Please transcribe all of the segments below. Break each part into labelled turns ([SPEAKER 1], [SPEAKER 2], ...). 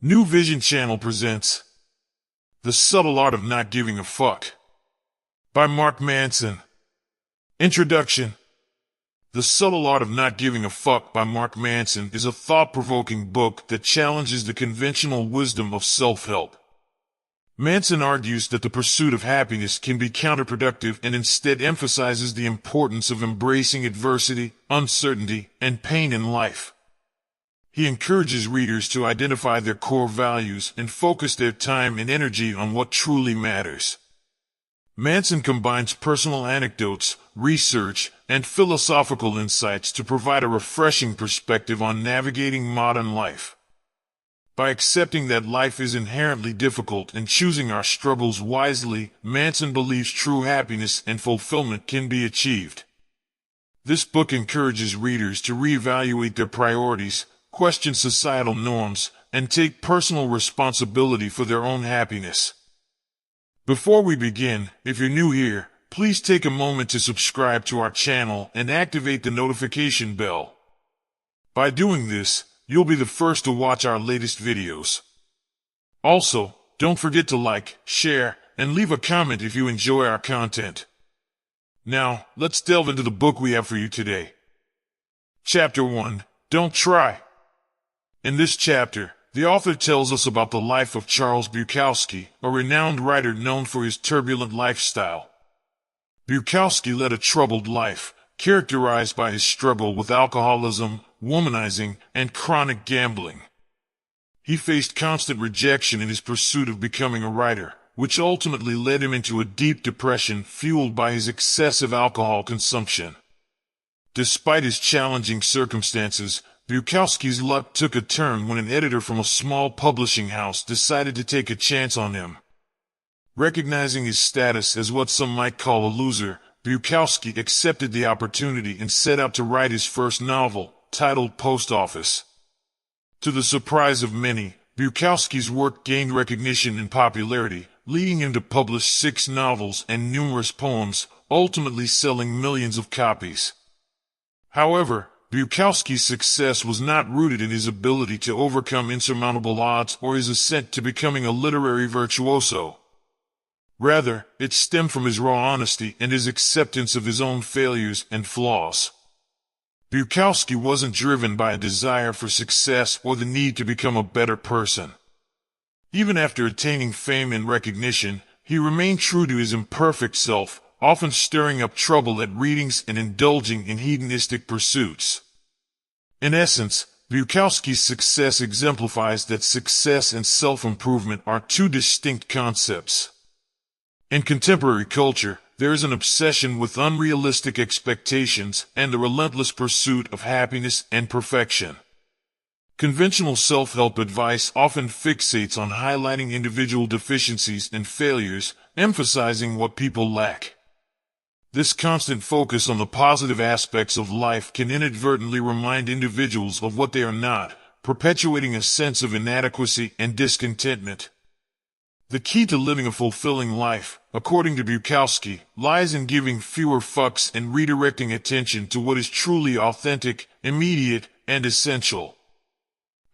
[SPEAKER 1] New Vision Channel presents The Subtle Art of Not Giving a Fuck by Mark Manson. Introduction. The Subtle Art of Not Giving a Fuck by Mark Manson is a thought-provoking book that challenges the conventional wisdom of self-help. Manson argues that the pursuit of happiness can be counterproductive and instead emphasizes the importance of embracing adversity, uncertainty, and pain in life. He encourages readers to identify their core values and focus their time and energy on what truly matters. Manson combines personal anecdotes, research, and philosophical insights to provide a refreshing perspective on navigating modern life. By accepting that life is inherently difficult and choosing our struggles wisely, Manson believes true happiness and fulfillment can be achieved. This book encourages readers to reevaluate their priorities, question societal norms, and take personal responsibility for their own happiness. Before we begin, if you're new here, please take a moment to subscribe to our channel and activate the notification bell. By doing this, you'll be the first to watch our latest videos. Also, don't forget to like, share, and leave a comment if you enjoy our content. Now, let's delve into the book we have for you today. Chapter 1. Don't Try. In this chapter, the author tells us about the life of Charles Bukowski, a renowned writer known for his turbulent lifestyle. Bukowski led a troubled life, characterized by his struggle with alcoholism, womanizing, and chronic gambling. He faced constant rejection in his pursuit of becoming a writer, which ultimately led him into a deep depression fueled by his excessive alcohol consumption. Despite his challenging circumstances, Bukowski's luck took a turn when an editor from a small publishing house decided to take a chance on him. Recognizing his status as what some might call a loser, Bukowski accepted the opportunity and set out to write his first novel, titled Post Office. To the surprise of many, Bukowski's work gained recognition and popularity, leading him to publish 6 novels and numerous poems, ultimately selling millions of copies. However, Bukowski's success was not rooted in his ability to overcome insurmountable odds or his ascent to becoming a literary virtuoso. Rather, it stemmed from his raw honesty and his acceptance of his own failures and flaws. Bukowski wasn't driven by a desire for success or the need to become a better person. Even after attaining fame and recognition, he remained true to his imperfect self, often stirring up trouble at readings and indulging in hedonistic pursuits. In essence, Bukowski's success exemplifies that success and self-improvement are 2 distinct concepts. In contemporary culture, there is an obsession with unrealistic expectations and the relentless pursuit of happiness and perfection. Conventional self-help advice often fixates on highlighting individual deficiencies and failures, emphasizing what people lack. This constant focus on the positive aspects of life can inadvertently remind individuals of what they are not, perpetuating a sense of inadequacy and discontentment. The key to living a fulfilling life, according to Bukowski, lies in giving fewer fucks and redirecting attention to what is truly authentic, immediate, and essential.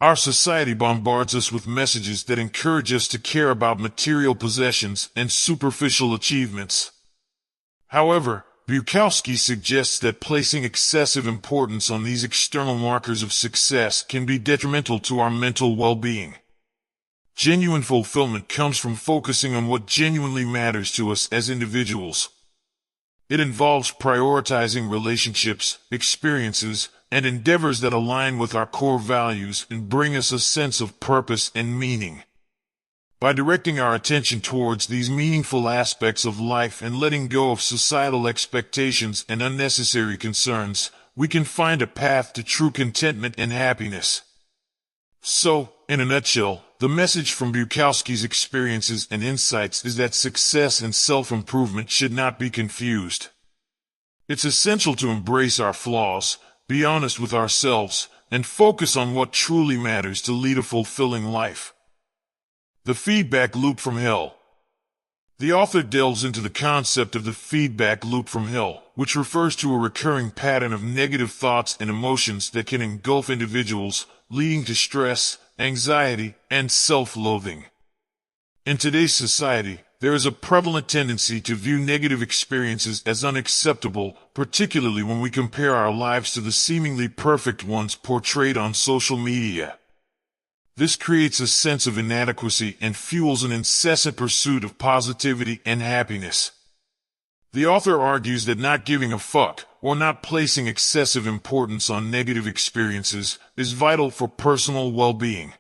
[SPEAKER 1] Our society bombards us with messages that encourage us to care about material possessions and superficial achievements. However, Bukowski suggests that placing excessive importance on these external markers of success can be detrimental to our mental well-being. Genuine fulfillment comes from focusing on what genuinely matters to us as individuals. It involves prioritizing relationships, experiences, and endeavors that align with our core values and bring us a sense of purpose and meaning. By directing our attention towards these meaningful aspects of life and letting go of societal expectations and unnecessary concerns, we can find a path to true contentment and happiness. So, in a nutshell, the message from Bukowski's experiences and insights is that success and self-improvement should not be confused. It's essential to embrace our flaws, be honest with ourselves, and focus on what truly matters to lead a fulfilling life. The feedback loop from hell. The author delves into the concept of the feedback loop from hell, which refers to a recurring pattern of negative thoughts and emotions that can engulf individuals, leading to stress, anxiety, and self-loathing. In today's society, there is a prevalent tendency to view negative experiences as unacceptable, particularly when we compare our lives to the seemingly perfect ones portrayed on social media. This creates a sense of inadequacy and fuels an incessant pursuit of positivity and happiness. The author argues that not giving a fuck, or not placing excessive importance on negative experiences, is vital for personal well-being.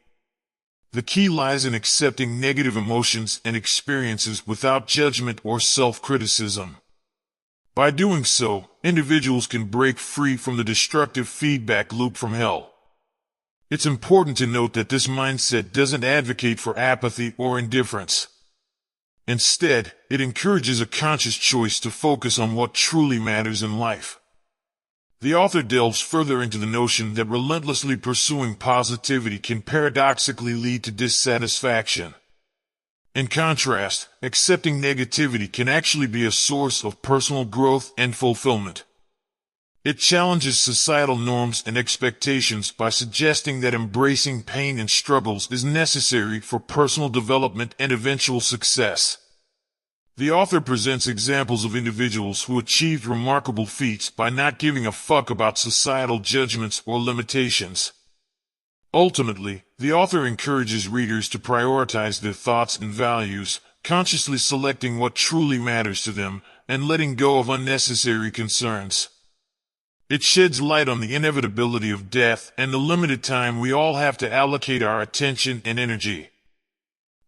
[SPEAKER 1] The key lies in accepting negative emotions and experiences without judgment or self-criticism. By doing so, individuals can break free from the destructive feedback loop from hell. It's important to note that this mindset doesn't advocate for apathy or indifference. Instead, it encourages a conscious choice to focus on what truly matters in life. The author delves further into the notion that relentlessly pursuing positivity can paradoxically lead to dissatisfaction. In contrast, accepting negativity can actually be a source of personal growth and fulfillment. It challenges societal norms and expectations by suggesting that embracing pain and struggles is necessary for personal development and eventual success. The author presents examples of individuals who achieved remarkable feats by not giving a fuck about societal judgments or limitations. Ultimately, the author encourages readers to prioritize their thoughts and values, consciously selecting what truly matters to them, and letting go of unnecessary concerns. It sheds light on the inevitability of death and the limited time we all have to allocate our attention and energy.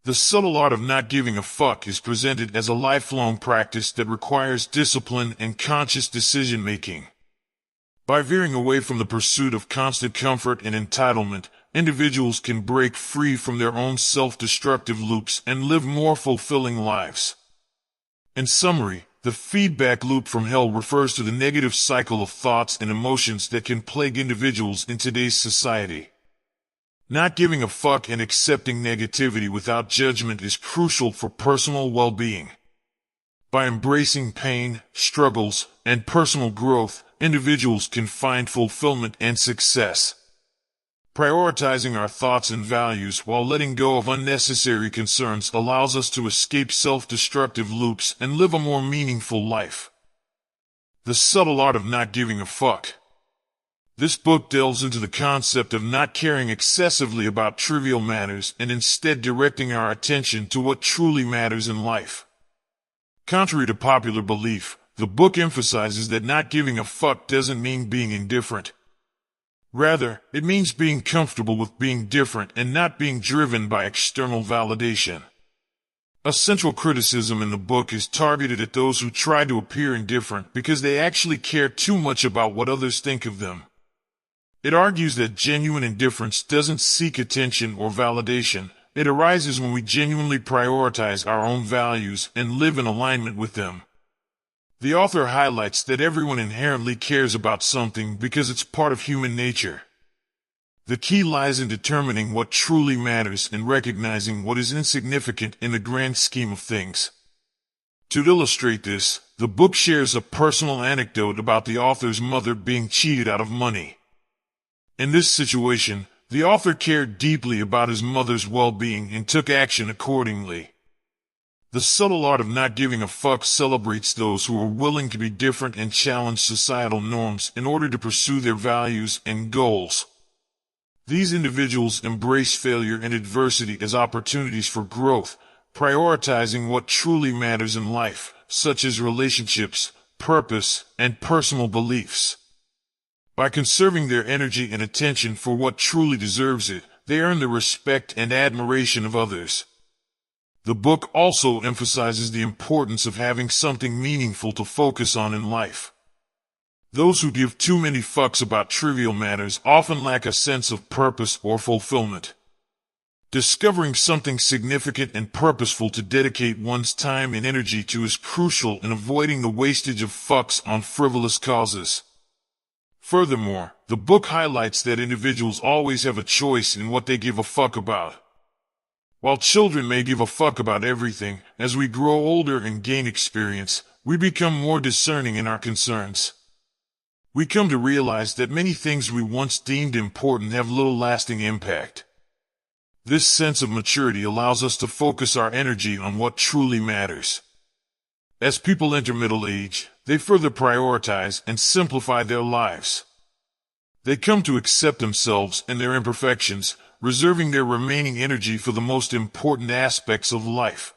[SPEAKER 1] The subtle art of not giving a fuck is presented as a lifelong practice that requires discipline and conscious decision-making. By veering away from the pursuit of constant comfort and entitlement, individuals can break free from their own self-destructive loops and live more fulfilling lives. In summary, the feedback loop from hell refers to the negative cycle of thoughts and emotions that can plague individuals in today's society. Not giving a fuck and accepting negativity without judgment is crucial for personal well-being. By embracing pain, struggles, and personal growth, individuals can find fulfillment and success. Prioritizing our thoughts and values while letting go of unnecessary concerns allows us to escape self-destructive loops and live a more meaningful life. The subtle art of not giving a fuck. This book delves into the concept of not caring excessively about trivial matters and instead directing our attention to what truly matters in life. Contrary to popular belief, the book emphasizes that not giving a fuck doesn't mean being indifferent. Rather, it means being comfortable with being different and not being driven by external validation. A central criticism in the book is targeted at those who try to appear indifferent because they actually care too much about what others think of them. It argues that genuine indifference doesn't seek attention or validation. It arises when we genuinely prioritize our own values and live in alignment with them. The author highlights that everyone inherently cares about something because it's part of human nature. The key lies in determining what truly matters and recognizing what is insignificant in the grand scheme of things. To illustrate this, the book shares a personal anecdote about the author's mother being cheated out of money. In this situation, the author cared deeply about his mother's well-being and took action accordingly. The subtle art of not giving a fuck celebrates those who are willing to be different and challenge societal norms in order to pursue their values and goals. These individuals embrace failure and adversity as opportunities for growth, prioritizing what truly matters in life, such as relationships, purpose, and personal beliefs. By conserving their energy and attention for what truly deserves it, they earn the respect and admiration of others. The book also emphasizes the importance of having something meaningful to focus on in life. Those who give too many fucks about trivial matters often lack a sense of purpose or fulfillment. Discovering something significant and purposeful to dedicate one's time and energy to is crucial in avoiding the wastage of fucks on frivolous causes. Furthermore, the book highlights that individuals always have a choice in what they give a fuck about. While children may give a fuck about everything, as we grow older and gain experience, we become more discerning in our concerns. We come to realize that many things we once deemed important have little lasting impact. This sense of maturity allows us to focus our energy on what truly matters. As people enter middle age, they further prioritize and simplify their lives. They come to accept themselves and their imperfections, reserving their remaining energy for the most important aspects of life.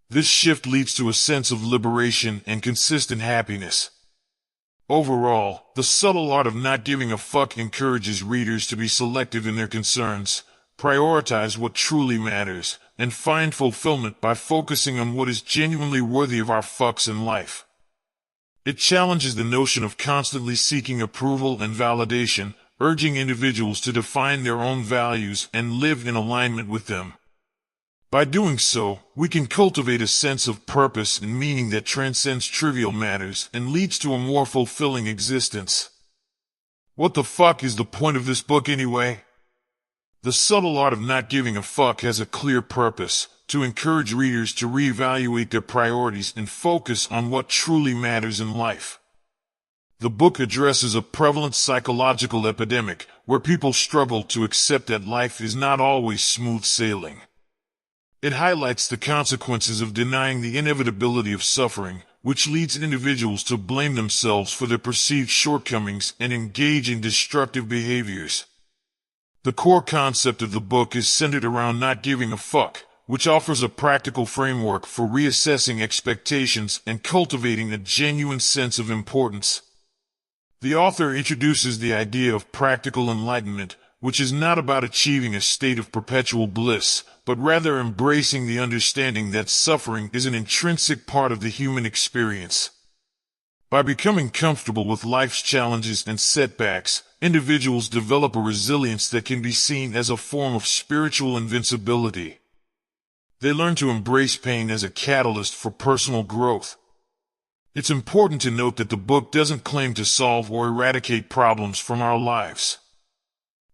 [SPEAKER 1] This shift leads to a sense of liberation and consistent happiness. Overall, the subtle art of not giving a fuck encourages readers to be selective in their concerns, prioritize what truly matters, and find fulfillment by focusing on what is genuinely worthy of our fucks in life. It challenges the notion of constantly seeking approval and validation, urging individuals to define their own values and live in alignment with them. By doing so, we can cultivate a sense of purpose and meaning that transcends trivial matters and leads to a more fulfilling existence. What the fuck is the point of this book anyway? The subtle art of not giving a fuck has a clear purpose: to encourage readers to reevaluate their priorities and focus on what truly matters in life. The book addresses a prevalent psychological epidemic where people struggle to accept that life is not always smooth sailing. It highlights the consequences of denying the inevitability of suffering, which leads individuals to blame themselves for their perceived shortcomings and engage in destructive behaviors. The core concept of the book is centered around not giving a fuck, which offers a practical framework for reassessing expectations and cultivating a genuine sense of importance. The author introduces the idea of practical enlightenment, which is not about achieving a state of perpetual bliss, but rather embracing the understanding that suffering is an intrinsic part of the human experience. By becoming comfortable with life's challenges and setbacks, individuals develop a resilience that can be seen as a form of spiritual invincibility. They learn to embrace pain as a catalyst for personal growth. It's important to note that the book doesn't claim to solve or eradicate problems from our lives.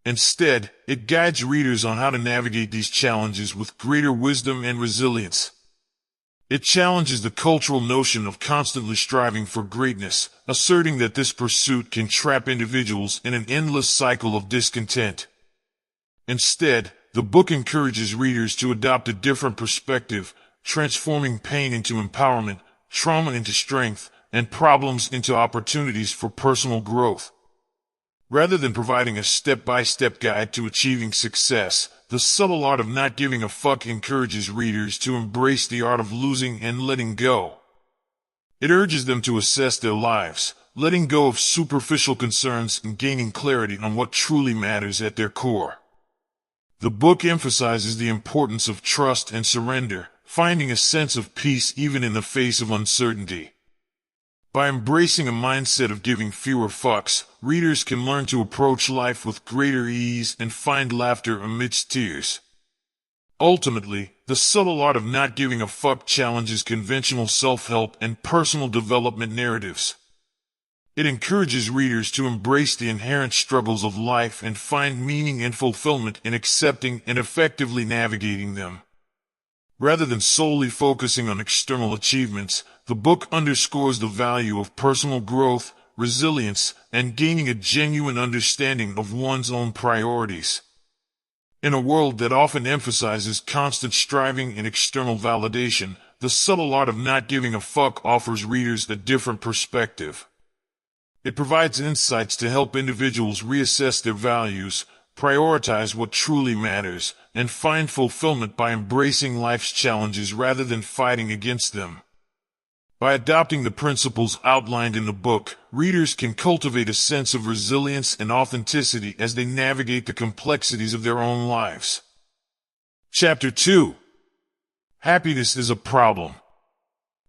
[SPEAKER 1] Instead, it guides readers on how to navigate these challenges with greater wisdom and resilience. It challenges the cultural notion of constantly striving for greatness, asserting that this pursuit can trap individuals in an endless cycle of discontent. Instead, the book encourages readers to adopt a different perspective, transforming pain into empowerment, trauma into strength, and problems into opportunities for personal growth. Rather than providing a step-by-step guide to achieving success, the subtle art of not giving a fuck encourages readers to embrace the art of losing and letting go. It urges them to assess their lives, letting go of superficial concerns and gaining clarity on what truly matters at their core. The book emphasizes the importance of trust and surrender, finding a sense of peace even in the face of uncertainty. By embracing a mindset of giving fewer fucks, readers can learn to approach life with greater ease and find laughter amidst tears. Ultimately, the subtle art of not giving a fuck challenges conventional self-help and personal development narratives. It encourages readers to embrace the inherent struggles of life and find meaning and fulfillment in accepting and effectively navigating them. Rather than solely focusing on external achievements, the book underscores the value of personal growth, resilience, and gaining a genuine understanding of one's own priorities. In a world that often emphasizes constant striving and external validation, the subtle art of not giving a fuck offers readers a different perspective. It provides insights to help individuals reassess their values, prioritize what truly matters, and find fulfillment by embracing life's challenges rather than fighting against them. By adopting the principles outlined in the book, readers can cultivate a sense of resilience and authenticity as they navigate the complexities of their own lives. Chapter 2. Happiness is a problem.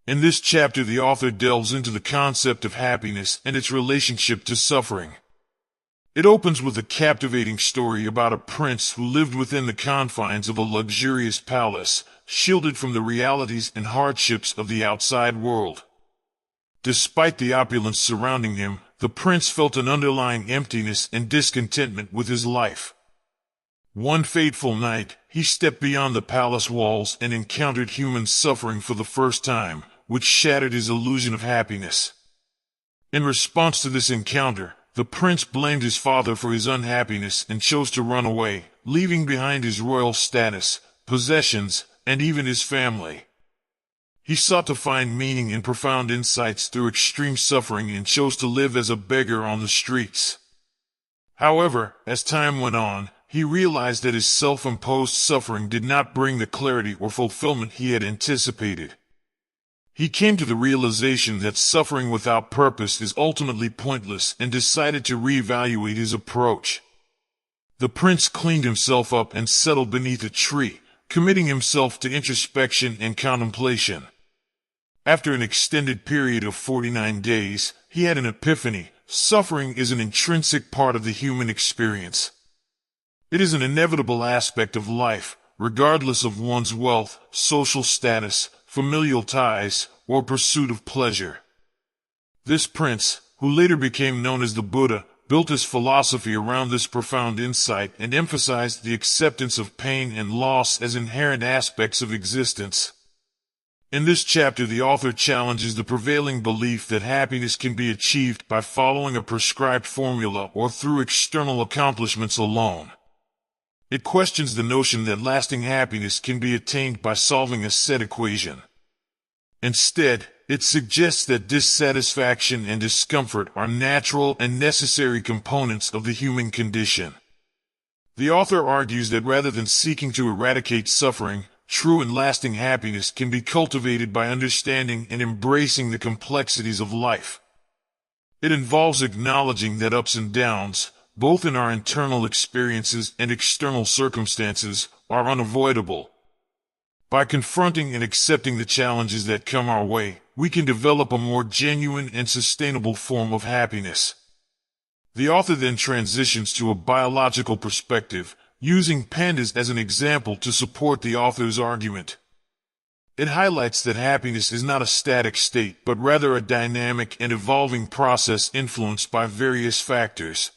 [SPEAKER 1] In this chapter, the author delves into the concept of happiness and its relationship to suffering. It opens with a captivating story about a prince who lived within the confines of a luxurious palace, shielded from the realities and hardships of the outside world. Despite the opulence surrounding him, the prince felt an underlying emptiness and discontentment with his life. One fateful night, he stepped beyond the palace walls and encountered human suffering for the first time, which shattered his illusion of happiness. In response to this encounter, the prince blamed his father for his unhappiness and chose to run away, leaving behind his royal status, possessions, and even his family. He sought to find meaning and profound insights through extreme suffering and chose to live as a beggar on the streets. However, as time went on, he realized that his self-imposed suffering did not bring the clarity or fulfillment he had anticipated. He came to the realization that suffering without purpose is ultimately pointless and decided to reevaluate his approach. The prince cleaned himself up and settled beneath a tree, committing himself to introspection and contemplation. After an extended period of 49 days, he had an epiphany. Suffering is an intrinsic part of the human experience. It is an inevitable aspect of life, regardless of one's wealth, social status, familial ties, or pursuit of pleasure. This prince, who later became known as the Buddha, built his philosophy around this profound insight and emphasized the acceptance of pain and loss as inherent aspects of existence. In this chapter, the author challenges the prevailing belief that happiness can be achieved by following a prescribed formula or through external accomplishments alone. It questions the notion that lasting happiness can be attained by solving a set equation. Instead, it suggests that dissatisfaction and discomfort are natural and necessary components of the human condition. The author argues that rather than seeking to eradicate suffering, true and lasting happiness can be cultivated by understanding and embracing the complexities of life. It involves acknowledging that ups and downs, both in our internal experiences and external circumstances, are unavoidable. By confronting and accepting the challenges that come our way, we can develop a more genuine and sustainable form of happiness. The author then transitions to a biological perspective, using pandas as an example to support the author's argument. It highlights that happiness is not a static state, but rather a dynamic and evolving process influenced by various factors.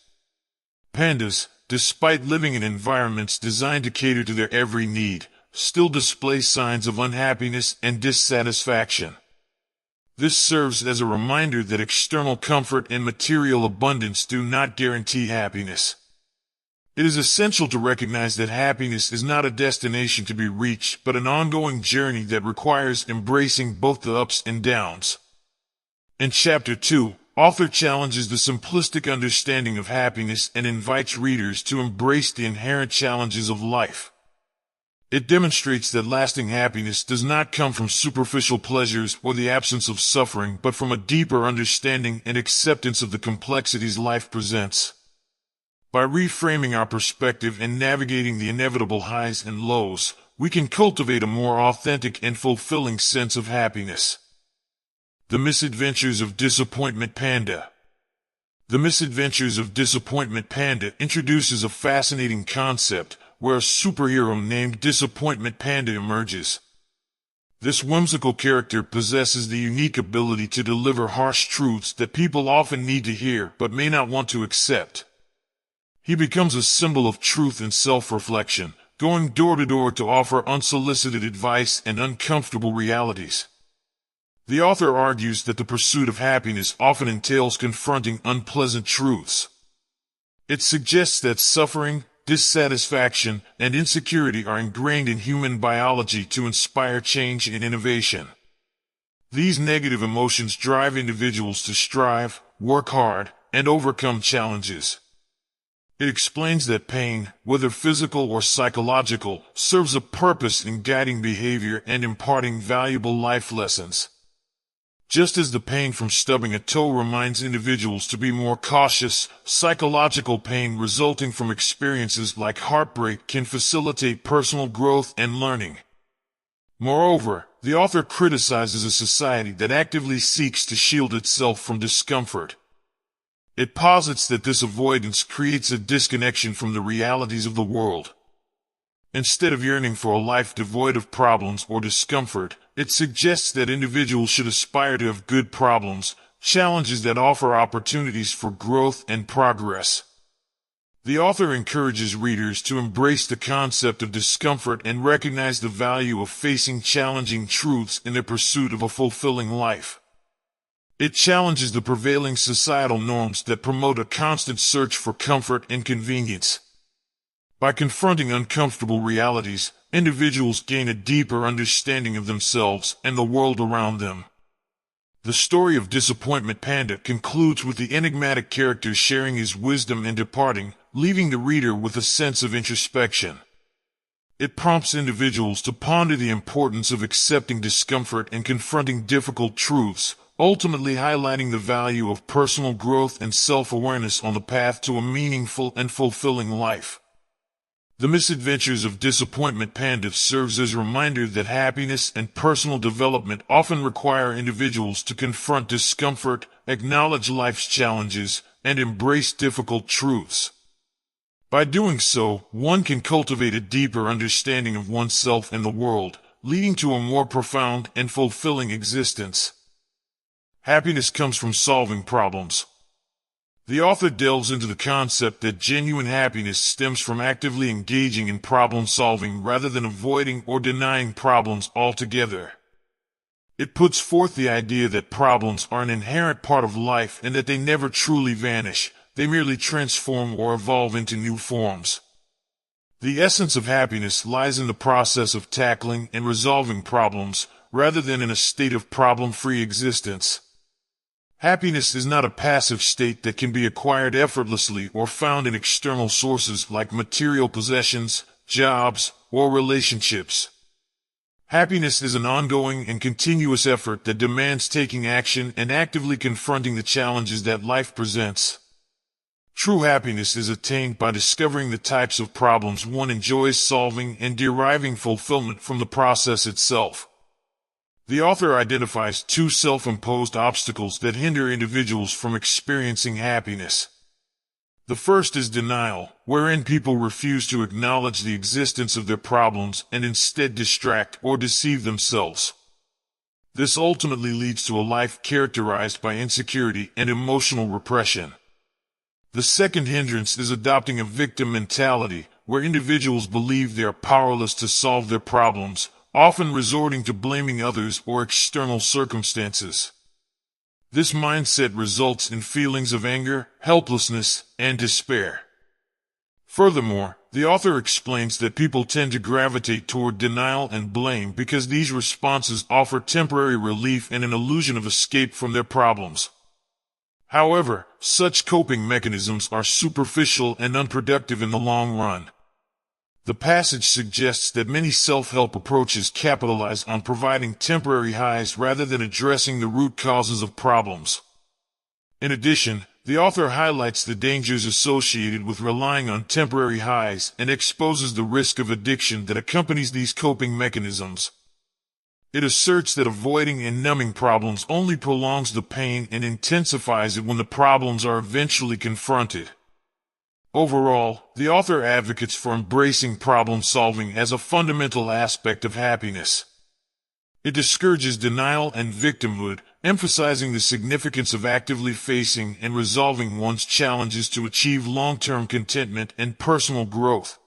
[SPEAKER 1] Pandas, despite living in environments designed to cater to their every need, still display signs of unhappiness and dissatisfaction. This serves as a reminder that external comfort and material abundance do not guarantee happiness. It is essential to recognize that happiness is not a destination to be reached, but an ongoing journey that requires embracing both the ups and downs. In Chapter 2, author challenges the simplistic understanding of happiness and invites readers to embrace the inherent challenges of life. It demonstrates that lasting happiness does not come from superficial pleasures or the absence of suffering, but from a deeper understanding and acceptance of the complexities life presents. By reframing our perspective and navigating the inevitable highs and lows, we can cultivate a more authentic and fulfilling sense of happiness. The Misadventures of Disappointment Panda. The Misadventures of Disappointment Panda introduces a fascinating concept where a superhero named Disappointment Panda emerges. This whimsical character possesses the unique ability to deliver harsh truths that people often need to hear but may not want to accept. He becomes a symbol of truth and self-reflection, going door to door to offer unsolicited advice and uncomfortable realities. The author argues that the pursuit of happiness often entails confronting unpleasant truths. It suggests that suffering, dissatisfaction, and insecurity are ingrained in human biology to inspire change and innovation. These negative emotions drive individuals to strive, work hard, and overcome challenges. It explains that pain, whether physical or psychological, serves a purpose in guiding behavior and imparting valuable life lessons. Just as the pain from stubbing a toe reminds individuals to be more cautious, psychological pain resulting from experiences like heartbreak can facilitate personal growth and learning. Moreover, the author criticizes a society that actively seeks to shield itself from discomfort. It posits that this avoidance creates a disconnection from the realities of the world. Instead of yearning for a life devoid of problems or discomfort, it suggests that individuals should aspire to have good problems, challenges that offer opportunities for growth and progress. The author encourages readers to embrace the concept of discomfort and recognize the value of facing challenging truths in their pursuit of a fulfilling life. It challenges the prevailing societal norms that promote a constant search for comfort and convenience. By confronting uncomfortable realities, individuals gain a deeper understanding of themselves and the world around them. The story of Disappointment Panda concludes with the enigmatic character sharing his wisdom and departing, leaving the reader with a sense of introspection. It prompts individuals to ponder the importance of accepting discomfort and confronting difficult truths, ultimately highlighting the value of personal growth and self-awareness on the path to a meaningful and fulfilling life. The Misadventures of Disappointment Panda serves as a reminder that happiness and personal development often require individuals to confront discomfort, acknowledge life's challenges, and embrace difficult truths. By doing so, one can cultivate a deeper understanding of oneself and the world, leading to a more profound and fulfilling existence. Happiness comes from solving problems. The author delves into the concept that genuine happiness stems from actively engaging in problem solving rather than avoiding or denying problems altogether. It puts forth the idea that problems are an inherent part of life and that they never truly vanish, they merely transform or evolve into new forms. The essence of happiness lies in the process of tackling and resolving problems, rather than in a state of problem-free existence. Happiness is not a passive state that can be acquired effortlessly or found in external sources like material possessions, jobs, or relationships. Happiness is an ongoing and continuous effort that demands taking action and actively confronting the challenges that life presents. True happiness is attained by discovering the types of problems one enjoys solving and deriving fulfillment from the process itself. The author identifies two self-imposed obstacles that hinder individuals from experiencing happiness. The first is denial, wherein people refuse to acknowledge the existence of their problems and instead distract or deceive themselves. This ultimately leads to a life characterized by insecurity and emotional repression. The second hindrance is adopting a victim mentality, where individuals believe they are powerless to solve their problems, often resorting to blaming others or external circumstances. This mindset results in feelings of anger, helplessness, and despair. Furthermore, the author explains that people tend to gravitate toward denial and blame because these responses offer temporary relief and an illusion of escape from their problems. However, such coping mechanisms are superficial and unproductive in the long run. The passage suggests that many self-help approaches capitalize on providing temporary highs rather than addressing the root causes of problems. In addition, the author highlights the dangers associated with relying on temporary highs and exposes the risk of addiction that accompanies these coping mechanisms. It asserts that avoiding and numbing problems only prolongs the pain and intensifies it when the problems are eventually confronted. Overall, the author advocates for embracing problem-solving as a fundamental aspect of happiness. It discourages denial and victimhood, emphasizing the significance of actively facing and resolving one's challenges to achieve long-term contentment and personal growth.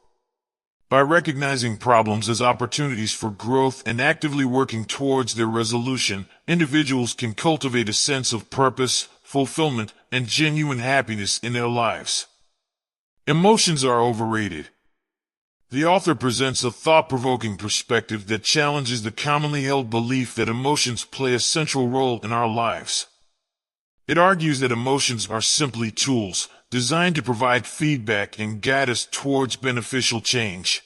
[SPEAKER 1] By recognizing problems as opportunities for growth and actively working towards their resolution, individuals can cultivate a sense of purpose, fulfillment, and genuine happiness in their lives. Emotions are overrated. The author presents a thought-provoking perspective that challenges the commonly held belief that emotions play a central role in our lives. It argues that emotions are simply tools, designed to provide feedback and guide us towards beneficial change.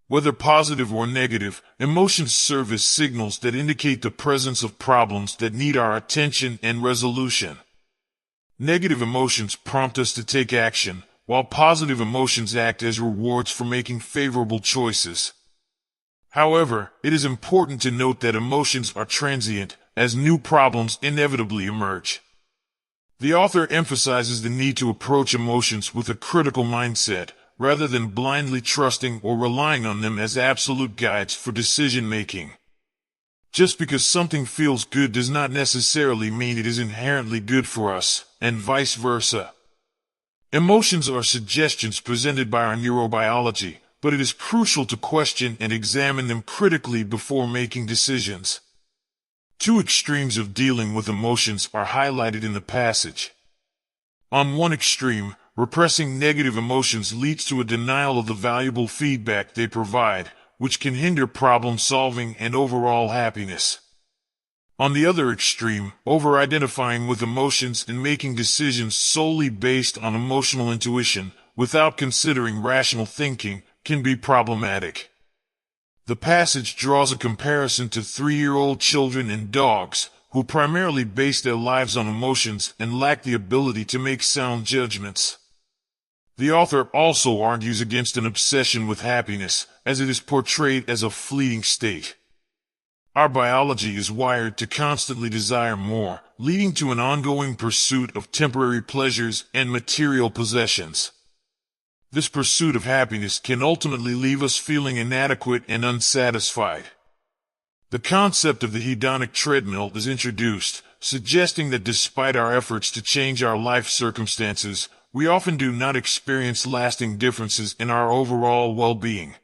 [SPEAKER 1] Whether positive or negative, emotions serve as signals that indicate the presence of problems that need our attention and resolution. Negative emotions prompt us to take action, while positive emotions act as rewards for making favorable choices. However, it is important to note that emotions are transient, as new problems inevitably emerge. The author emphasizes the need to approach emotions with a critical mindset, rather than blindly trusting or relying on them as absolute guides for decision-making. Just because something feels good does not necessarily mean it is inherently good for us, and vice versa. Emotions are suggestions presented by our neurobiology, but it is crucial to question and examine them critically before making decisions. Two extremes of dealing with emotions are highlighted in the passage. On one extreme, repressing negative emotions leads to a denial of the valuable feedback they provide, which can hinder problem solving and overall happiness. On the other extreme, over-identifying with emotions and making decisions solely based on emotional intuition, without considering rational thinking, can be problematic. The passage draws a comparison to 3-year-old children and dogs, who primarily base their lives on emotions and lack the ability to make sound judgments. The author also argues against an obsession with happiness, as it is portrayed as a fleeting state. Our biology is wired to constantly desire more, leading to an ongoing pursuit of temporary pleasures and material possessions. This pursuit of happiness can ultimately leave us feeling inadequate and unsatisfied. The concept of the hedonic treadmill is introduced, suggesting that despite our efforts to change our life circumstances, we often do not experience lasting differences in our overall well-being.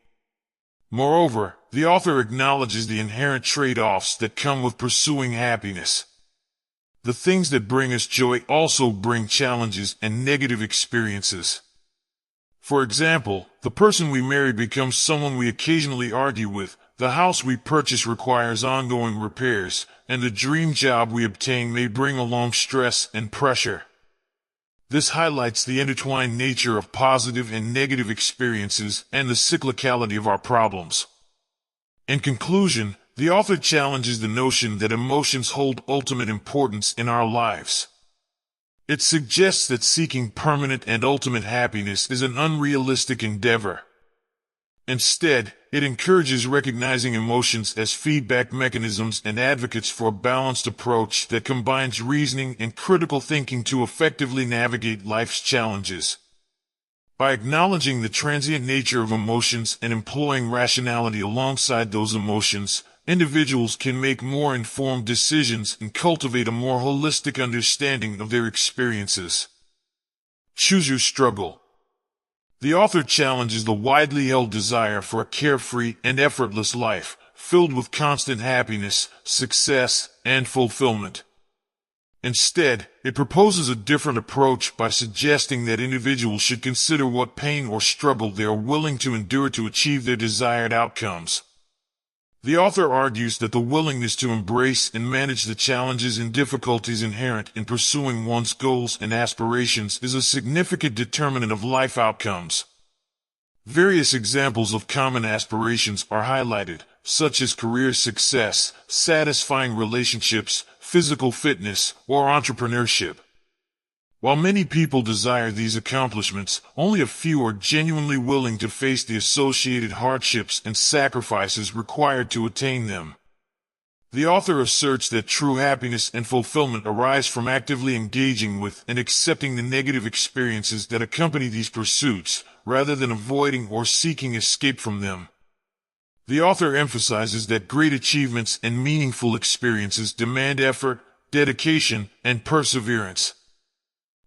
[SPEAKER 1] Moreover, the author acknowledges the inherent trade-offs that come with pursuing happiness. The things that bring us joy also bring challenges and negative experiences. For example, the person we marry becomes someone we occasionally argue with, the house we purchase requires ongoing repairs, and the dream job we obtain may bring along stress and pressure. This highlights the intertwined nature of positive and negative experiences and the cyclicality of our problems. In conclusion, the author challenges the notion that emotions hold ultimate importance in our lives. It suggests that seeking permanent and ultimate happiness is an unrealistic endeavor. Instead, it encourages recognizing emotions as feedback mechanisms and advocates for a balanced approach that combines reasoning and critical thinking to effectively navigate life's challenges. By acknowledging the transient nature of emotions and employing rationality alongside those emotions, individuals can make more informed decisions and cultivate a more holistic understanding of their experiences. Choose your struggle. The author challenges the widely held desire for a carefree and effortless life, filled with constant happiness, success, and fulfillment. Instead, it proposes a different approach by suggesting that individuals should consider what pain or struggle they are willing to endure to achieve their desired outcomes. The author argues that the willingness to embrace and manage the challenges and difficulties inherent in pursuing one's goals and aspirations is a significant determinant of life outcomes. Various examples of common aspirations are highlighted, such as career success, satisfying relationships, physical fitness, or entrepreneurship. While many people desire these accomplishments, only a few are genuinely willing to face the associated hardships and sacrifices required to attain them. The author asserts that true happiness and fulfillment arise from actively engaging with and accepting the negative experiences that accompany these pursuits, rather than avoiding or seeking escape from them. The author emphasizes that great achievements and meaningful experiences demand effort, dedication, and perseverance.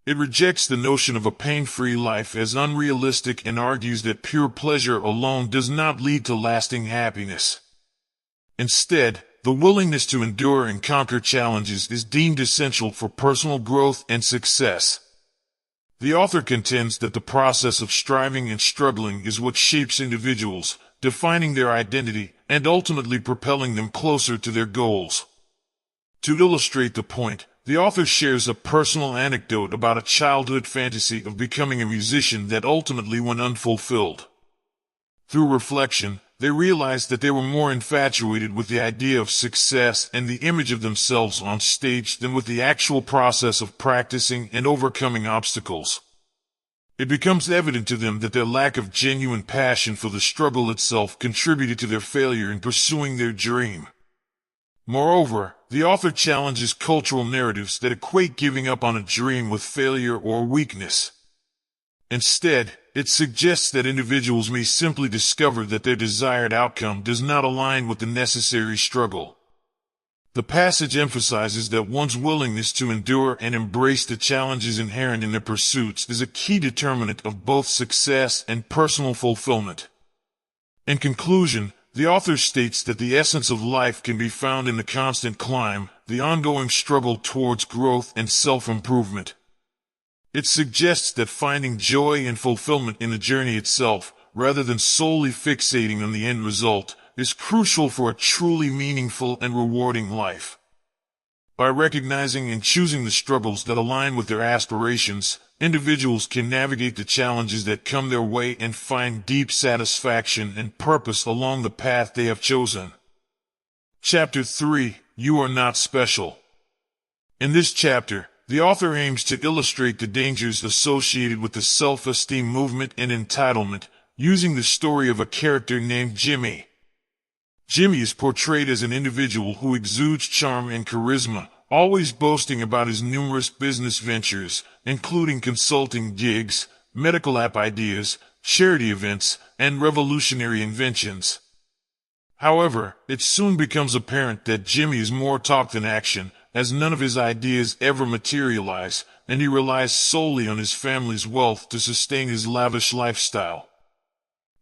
[SPEAKER 1] It rejects the notion of a pain-free life as unrealistic and argues that pure pleasure alone does not lead to lasting happiness. Instead, the willingness to endure and conquer challenges is deemed essential for personal growth and success. The author contends that the process of striving and struggling is what shapes individuals, defining their identity, and ultimately propelling them closer to their goals. To illustrate the point, the author shares a personal anecdote about a childhood fantasy of becoming a musician that ultimately went unfulfilled. Through reflection, they realized that they were more infatuated with the idea of success and the image of themselves on stage than with the actual process of practicing and overcoming obstacles. It becomes evident to them that their lack of genuine passion for the struggle itself contributed to their failure in pursuing their dream. Moreover, the author challenges cultural narratives that equate giving up on a dream with failure or weakness. Instead, it suggests that individuals may simply discover that their desired outcome does not align with the necessary struggle. The passage emphasizes that one's willingness to endure and embrace the challenges inherent in their pursuits is a key determinant of both success and personal fulfillment. In conclusion, The author states that the essence of life can be found in the constant climb, the ongoing struggle towards growth and self-improvement. It suggests that finding joy and fulfillment in the journey itself, rather than solely fixating on the end result, is crucial for a truly meaningful and rewarding life. By recognizing and choosing the struggles that align with their aspirations, individuals can navigate the challenges that come their way and find deep satisfaction and purpose along the path they have chosen. Chapter 3: You Are Not Special. In this chapter, the author aims to illustrate the dangers associated with the self-esteem movement and entitlement, using the story of a character named Jimmy. Jimmy is portrayed as an individual who exudes charm and charisma, always boasting about his numerous business ventures, including consulting gigs, medical app ideas, charity events, and revolutionary inventions. However, it soon becomes apparent that Jimmy is more talk than action, as none of his ideas ever materialize, and he relies solely on his family's wealth to sustain his lavish lifestyle.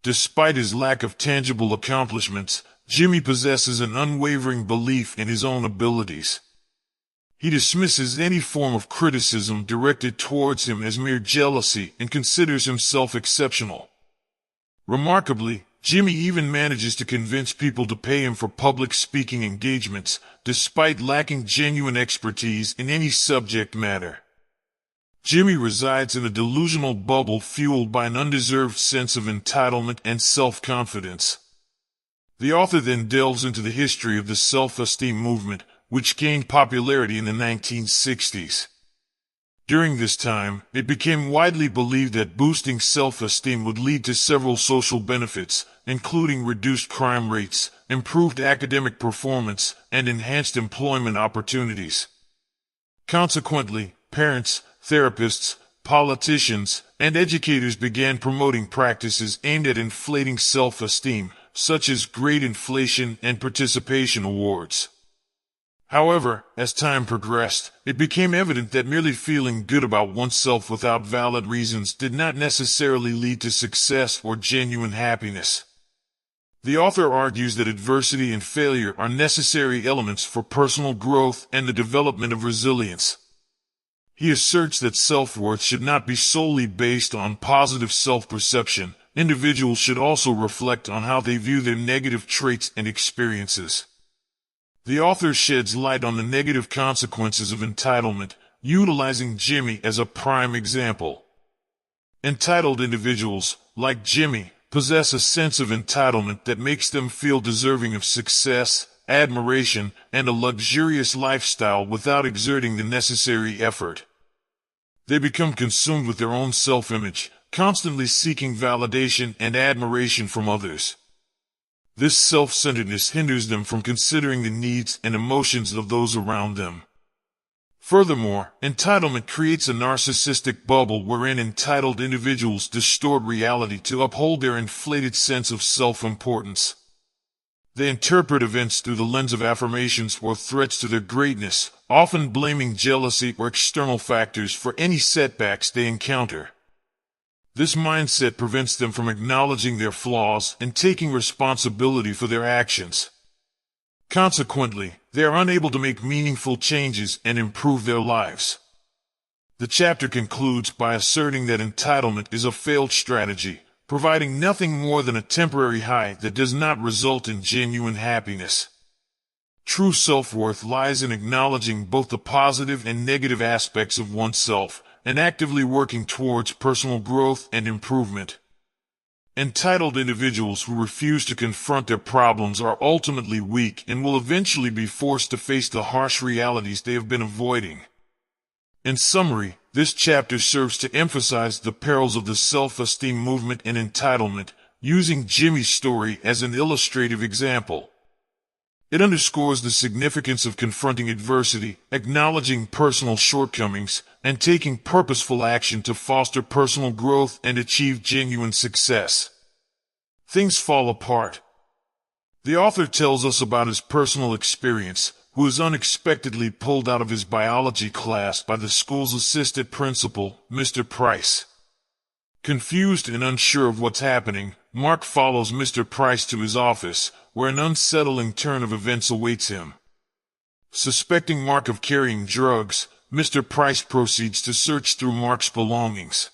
[SPEAKER 1] Despite his lack of tangible accomplishments, Jimmy possesses an unwavering belief in his own abilities. He dismisses any form of criticism directed towards him as mere jealousy and considers himself exceptional. Remarkably, Jimmy even manages to convince people to pay him for public speaking engagements, despite lacking genuine expertise in any subject matter. Jimmy resides in a delusional bubble fueled by an undeserved sense of entitlement and self-confidence. The author then delves into the history of the self-esteem movement, which gained popularity in the 1960s. During this time, it became widely believed that boosting self-esteem would lead to several social benefits, including reduced crime rates, improved academic performance, and enhanced employment opportunities. Consequently, parents, therapists, politicians, and educators began promoting practices aimed at inflating self-esteem, such as grade inflation and participation awards. However, as time progressed, it became evident that merely feeling good about oneself without valid reasons did not necessarily lead to success or genuine happiness. The author argues that adversity and failure are necessary elements for personal growth and the development of resilience. He asserts that self-worth should not be solely based on positive self-perception. Individuals should also reflect on how they view their negative traits and experiences. The author sheds light on the negative consequences of entitlement, utilizing Jimmy as a prime example. Entitled individuals, like Jimmy, possess a sense of entitlement that makes them feel deserving of success, admiration, and a luxurious lifestyle without exerting the necessary effort. They become consumed with their own self-image, constantly seeking validation and admiration from others. This self-centeredness hinders them from considering the needs and emotions of those around them. Furthermore, entitlement creates a narcissistic bubble wherein entitled individuals distort reality to uphold their inflated sense of self-importance. They interpret events through the lens of affirmations or threats to their greatness, often blaming jealousy or external factors for any setbacks they encounter. This mindset prevents them from acknowledging their flaws and taking responsibility for their actions. Consequently, they are unable to make meaningful changes and improve their lives. The chapter concludes by asserting that entitlement is a failed strategy, providing nothing more than a temporary high that does not result in genuine happiness. True self-worth lies in acknowledging both the positive and negative aspects of oneself, and actively working towards personal growth and improvement. Entitled individuals who refuse to confront their problems are ultimately weak and will eventually be forced to face the harsh realities they have been avoiding. In summary, this chapter serves to emphasize the perils of the self-esteem movement and entitlement, using Jimmy's story as an illustrative example. It underscores the significance of confronting adversity, acknowledging personal shortcomings, and taking purposeful action to foster personal growth and achieve genuine success. Things fall apart. The author tells us about his personal experience, who was unexpectedly pulled out of his biology class by the school's assistant principal, Mr. Price. Confused and unsure of what's happening, Mark follows Mr. Price to his office, where an unsettling turn of events awaits him. Suspecting Mark of carrying drugs, Mr. Price proceeds to search through Mark's belongings.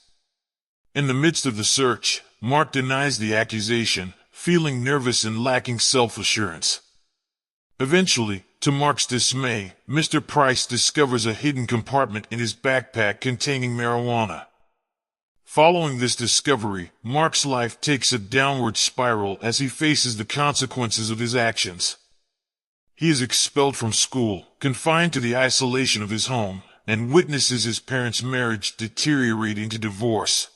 [SPEAKER 1] In the midst of the search, Mark denies the accusation, feeling nervous and lacking self-assurance. Eventually, to Mark's dismay, Mr. Price discovers a hidden compartment in his backpack containing marijuana. Following this discovery, Mark's life takes a downward spiral as he faces the consequences of his actions. He is expelled from school, confined to the isolation of his home, and witnesses his parents' marriage deteriorate into divorce.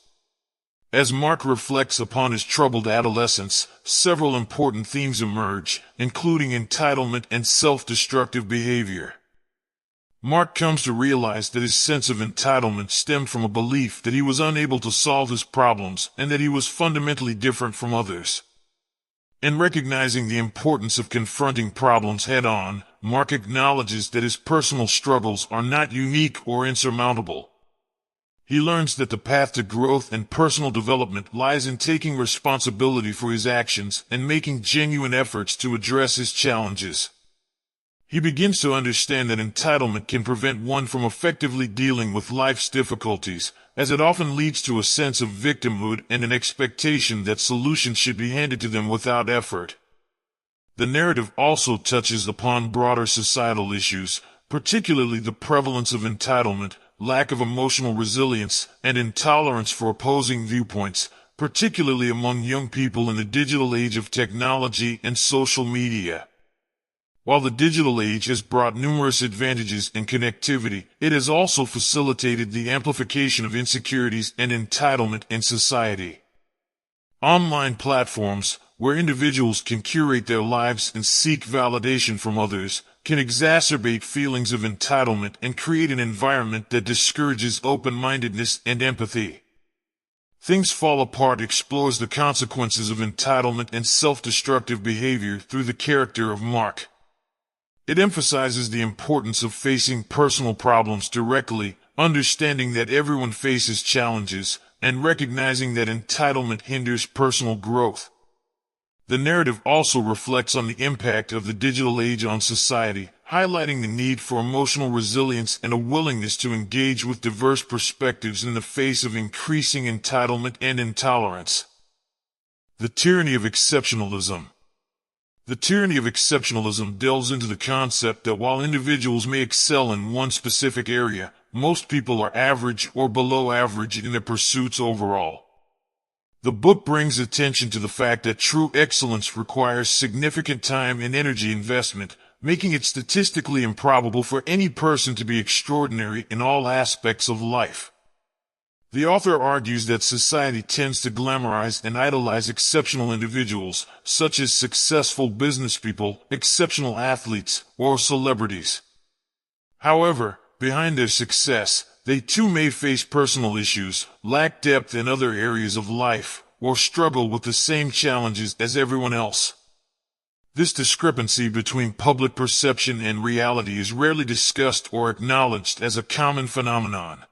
[SPEAKER 1] As Mark reflects upon his troubled adolescence, several important themes emerge, including entitlement and self-destructive behavior. Mark comes to realize that his sense of entitlement stemmed from a belief that he was unable to solve his problems and that he was fundamentally different from others. In recognizing the importance of confronting problems head-on, Mark acknowledges that his personal struggles are not unique or insurmountable. He learns that the path to growth and personal development lies in taking responsibility for his actions and making genuine efforts to address his challenges. He begins to understand that entitlement can prevent one from effectively dealing with life's difficulties, as it often leads to a sense of victimhood and an expectation that solutions should be handed to them without effort. The narrative also touches upon broader societal issues, particularly the prevalence of entitlement, lack of emotional resilience, and intolerance for opposing viewpoints, particularly among young people in the digital age of technology and social media. While the digital age has brought numerous advantages in connectivity, it has also facilitated the amplification of insecurities and entitlement in society. Online platforms, where individuals can curate their lives and seek validation from others, can exacerbate feelings of entitlement and create an environment that discourages open-mindedness and empathy. Things Fall Apart explores the consequences of entitlement and self-destructive behavior through the character of Mark. It emphasizes the importance of facing personal problems directly, understanding that everyone faces challenges, and recognizing that entitlement hinders personal growth. The narrative also reflects on the impact of the digital age on society, highlighting the need for emotional resilience and a willingness to engage with diverse perspectives in the face of increasing entitlement and intolerance. The tyranny of exceptionalism. The tyranny of exceptionalism delves into the concept that while individuals may excel in one specific area, most people are average or below average in their pursuits overall. The book brings attention to the fact that true excellence requires significant time and energy investment, making it statistically improbable for any person to be extraordinary in all aspects of life. The author argues that society tends to glamorize and idolize exceptional individuals, such as successful businesspeople, exceptional athletes, or celebrities. However, behind their success, they too may face personal issues, lack depth in other areas of life, or struggle with the same challenges as everyone else. This discrepancy between public perception and reality is rarely discussed or acknowledged as a common phenomenon.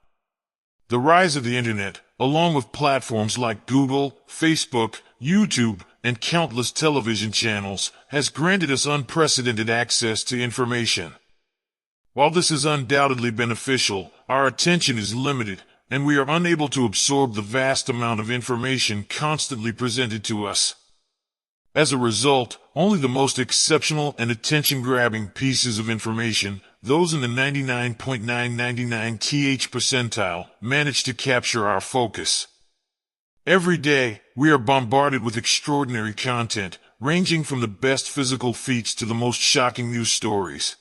[SPEAKER 1] The rise of the Internet, along with platforms like Google, Facebook, YouTube, and countless television channels, has granted us unprecedented access to information. While this is undoubtedly beneficial, our attention is limited, and we are unable to absorb the vast amount of information constantly presented to us. As a result, only the most exceptional and attention-grabbing pieces of information, those in the 99.999th percentile, manage to capture our focus. Every day, we are bombarded with extraordinary content, ranging from the best physical feats to the most shocking news stories.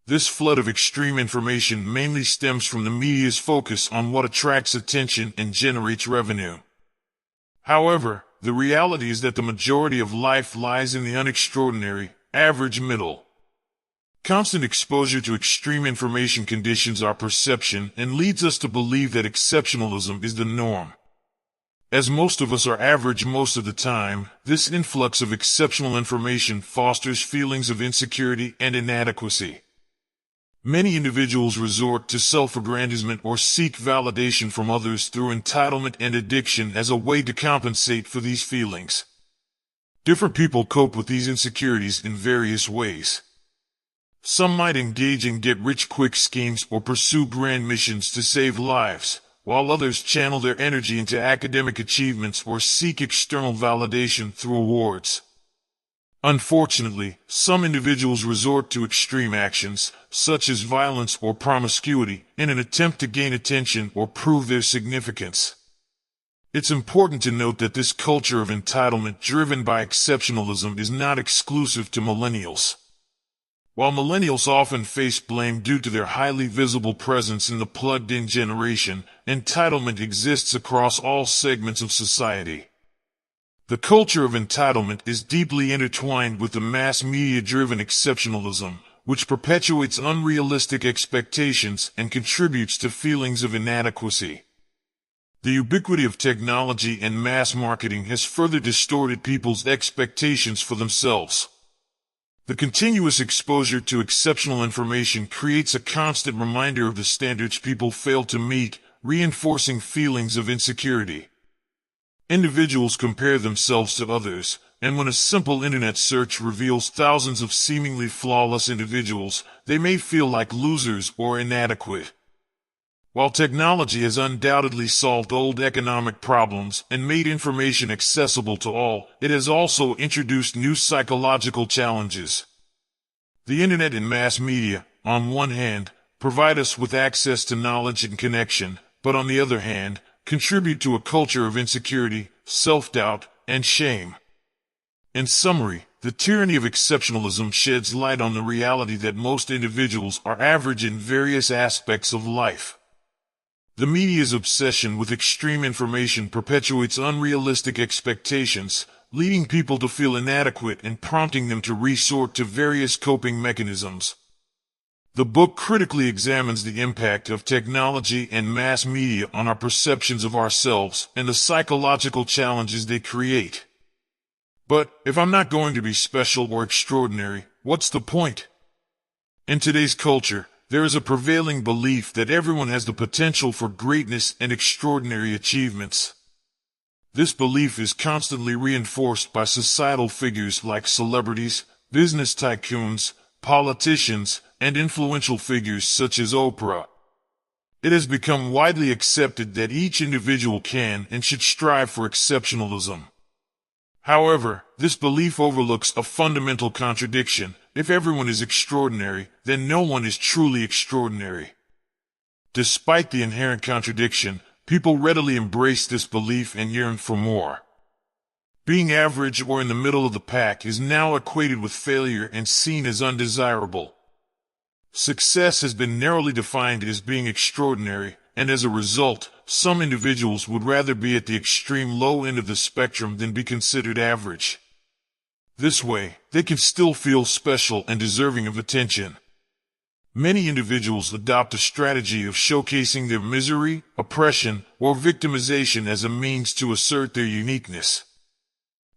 [SPEAKER 1] This flood of extreme information mainly stems from the media's focus on what attracts attention and generates revenue. However, the reality is that the majority of life lies in the unextraordinary, average middle. Constant exposure to extreme information conditions our perception and leads us to believe that exceptionalism is the norm. As most of us are average most of the time, this influx of exceptional information fosters feelings of insecurity and inadequacy. Many individuals resort to self-aggrandizement or seek validation from others through entitlement and addiction as a way to compensate for these feelings. Different people cope with these insecurities in various ways. Some might engage in get-rich-quick schemes or pursue grand missions to save lives, while others channel their energy into academic achievements or seek external validation through awards. Unfortunately, some individuals resort to extreme actions, such as violence or promiscuity, in an attempt to gain attention or prove their significance. It's important to note that this culture of entitlement driven by exceptionalism is not exclusive to millennials. While millennials often face blame due to their highly visible presence in the plugged-in generation, entitlement exists across all segments of society. The culture of entitlement is deeply intertwined with the mass media-driven exceptionalism, which perpetuates unrealistic expectations and contributes to feelings of inadequacy. The ubiquity of technology and mass marketing has further distorted people's expectations for themselves. The continuous exposure to exceptional information creates a constant reminder of the standards people fail to meet, reinforcing feelings of insecurity. Individuals compare themselves to others, and when a simple internet search reveals thousands of seemingly flawless individuals, they may feel like losers or inadequate. While technology has undoubtedly solved old economic problems and made information accessible to all, it has also introduced new psychological challenges. The internet and mass media, on one hand, provide us with access to knowledge and connection, but on the other hand, contribute to a culture of insecurity, self-doubt, and shame. In summary, the tyranny of exceptionalism sheds light on the reality that most individuals are average in various aspects of life. The media's obsession with extreme information perpetuates unrealistic expectations, leading people to feel inadequate and prompting them to resort to various coping mechanisms. The book critically examines the impact of technology and mass media on our perceptions of ourselves and the psychological challenges they create. But if I'm not going to be special or extraordinary, what's the point? In today's culture, there is a prevailing belief that everyone has the potential for greatness and extraordinary achievements. This belief is constantly reinforced by societal figures like celebrities, business tycoons, politicians, and influential figures such as Oprah. It has become widely accepted that each individual can and should strive for exceptionalism. However, this belief overlooks a fundamental contradiction. If everyone is extraordinary, then no one is truly extraordinary. Despite the inherent contradiction, people readily embrace this belief and yearn for more. Being average or in the middle of the pack is now equated with failure and seen as undesirable. Success has been narrowly defined as being extraordinary, and as a result, some individuals would rather be at the extreme low end of the spectrum than be considered average. This way, they can still feel special and deserving of attention. Many individuals adopt a strategy of showcasing their misery, oppression, or victimization as a means to assert their uniqueness.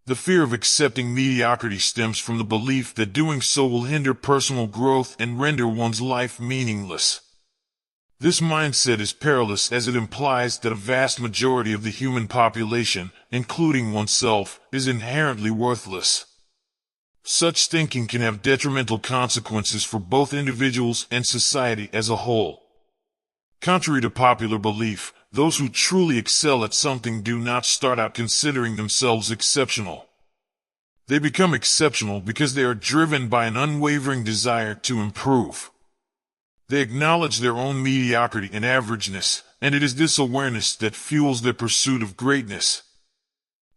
[SPEAKER 1] The fear of accepting mediocrity stems from the belief that doing so will hinder personal growth and render one's life meaningless. This mindset is perilous as it implies that a vast majority of the human population, including oneself, is inherently worthless. Such thinking can have detrimental consequences for both individuals and society as a whole. Contrary to popular belief, those who truly excel at something do not start out considering themselves exceptional. They become exceptional because they are driven by an unwavering desire to improve. They acknowledge their own mediocrity and averageness, and it is this awareness that fuels their pursuit of greatness.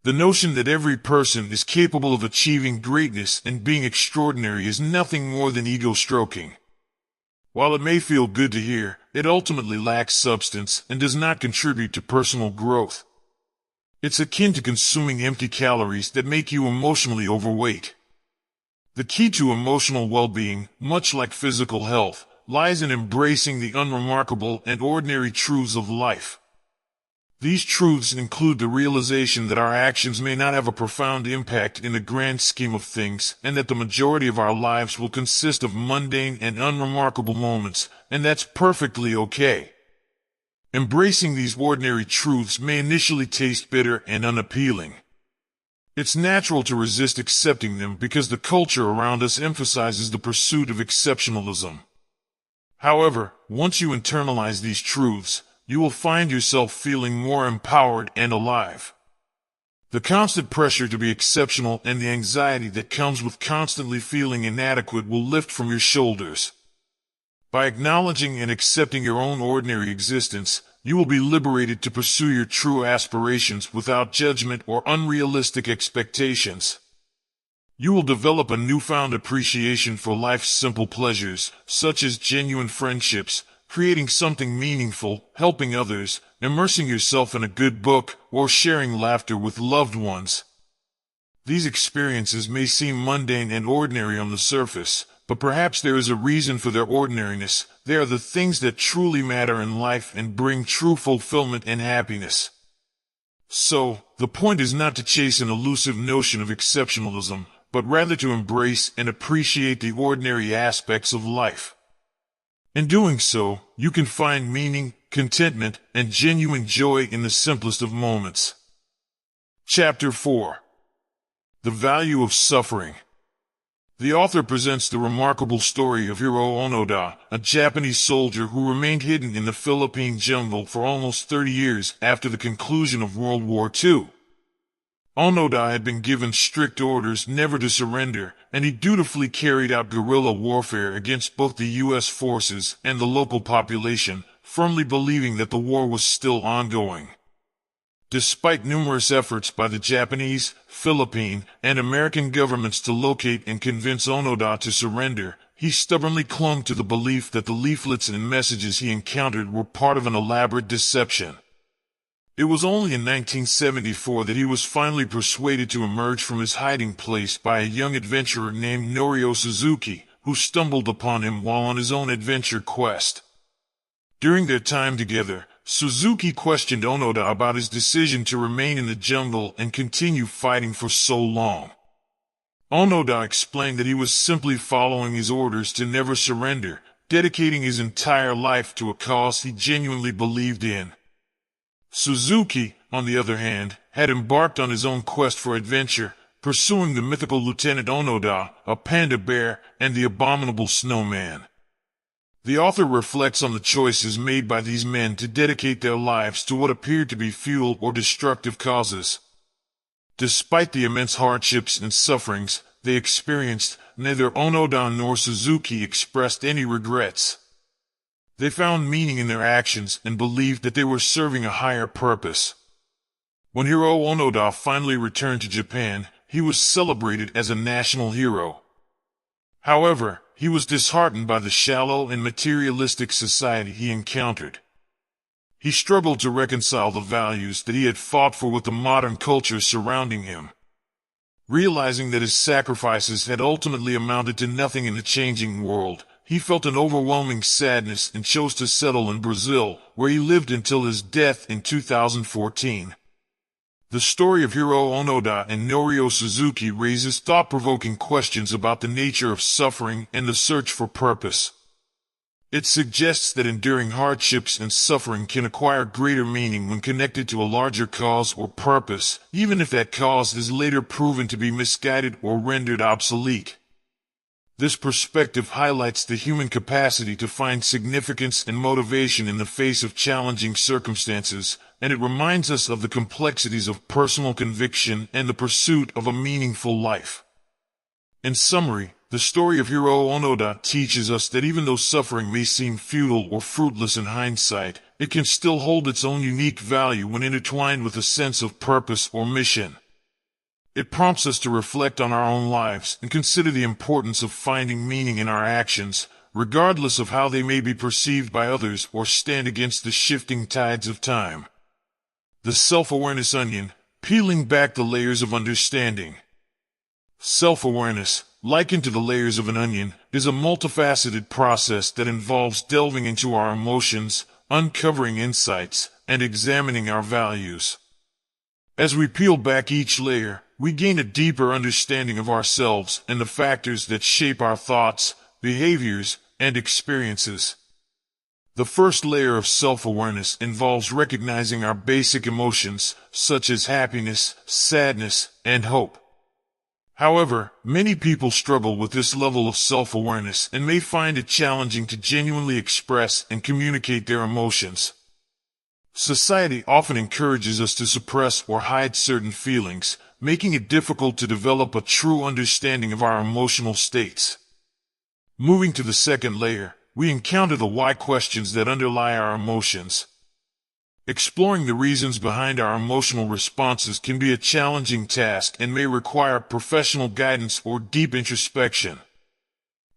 [SPEAKER 1] The notion that every person is capable of achieving greatness and being extraordinary is nothing more than ego-stroking. While it may feel good to hear, it ultimately lacks substance and does not contribute to personal growth. It's akin to consuming empty calories that make you emotionally overweight. The key to emotional well-being, much like physical health, lies in embracing the unremarkable and ordinary truths of life. These truths include the realization that our actions may not have a profound impact in the grand scheme of things, and that the majority of our lives will consist of mundane and unremarkable moments, and that's perfectly okay. Embracing these ordinary truths may initially taste bitter and unappealing. It's natural to resist accepting them because the culture around us emphasizes the pursuit of exceptionalism. However, once you internalize these truths, you will find yourself feeling more empowered and alive. The constant pressure to be exceptional and the anxiety that comes with constantly feeling inadequate will lift from your shoulders. By acknowledging and accepting your own ordinary existence, you will be liberated to pursue your true aspirations without judgment or unrealistic expectations. You will develop a newfound appreciation for life's simple pleasures, such as genuine friendships, creating something meaningful, helping others, immersing yourself in a good book, or sharing laughter with loved ones. These experiences may seem mundane and ordinary on the surface, but perhaps there is a reason for their ordinariness. They are the things that truly matter in life and bring true fulfillment and happiness. So, the point is not to chase an elusive notion of exceptionalism, but rather to embrace and appreciate the ordinary aspects of life. In doing so, you can find meaning, contentment, and genuine joy in the simplest of moments. Chapter 4. The Value of Suffering. The author presents the remarkable story of Hiro Onoda, a Japanese soldier who remained hidden in the Philippine jungle for almost 30 years after the conclusion of World War II. Onoda had been given strict orders never to surrender, and he dutifully carried out guerrilla warfare against both the U.S. forces and the local population, firmly believing that the war was still ongoing. Despite numerous efforts by the Japanese, Philippine, and American governments to locate and convince Onoda to surrender, he stubbornly clung to the belief that the leaflets and messages he encountered were part of an elaborate deception. It was only in 1974 that he was finally persuaded to emerge from his hiding place by a young adventurer named Norio Suzuki, who stumbled upon him while on his own adventure quest. During their time together, Suzuki questioned Onoda about his decision to remain in the jungle and continue fighting for so long. Onoda explained that he was simply following his orders to never surrender, dedicating his entire life to a cause he genuinely believed in. Suzuki, on the other hand, had embarked on his own quest for adventure, pursuing the mythical Lieutenant Onoda, a panda bear, and the abominable snowman. The author reflects on the choices made by these men to dedicate their lives to what appeared to be futile or destructive causes. Despite the immense hardships and sufferings they experienced, neither Onoda nor Suzuki expressed any regrets. They found meaning in their actions and believed that they were serving a higher purpose. When Hiro Onoda finally returned to Japan, he was celebrated as a national hero. However, he was disheartened by the shallow and materialistic society he encountered. He struggled to reconcile the values that he had fought for with the modern culture surrounding him. Realizing that his sacrifices had ultimately amounted to nothing in the changing world, he felt an overwhelming sadness and chose to settle in Brazil, where he lived until his death in 2014. The story of Hiro Onoda and Norio Suzuki raises thought-provoking questions about the nature of suffering and the search for purpose. It suggests that enduring hardships and suffering can acquire greater meaning when connected to a larger cause or purpose, even if that cause is later proven to be misguided or rendered obsolete. This perspective highlights the human capacity to find significance and motivation in the face of challenging circumstances, and it reminds us of the complexities of personal conviction and the pursuit of a meaningful life. In summary, the story of Hiro Onoda teaches us that even though suffering may seem futile or fruitless in hindsight, it can still hold its own unique value when intertwined with a sense of purpose or mission. It prompts us to reflect on our own lives and consider the importance of finding meaning in our actions, regardless of how they may be perceived by others or stand against the shifting tides of time. The Self-Awareness Onion, peeling back the layers of understanding. Self-awareness, likened to the layers of an onion, is a multifaceted process that involves delving into our emotions, uncovering insights, and examining our values. As we peel back each layer, we gain a deeper understanding of ourselves and the factors that shape our thoughts, behaviors, and experiences. The first layer of self-awareness involves recognizing our basic emotions, such as happiness, sadness, and hope. However, many people struggle with this level of self-awareness and may find it challenging to genuinely express and communicate their emotions. Society often encourages us to suppress or hide certain feelings, making it difficult to develop a true understanding of our emotional states. Moving to the second layer, we encounter the why questions that underlie our emotions. Exploring the reasons behind our emotional responses can be a challenging task and may require professional guidance or deep introspection.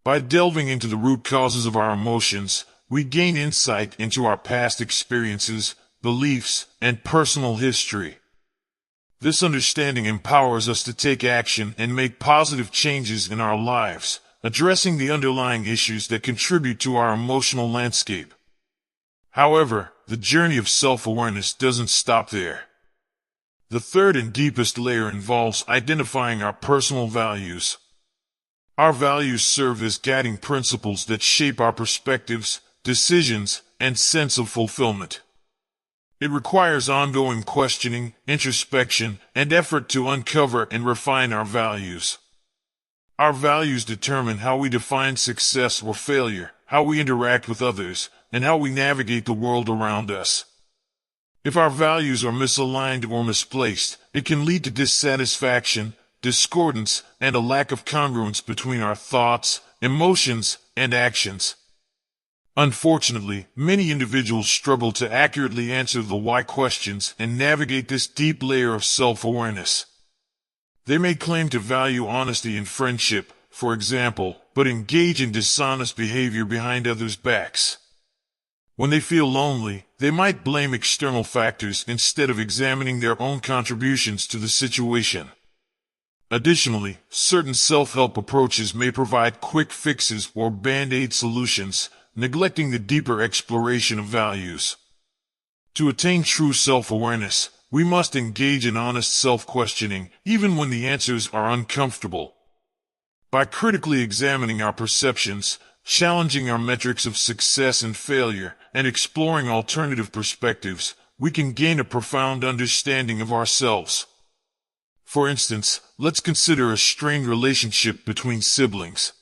[SPEAKER 1] By delving into the root causes of our emotions, we gain insight into our past experiences, beliefs, and personal history. This understanding empowers us to take action and make positive changes in our lives, addressing the underlying issues that contribute to our emotional landscape. However, the journey of self-awareness doesn't stop there. The third and deepest layer involves identifying our personal values. Our values serve as guiding principles that shape our perspectives, decisions, and sense of fulfillment. It requires ongoing questioning, introspection, and effort to uncover and refine our values. Our values determine how we define success or failure, how we interact with others, and how we navigate the world around us. If our values are misaligned or misplaced, it can lead to dissatisfaction, discordance, and a lack of congruence between our thoughts, emotions, and actions. Unfortunately, many individuals struggle to accurately answer the why questions and navigate this deep layer of self-awareness. They may claim to value honesty and friendship, for example, but engage in dishonest behavior behind others' backs. When they feel lonely, they might blame external factors instead of examining their own contributions to the situation. Additionally, certain self-help approaches may provide quick fixes or band-aid solutions, neglecting the deeper exploration of values. To attain true self-awareness, we must engage in honest self-questioning, even when the answers are uncomfortable. By critically examining our perceptions, challenging our metrics of success and failure, and exploring alternative perspectives, we can gain a profound understanding of ourselves. For instance, let's consider a strained relationship between siblings.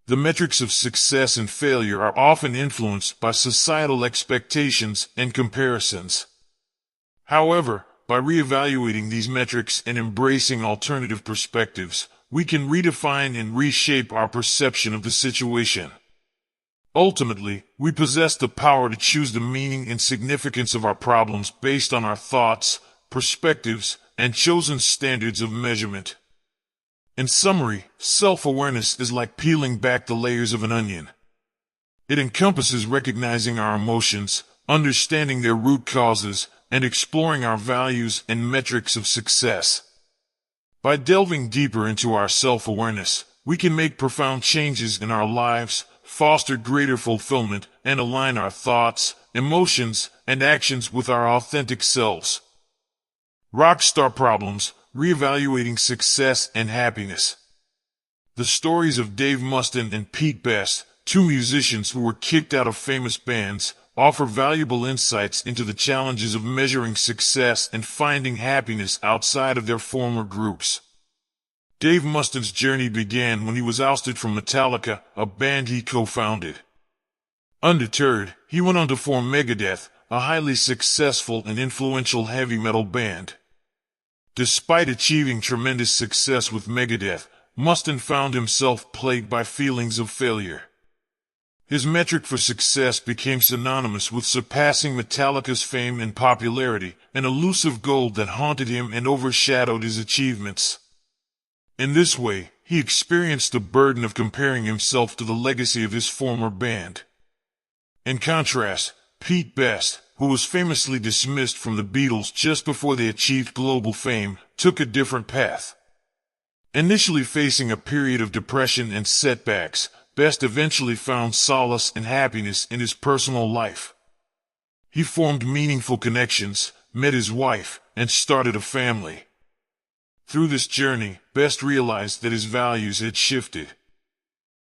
[SPEAKER 1] The metrics of success and failure are often influenced by societal expectations and comparisons. However, by reevaluating these metrics and embracing alternative perspectives, we can redefine and reshape our perception of the situation. Ultimately, we possess the power to choose the meaning and significance of our problems based on our thoughts, perspectives, and chosen standards of measurement. In summary, self-awareness is like peeling back the layers of an onion. It encompasses recognizing our emotions, understanding their root causes, and exploring our values and metrics of success. By delving deeper into our self-awareness, we can make profound changes in our lives, foster greater fulfillment, and align our thoughts, emotions, and actions with our authentic selves. Rockstar Problems: Reevaluating Success and Happiness. The stories of Dave Mustaine and Pete Best, two musicians who were kicked out of famous bands, offer valuable insights into the challenges of measuring success and finding happiness outside of their former groups. Dave Mustaine's journey began when he was ousted from Metallica, a band he co-founded. Undeterred, he went on to form Megadeth, a highly successful and influential heavy metal band. Despite achieving tremendous success with Megadeth, Mustaine found himself plagued by feelings of failure. His metric for success became synonymous with surpassing Metallica's fame and popularity, an elusive goal that haunted him and overshadowed his achievements. In this way, he experienced the burden of comparing himself to the legacy of his former band. In contrast, Pete Best, who was famously dismissed from the Beatles just before they achieved global fame, took a different path. Initially facing a period of depression and setbacks, Best eventually found solace and happiness in his personal life. He formed meaningful connections, met his wife, and started a family. Through this journey, Best realized that his values had shifted.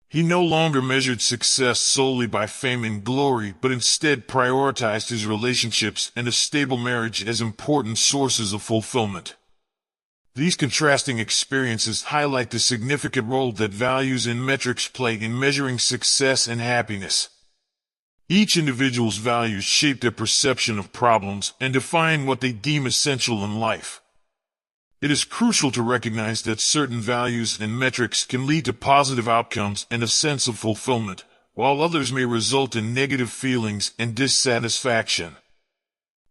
[SPEAKER 1] He no longer measured success solely by fame and glory, but instead prioritized his relationships and a stable marriage as important sources of fulfillment. These contrasting experiences highlight the significant role that values and metrics play in measuring success and happiness. Each individual's values shape their perception of problems and define what they deem essential in life. It is crucial to recognize that certain values and metrics can lead to positive outcomes and a sense of fulfillment, while others may result in negative feelings and dissatisfaction.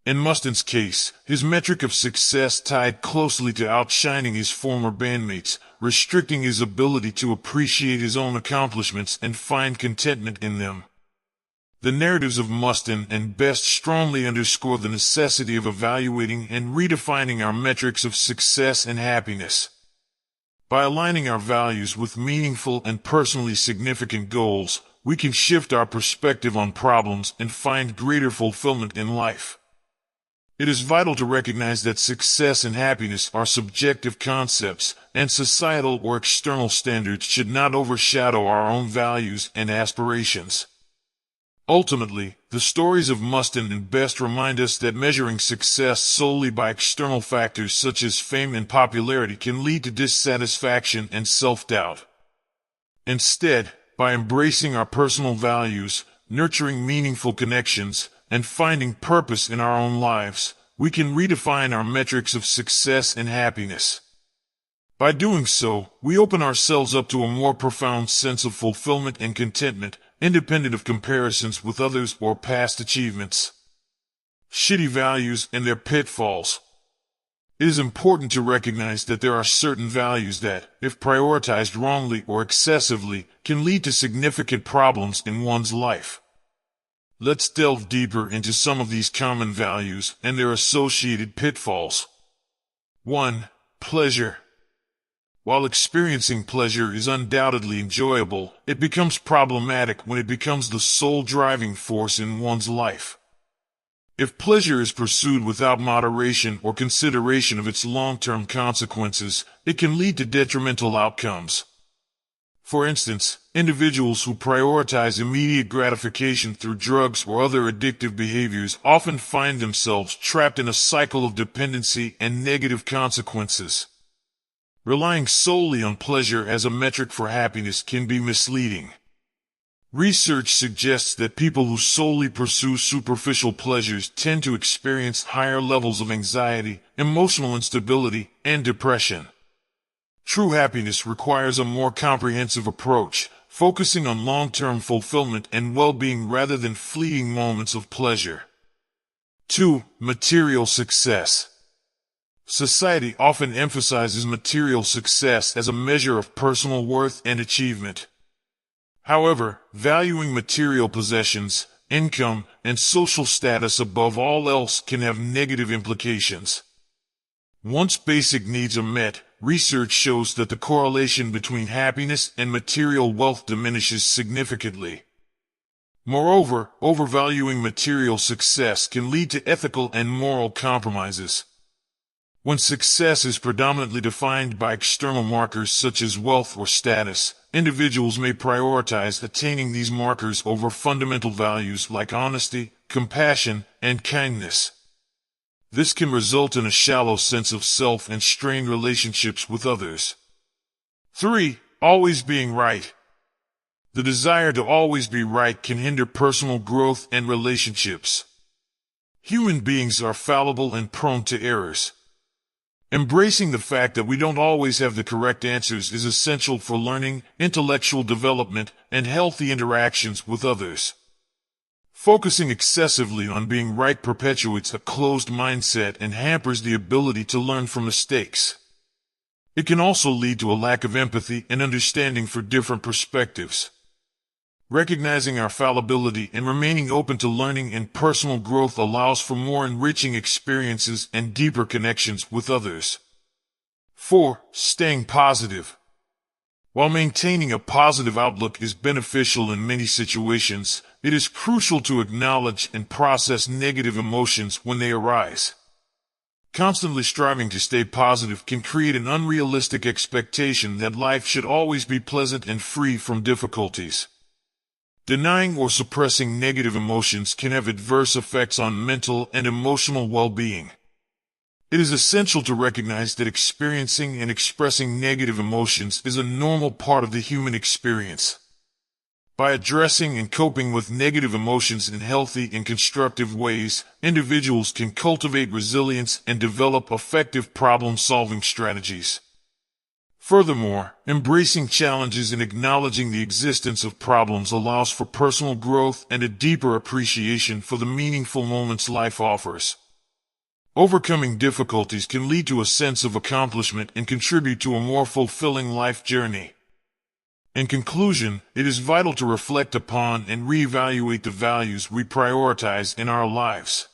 [SPEAKER 1] In Mustin's case, his metric of success tied closely to outshining his former bandmates, restricting his ability to appreciate his own accomplishments and find contentment in them. The narratives of Mustin and Best strongly underscore the necessity of evaluating and redefining our metrics of success and happiness. By aligning our values with meaningful and personally significant goals, we can shift our perspective on problems and find greater fulfillment in life. It is vital to recognize that success and happiness are subjective concepts, and societal or external standards should not overshadow our own values and aspirations. Ultimately, the stories of Mustin and Best remind us that measuring success solely by external factors such as fame and popularity can lead to dissatisfaction and self-doubt. Instead, by embracing our personal values, nurturing meaningful connections, and finding purpose in our own lives, we can redefine our metrics of success and happiness. By doing so, we open ourselves up to a more profound sense of fulfillment and contentment, independent of comparisons with others or past achievements. Shitty values and their pitfalls. It is important to recognize that there are certain values that, if prioritized wrongly or excessively, can lead to significant problems in one's life. Let's delve deeper into some of these common values and their associated pitfalls. 1. Pleasure. While experiencing pleasure is undoubtedly enjoyable, it becomes problematic when it becomes the sole driving force in one's life. If pleasure is pursued without moderation or consideration of its long-term consequences, it can lead to detrimental outcomes. For instance, individuals who prioritize immediate gratification through drugs or other addictive behaviors often find themselves trapped in a cycle of dependency and negative consequences. Relying solely on pleasure as a metric for happiness can be misleading. Research suggests that people who solely pursue superficial pleasures tend to experience higher levels of anxiety, emotional instability, and depression. True happiness requires a more comprehensive approach, focusing on long-term fulfillment and well-being rather than fleeting moments of pleasure. 2. Material success. Society often emphasizes material success as a measure of personal worth and achievement. However, valuing material possessions, income, and social status above all else can have negative implications. Once basic needs are met, research shows that the correlation between happiness and material wealth diminishes significantly. Moreover, overvaluing material success can lead to ethical and moral compromises. When success is predominantly defined by external markers such as wealth or status, individuals may prioritize attaining these markers over fundamental values like honesty, compassion, and kindness. This can result in a shallow sense of self and strained relationships with others. 3. Always being right. The desire to always be right can hinder personal growth and relationships. Human beings are fallible and prone to errors. Embracing the fact that we don't always have the correct answers is essential for learning, intellectual development, and healthy interactions with others. Focusing excessively on being right perpetuates a closed mindset and hampers the ability to learn from mistakes. It can also lead to a lack of empathy and understanding for different perspectives. Recognizing our fallibility and remaining open to learning and personal growth allows for more enriching experiences and deeper connections with others. 4. Staying positive. While maintaining a positive outlook is beneficial in many situations, it is crucial to acknowledge and process negative emotions when they arise. Constantly striving to stay positive can create an unrealistic expectation that life should always be pleasant and free from difficulties. Denying or suppressing negative emotions can have adverse effects on mental and emotional well-being. It is essential to recognize that experiencing and expressing negative emotions is a normal part of the human experience. By addressing and coping with negative emotions in healthy and constructive ways, individuals can cultivate resilience and develop effective problem-solving strategies. Furthermore, embracing challenges and acknowledging the existence of problems allows for personal growth and a deeper appreciation for the meaningful moments life offers. Overcoming difficulties can lead to a sense of accomplishment and contribute to a more fulfilling life journey. In conclusion, it is vital to reflect upon and reevaluate the values we prioritize in our lives.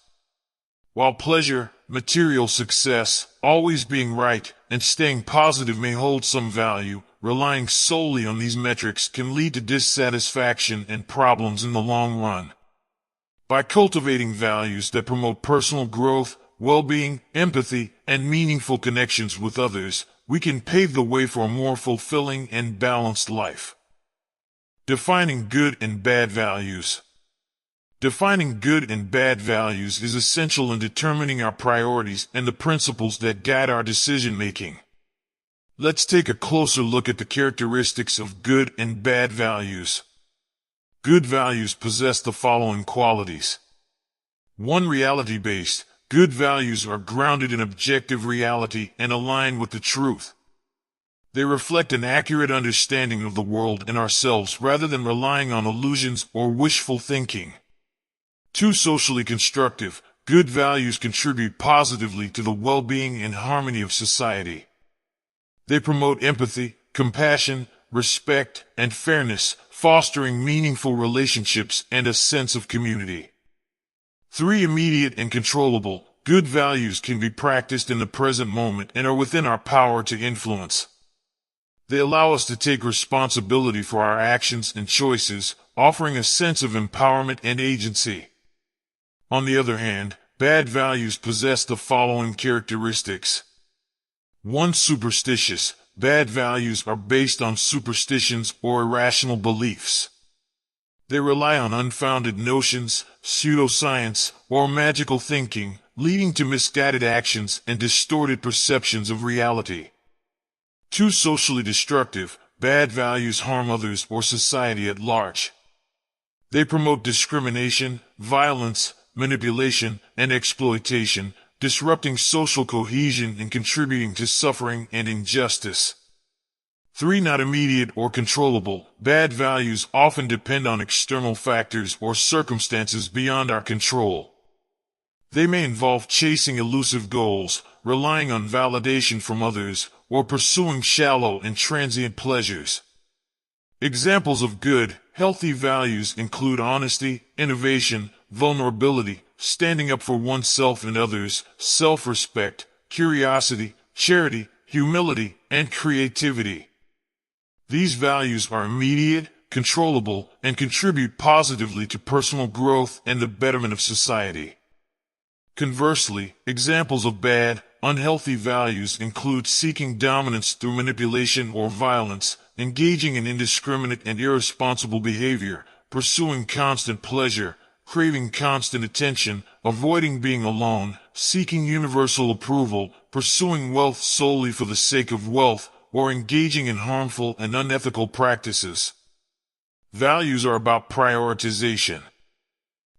[SPEAKER 1] While pleasure, material success, always being right, and staying positive may hold some value, relying solely on these metrics can lead to dissatisfaction and problems in the long run. By cultivating values that promote personal growth, well-being, empathy, and meaningful connections with others, we can pave the way for a more fulfilling and balanced life. Defining good and bad values. Defining good and bad values is essential in determining our priorities and the principles that guide our decision-making. Let's take a closer look at the characteristics of good and bad values. Good values possess the following qualities. 1. Reality-based. Good values are grounded in objective reality and align with the truth. They reflect an accurate understanding of the world and ourselves rather than relying on illusions or wishful thinking. 2. Socially constructive. Good values contribute positively to the well-being and harmony of society. They promote empathy, compassion, respect, and fairness, fostering meaningful relationships and a sense of community. 3. Immediate and controllable. Good values can be practiced in the present moment and are within our power to influence. They allow us to take responsibility for our actions and choices, offering a sense of empowerment and agency. On the other hand, bad values possess the following characteristics. 1. Superstitious. Bad values are based on superstitions or irrational beliefs. They rely on unfounded notions, pseudoscience, or magical thinking, leading to misguided actions and distorted perceptions of reality. 2. Socially destructive. Bad values harm others or society at large. They promote discrimination, violence, manipulation, and exploitation, disrupting social cohesion and contributing to suffering and injustice. 3. Not immediate or controllable. Bad values often depend on external factors or circumstances beyond our control. They may involve chasing elusive goals, relying on validation from others, or pursuing shallow and transient pleasures. Examples of good, healthy values include honesty, innovation, vulnerability, standing up for oneself and others, self-respect, curiosity, charity, humility, and creativity. These values are immediate, controllable, and contribute positively to personal growth and the betterment of society. Conversely, examples of bad, unhealthy values include seeking dominance through manipulation or violence, engaging in indiscriminate and irresponsible behavior, pursuing constant pleasure, craving constant attention, avoiding being alone, seeking universal approval, pursuing wealth solely for the sake of wealth, or engaging in harmful and unethical practices. Values are about prioritization.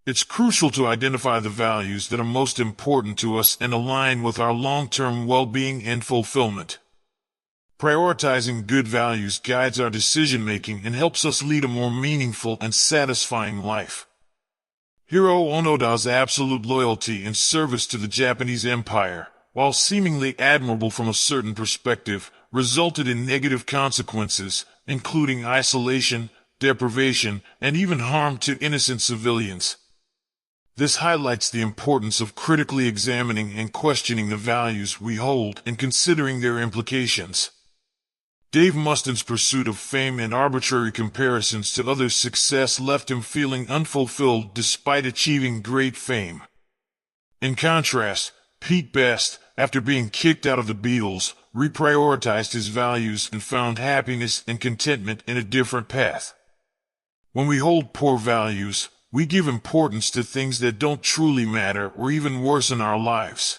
[SPEAKER 1] It's crucial to identify the values that are most important to us and align with our long-term well-being and fulfillment. Prioritizing good values guides our decision-making and helps us lead a more meaningful and satisfying life. Hiro Onoda's absolute loyalty and service to the Japanese Empire, while seemingly admirable from a certain perspective, resulted in negative consequences, including isolation, deprivation, and even harm to innocent civilians. This highlights the importance of critically examining and questioning the values we hold and considering their implications. Dave Mustan's pursuit of fame and arbitrary comparisons to others' success left him feeling unfulfilled despite achieving great fame. In contrast, Pete Best, after being kicked out of the Beatles, reprioritized his values and found happiness and contentment in a different path. When we hold poor values, we give importance to things that don't truly matter or even worsen our lives.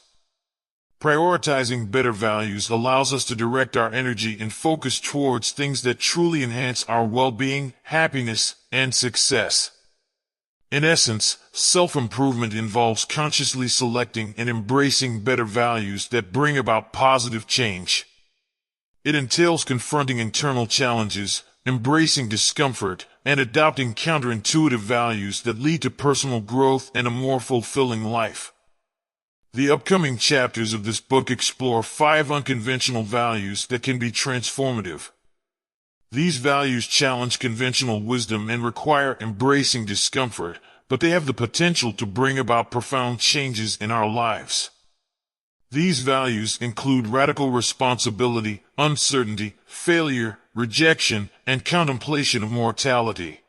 [SPEAKER 1] Prioritizing better values allows us to direct our energy and focus towards things that truly enhance our well-being, happiness, and success. In essence, self-improvement involves consciously selecting and embracing better values that bring about positive change. It entails confronting internal challenges, embracing discomfort, and adopting counterintuitive values that lead to personal growth and a more fulfilling life. The upcoming chapters of this book explore 5 unconventional values that can be transformative. These values challenge conventional wisdom and require embracing discomfort, but they have the potential to bring about profound changes in our lives. These values include radical responsibility, uncertainty, failure, rejection, and contemplation of mortality.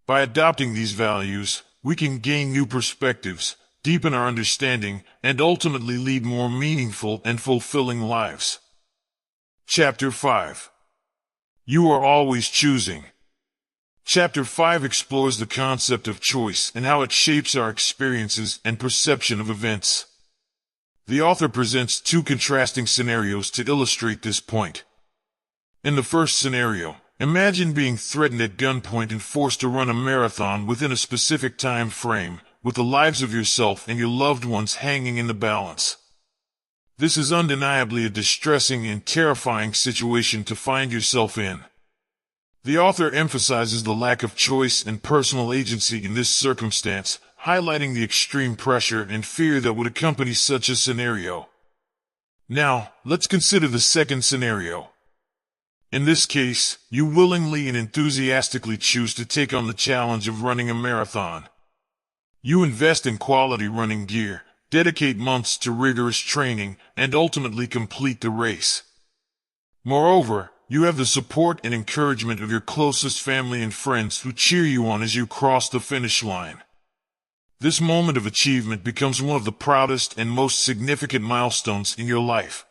[SPEAKER 1] By adopting these values, we can gain new perspectives, deepen our understanding, and ultimately lead more meaningful and fulfilling lives. Chapter 5. You are always choosing. Chapter 5 explores the concept of choice and how it shapes our experiences and perception of events. The author presents 2 contrasting scenarios to illustrate this point. In the first scenario, imagine being threatened at gunpoint and forced to run a marathon within a specific time frame, with the lives of yourself and your loved ones hanging in the balance. This is undeniably a distressing and terrifying situation to find yourself in. The author emphasizes the lack of choice and personal agency in this circumstance, highlighting the extreme pressure and fear that would accompany such a scenario. Now, let's consider the second scenario. In this case, you willingly and enthusiastically choose to take on the challenge of running a marathon. You invest in quality running gear, dedicate months to rigorous training, and ultimately complete the race. Moreover, you have the support and encouragement of your closest family and friends who cheer you on as you cross the finish line. This moment of achievement becomes one of the proudest and most significant milestones in your life.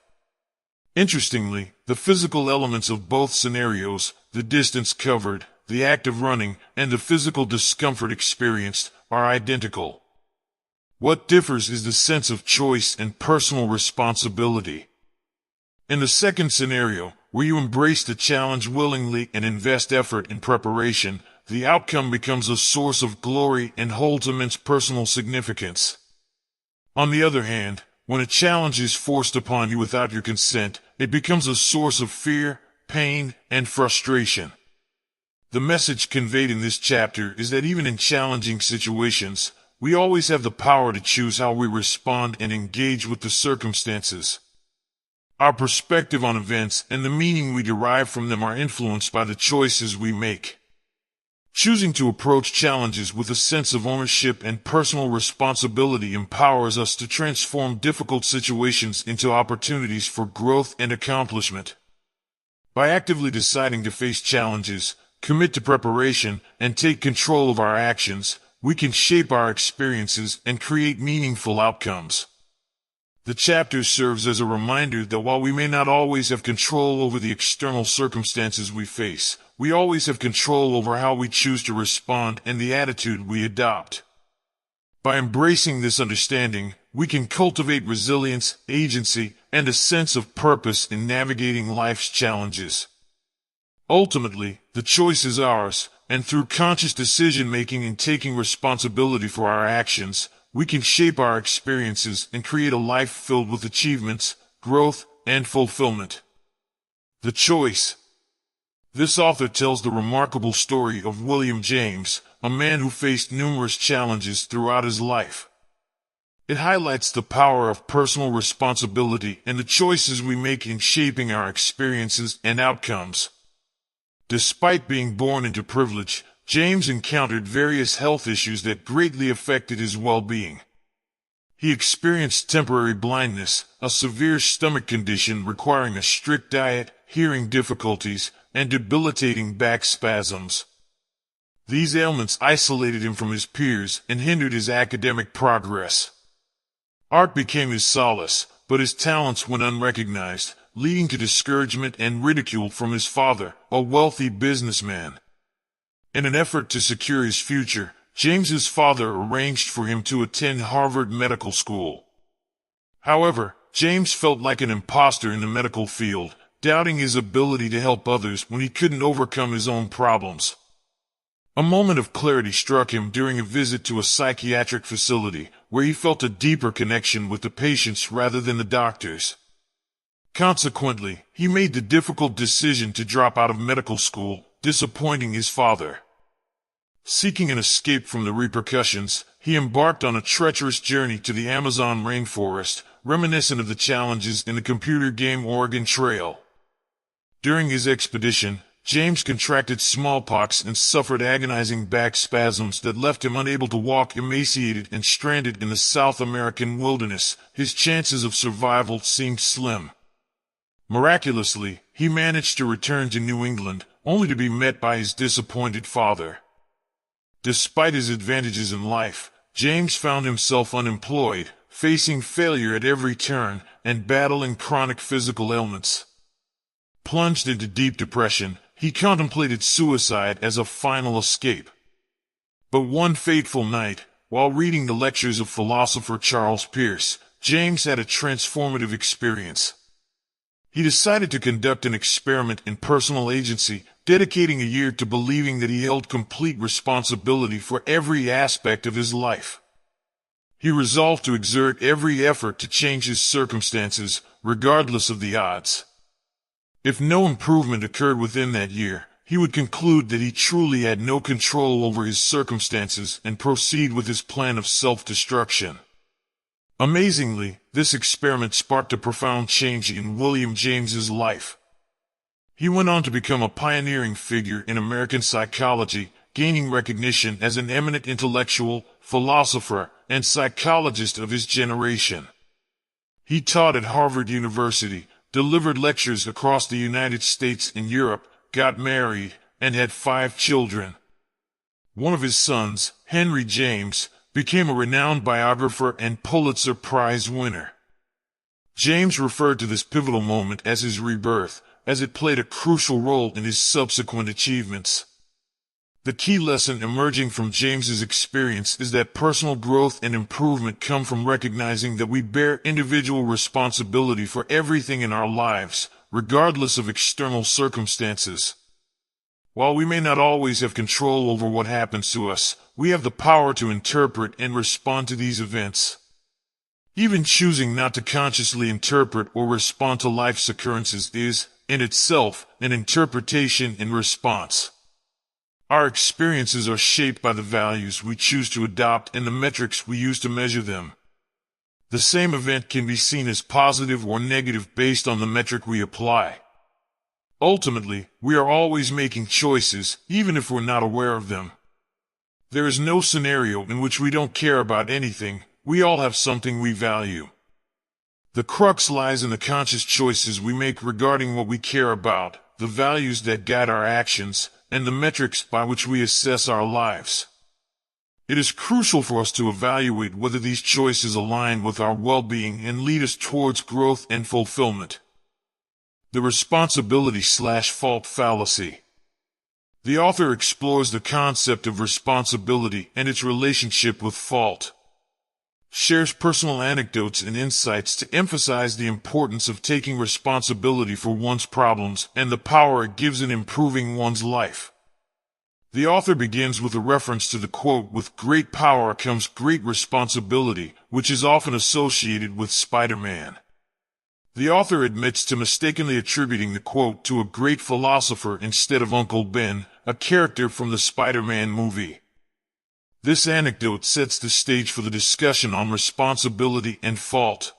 [SPEAKER 1] Interestingly, the physical elements of both scenarios, the distance covered, the act of running, and the physical discomfort experienced, are identical. What differs is the sense of choice and personal responsibility. In the second scenario, where you embrace the challenge willingly and invest effort in preparation, the outcome becomes a source of glory and holds immense personal significance. On the other hand, when a challenge is forced upon you without your consent, it becomes a source of fear, pain, and frustration. The message conveyed in this chapter is that even in challenging situations, we always have the power to choose how we respond and engage with the circumstances. Our perspective on events and the meaning we derive from them are influenced by the choices we make. Choosing to approach challenges with a sense of ownership and personal responsibility empowers us to transform difficult situations into opportunities for growth and accomplishment. By actively deciding to face challenges, commit to preparation, and take control of our actions, we can shape our experiences and create meaningful outcomes. The chapter serves as a reminder that while we may not always have control over the external circumstances we face, we always have control over how we choose to respond and the attitude we adopt. By embracing this understanding, we can cultivate resilience, agency, and a sense of purpose in navigating life's challenges. Ultimately, the choice is ours, and through conscious decision-making and taking responsibility for our actions, we can shape our experiences and create a life filled with achievements, growth, and fulfillment. The choice. This author tells the remarkable story of William James, a man who faced numerous challenges throughout his life. It highlights the power of personal responsibility and the choices we make in shaping our experiences and outcomes. Despite being born into privilege, James encountered various health issues that greatly affected his well-being. He experienced temporary blindness, a severe stomach condition requiring a strict diet, hearing difficulties, and debilitating back spasms. These ailments isolated him from his peers and hindered his academic progress. Art became his solace, but his talents went unrecognized, leading to discouragement and ridicule from his father, a wealthy businessman. In an effort to secure his future, James's father arranged for him to attend Harvard Medical School. However, James felt like an imposter in the medical field, doubting his ability to help others when he couldn't overcome his own problems. A moment of clarity struck him during a visit to a psychiatric facility, where he felt a deeper connection with the patients rather than the doctors. Consequently, he made the difficult decision to drop out of medical school, disappointing his father. Seeking an escape from the repercussions, he embarked on a treacherous journey to the Amazon rainforest, reminiscent of the challenges in the computer game Oregon Trail. During his expedition, James contracted smallpox and suffered agonizing back spasms that left him unable to walk, emaciated and stranded in the South American wilderness. His chances of survival seemed slim. Miraculously, he managed to return to New England, only to be met by his disappointed father. Despite his advantages in life, James found himself unemployed, facing failure at every turn, and battling chronic physical ailments. Plunged into deep depression, he contemplated suicide as a final escape. But one fateful night, while reading the lectures of philosopher Charles Peirce, James had a transformative experience. He decided to conduct an experiment in personal agency, dedicating a year to believing that he held complete responsibility for every aspect of his life. He resolved to exert every effort to change his circumstances, regardless of the odds. If no improvement occurred within that year, he would conclude that he truly had no control over his circumstances and proceed with his plan of self-destruction. Amazingly, this experiment sparked a profound change in William James's life. He went on to become a pioneering figure in American psychology, gaining recognition as an eminent intellectual, philosopher, and psychologist of his generation. He taught at Harvard University, delivered lectures across the United States and Europe, got married, and had 5 children. One of his sons, Henry James, became a renowned biographer and Pulitzer Prize winner. James referred to this pivotal moment as his rebirth, as it played a crucial role in his subsequent achievements. The key lesson emerging from James's experience is that personal growth and improvement come from recognizing that we bear individual responsibility for everything in our lives, regardless of external circumstances. While we may not always have control over what happens to us, we have the power to interpret and respond to these events. Even choosing not to consciously interpret or respond to life's occurrences is, in itself, an interpretation and response. Our experiences are shaped by the values we choose to adopt and the metrics we use to measure them. The same event can be seen as positive or negative based on the metric we apply. Ultimately, we are always making choices, even if we're not aware of them. There is no scenario in which we don't care about anything. We all have something we value. The crux lies in the conscious choices we make regarding what we care about, the values that guide our actions, and the metrics by which we assess our lives. It is crucial for us to evaluate whether these choices align with our well-being and lead us towards growth and fulfillment. The responsibility/fault fallacy. The author explores the concept of responsibility and its relationship with fault. Shares personal anecdotes and insights to emphasize the importance of taking responsibility for one's problems and the power it gives in improving one's life. The author begins with a reference to the quote, "With great power comes great responsibility," which is often associated with Spider-Man. The author admits to mistakenly attributing the quote to a great philosopher instead of Uncle Ben, a character from the Spider-Man movie. This anecdote sets the stage for the discussion on responsibility and fault.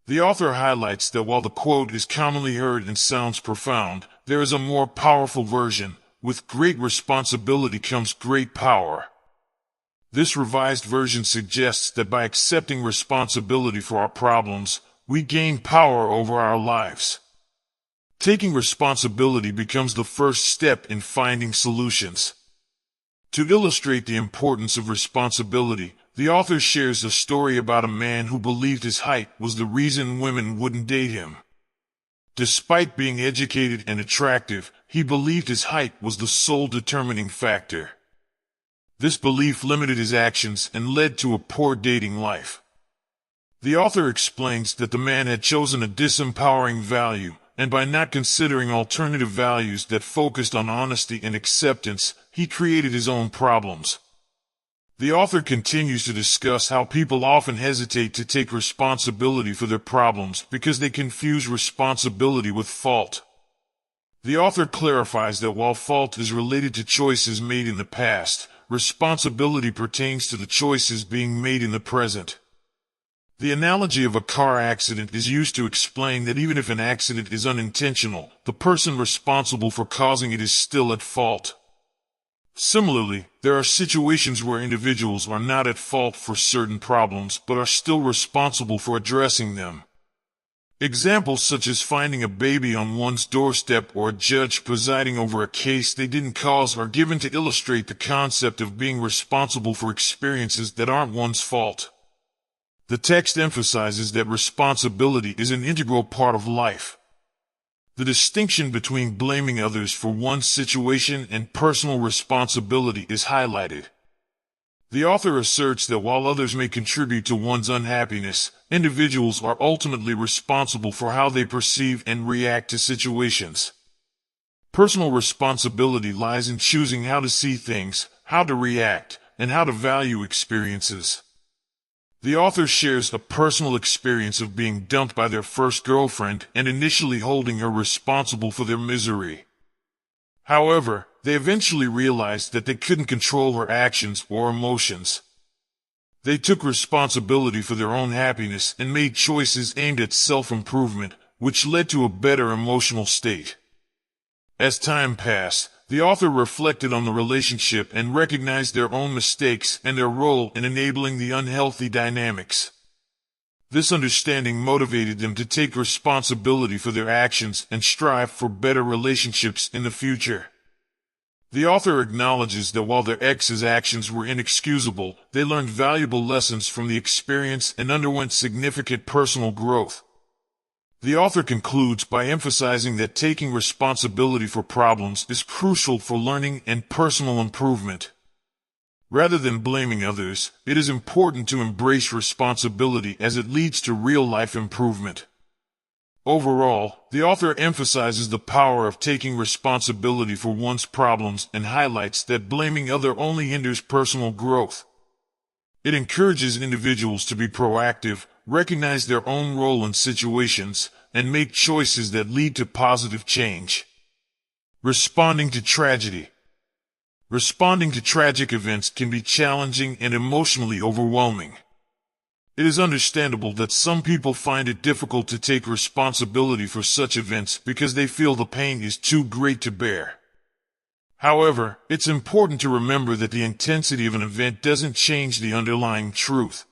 [SPEAKER 1] The author highlights that while the quote is commonly heard and sounds profound, there is a more powerful version. With great responsibility comes great power. This revised version suggests that by accepting responsibility for our problems, we gain power over our lives. Taking responsibility becomes the first step in finding solutions. To illustrate the importance of responsibility, the author shares a story about a man who believed his height was the reason women wouldn't date him. Despite being educated and attractive, he believed his height was the sole determining factor. This belief limited his actions and led to a poor dating life. The author explains that the man had chosen a disempowering value, and by not considering alternative values that focused on honesty and acceptance, he created his own problems. The author continues to discuss how people often hesitate to take responsibility for their problems because they confuse responsibility with fault. The author clarifies that while fault is related to choices made in the past, responsibility pertains to the choices being made in the present. The analogy of a car accident is used to explain that even if an accident is unintentional, the person responsible for causing it is still at fault. Similarly, there are situations where individuals are not at fault for certain problems but are still responsible for addressing them. Examples such as finding a baby on one's doorstep or a judge presiding over a case they didn't cause are given to illustrate the concept of being responsible for experiences that aren't one's fault. The text emphasizes that responsibility is an integral part of life. The distinction between blaming others for one's situation and personal responsibility is highlighted. The author asserts that while others may contribute to one's unhappiness, individuals are ultimately responsible for how they perceive and react to situations. Personal responsibility lies in choosing how to see things, how to react, and how to value experiences. The author shares a personal experience of being dumped by their first girlfriend and initially holding her responsible for their misery. However, they eventually realized that they couldn't control her actions or emotions. They took responsibility for their own happiness and made choices aimed at self-improvement, which led to a better emotional state. As time passed, the author reflected on the relationship and recognized their own mistakes and their role in enabling the unhealthy dynamics. This understanding motivated them to take responsibility for their actions and strive for better relationships in the future. The author acknowledges that while their ex's actions were inexcusable, they learned valuable lessons from the experience and underwent significant personal growth. The author concludes by emphasizing that taking responsibility for problems is crucial for learning and personal improvement. Rather than blaming others, it is important to embrace responsibility as it leads to real-life improvement. Overall, the author emphasizes the power of taking responsibility for one's problems and highlights that blaming others only hinders personal growth. It encourages individuals to be proactive, recognize their own role in situations, and make choices that lead to positive change. Responding to tragedy. Responding to tragic events can be challenging and emotionally overwhelming. It is understandable that some people find it difficult to take responsibility for such events because they feel the pain is too great to bear. However, it's important to remember that the intensity of an event doesn't change the underlying truth.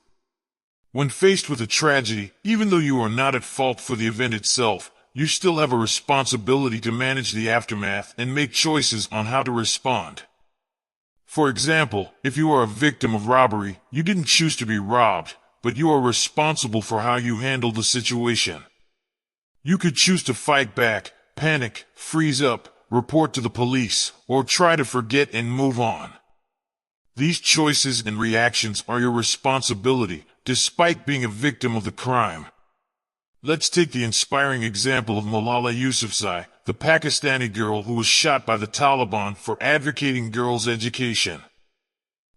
[SPEAKER 1] When faced with a tragedy, even though you are not at fault for the event itself, you still have a responsibility to manage the aftermath and make choices on how to respond. For example, if you are a victim of robbery, you didn't choose to be robbed, but you are responsible for how you handle the situation. You could choose to fight back, panic, freeze up, report to the police, or try to forget and move on. These choices and reactions are your responsibility, despite being a victim of the crime. Let's take the inspiring example of Malala Yousafzai, the Pakistani girl who was shot by the Taliban for advocating girls' education.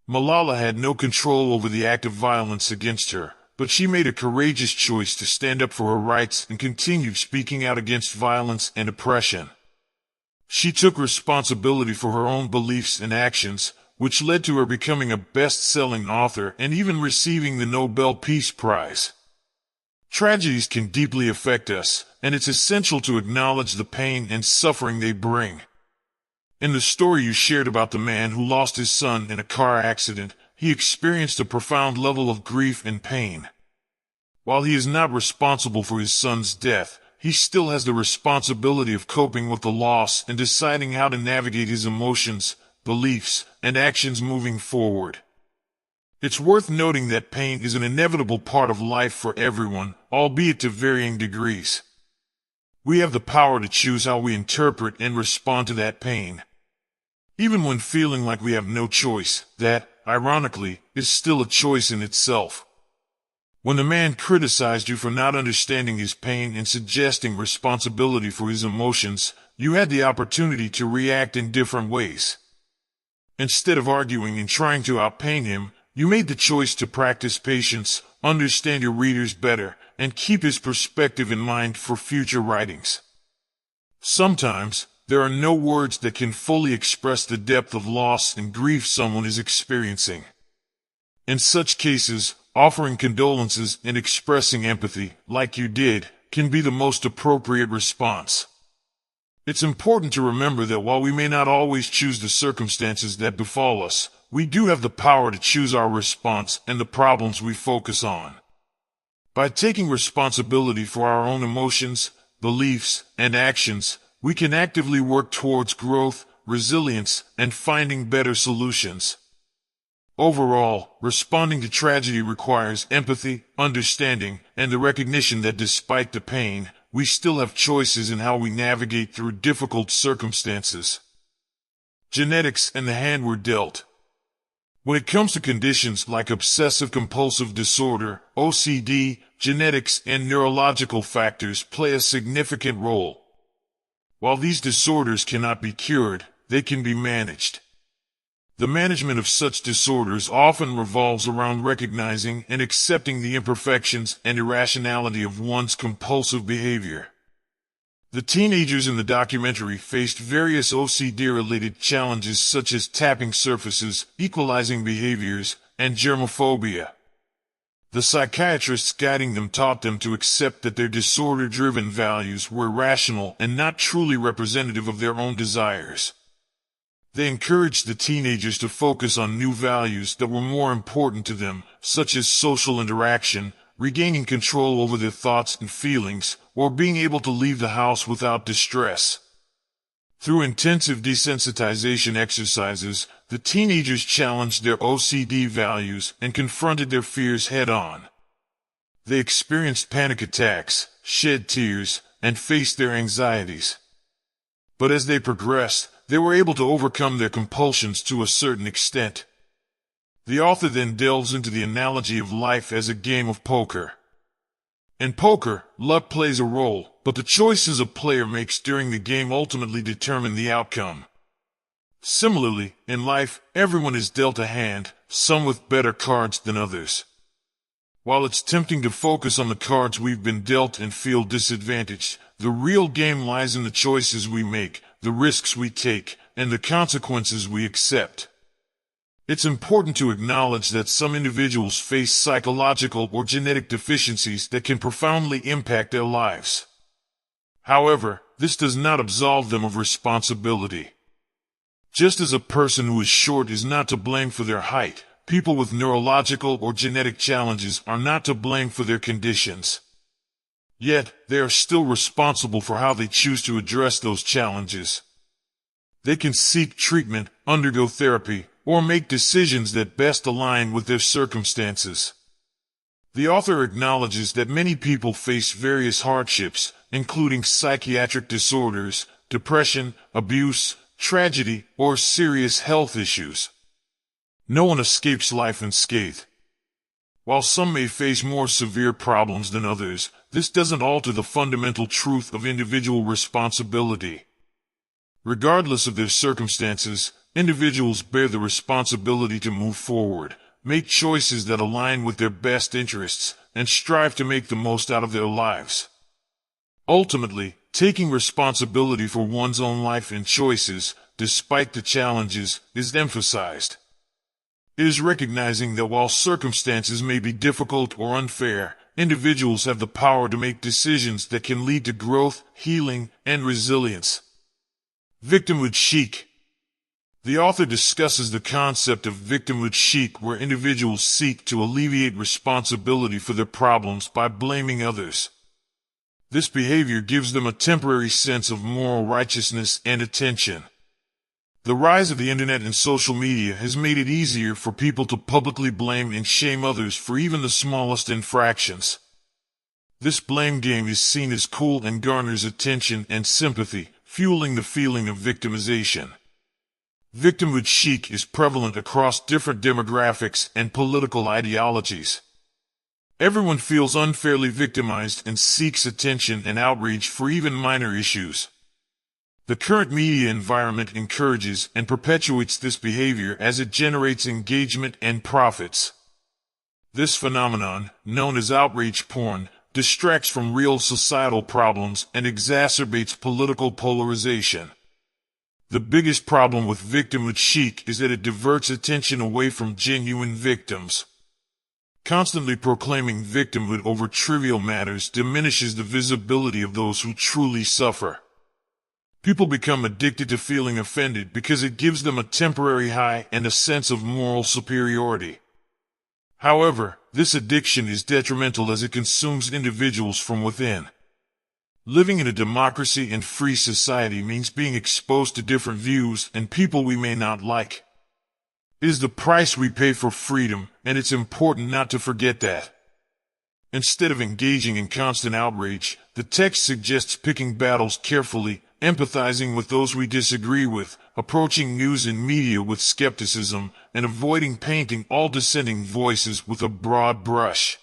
[SPEAKER 1] Malala had no control over the act of violence against her, but she made a courageous choice to stand up for her rights and continue speaking out against violence and oppression. She took responsibility for her own beliefs and actions, which led to her becoming a best-selling author and even receiving the Nobel Peace Prize. Tragedies can deeply affect us, and it's essential to acknowledge the pain and suffering they bring. In the story you shared about the man who lost his son in a car accident, he experienced a profound level of grief and pain. While he is not responsible for his son's death, he still has the responsibility of coping with the loss and deciding how to navigate his emotions, beliefs, and actions moving forward. It's worth noting that pain is an inevitable part of life for everyone, albeit to varying degrees. We have the power to choose how we interpret and respond to that pain. Even when feeling like we have no choice, that, ironically, is still a choice in itself. When the man criticized you for not understanding his pain and suggesting responsibility for his emotions, you had the opportunity to react in different ways. Instead of arguing and trying to outpain him, you made the choice to practice patience, understand your readers better, and keep his perspective in mind for future writings. Sometimes, there are no words that can fully express the depth of loss and grief someone is experiencing. In such cases, offering condolences and expressing empathy, like you did, can be the most appropriate response. It's important to remember that while we may not always choose the circumstances that befall us, we do have the power to choose our response and the problems we focus on. By taking responsibility for our own emotions, beliefs, and actions, we can actively work towards growth, resilience, and finding better solutions. Overall, responding to tragedy requires empathy, understanding, and the recognition that despite the pain, we still have choices in how we navigate through difficult circumstances. Genetics and the hand we're dealt. When it comes to conditions like obsessive-compulsive disorder, OCD, genetics and neurological factors play a significant role. While these disorders cannot be cured, they can be managed. The management of such disorders often revolves around recognizing and accepting the imperfections and irrationality of one's compulsive behavior. The teenagers in the documentary faced various OCD-related challenges such as tapping surfaces, equalizing behaviors, and germophobia. The psychiatrists guiding them taught them to accept that their disorder-driven values were irrational and not truly representative of their own desires. They encouraged the teenagers to focus on new values that were more important to them, such as social interaction, regaining control over their thoughts and feelings, or being able to leave the house without distress. Through intensive desensitization exercises, the teenagers challenged their OCD values and confronted their fears head-on. They experienced panic attacks, shed tears, and faced their anxieties. But as they progressed, they were able to overcome their compulsions to a certain extent. The author then delves into the analogy of life as a game of poker. In poker, luck plays a role, but the choices a player makes during the game ultimately determine the outcome. Similarly, in life, everyone is dealt a hand, some with better cards than others. While it's tempting to focus on the cards we've been dealt and feel disadvantaged, the real game lies in the choices we make, the risks we take, and the consequences we accept. It's important to acknowledge that some individuals face psychological or genetic deficiencies that can profoundly impact their lives. However, this does not absolve them of responsibility. Just as a person who is short is not to blame for their height, people with neurological or genetic challenges are not to blame for their conditions. Yet, they are still responsible for how they choose to address those challenges. They can seek treatment, undergo therapy, or make decisions that best align with their circumstances. The author acknowledges that many people face various hardships, including psychiatric disorders, depression, abuse, tragedy, or serious health issues. No one escapes life unscathed. While some may face more severe problems than others, this doesn't alter the fundamental truth of individual responsibility. Regardless of their circumstances, individuals bear the responsibility to move forward, make choices that align with their best interests, and strive to make the most out of their lives. Ultimately, taking responsibility for one's own life and choices, despite the challenges, is emphasized. It is recognizing that while circumstances may be difficult or unfair, individuals have the power to make decisions that can lead to growth, healing, and resilience. Victimhood chic. The author discusses the concept of victimhood chic, where individuals seek to alleviate responsibility for their problems by blaming others. This behavior gives them a temporary sense of moral righteousness and attention. The rise of the internet and social media has made it easier for people to publicly blame and shame others for even the smallest infractions. This blame game is seen as cool and garners attention and sympathy, fueling the feeling of victimization. Victimhood chic is prevalent across different demographics and political ideologies. Everyone feels unfairly victimized and seeks attention and outrage for even minor issues. The current media environment encourages and perpetuates this behavior as it generates engagement and profits. This phenomenon, known as outrage porn, distracts from real societal problems and exacerbates political polarization. The biggest problem with victimhood chic is that it diverts attention away from genuine victims. Constantly proclaiming victimhood over trivial matters diminishes the visibility of those who truly suffer. People become addicted to feeling offended because it gives them a temporary high and a sense of moral superiority. However, this addiction is detrimental as it consumes individuals from within. Living in a democracy and free society means being exposed to different views and people we may not like. It is the price we pay for freedom, and it's important not to forget that. Instead of engaging in constant outrage, the text suggests picking battles carefully, empathizing with those we disagree with, approaching news and media with skepticism, and avoiding painting all dissenting voices with a broad brush.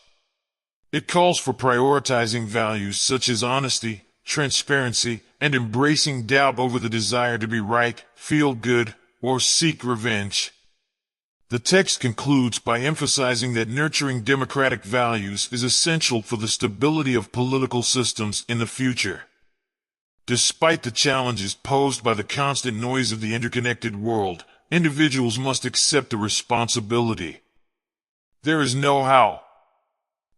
[SPEAKER 1] It calls for prioritizing values such as honesty, transparency, and embracing doubt over the desire to be right, feel good, or seek revenge. The text concludes by emphasizing that nurturing democratic values is essential for the stability of political systems in the future. Despite the challenges posed by the constant noise of the interconnected world, individuals must accept the responsibility. There is no how.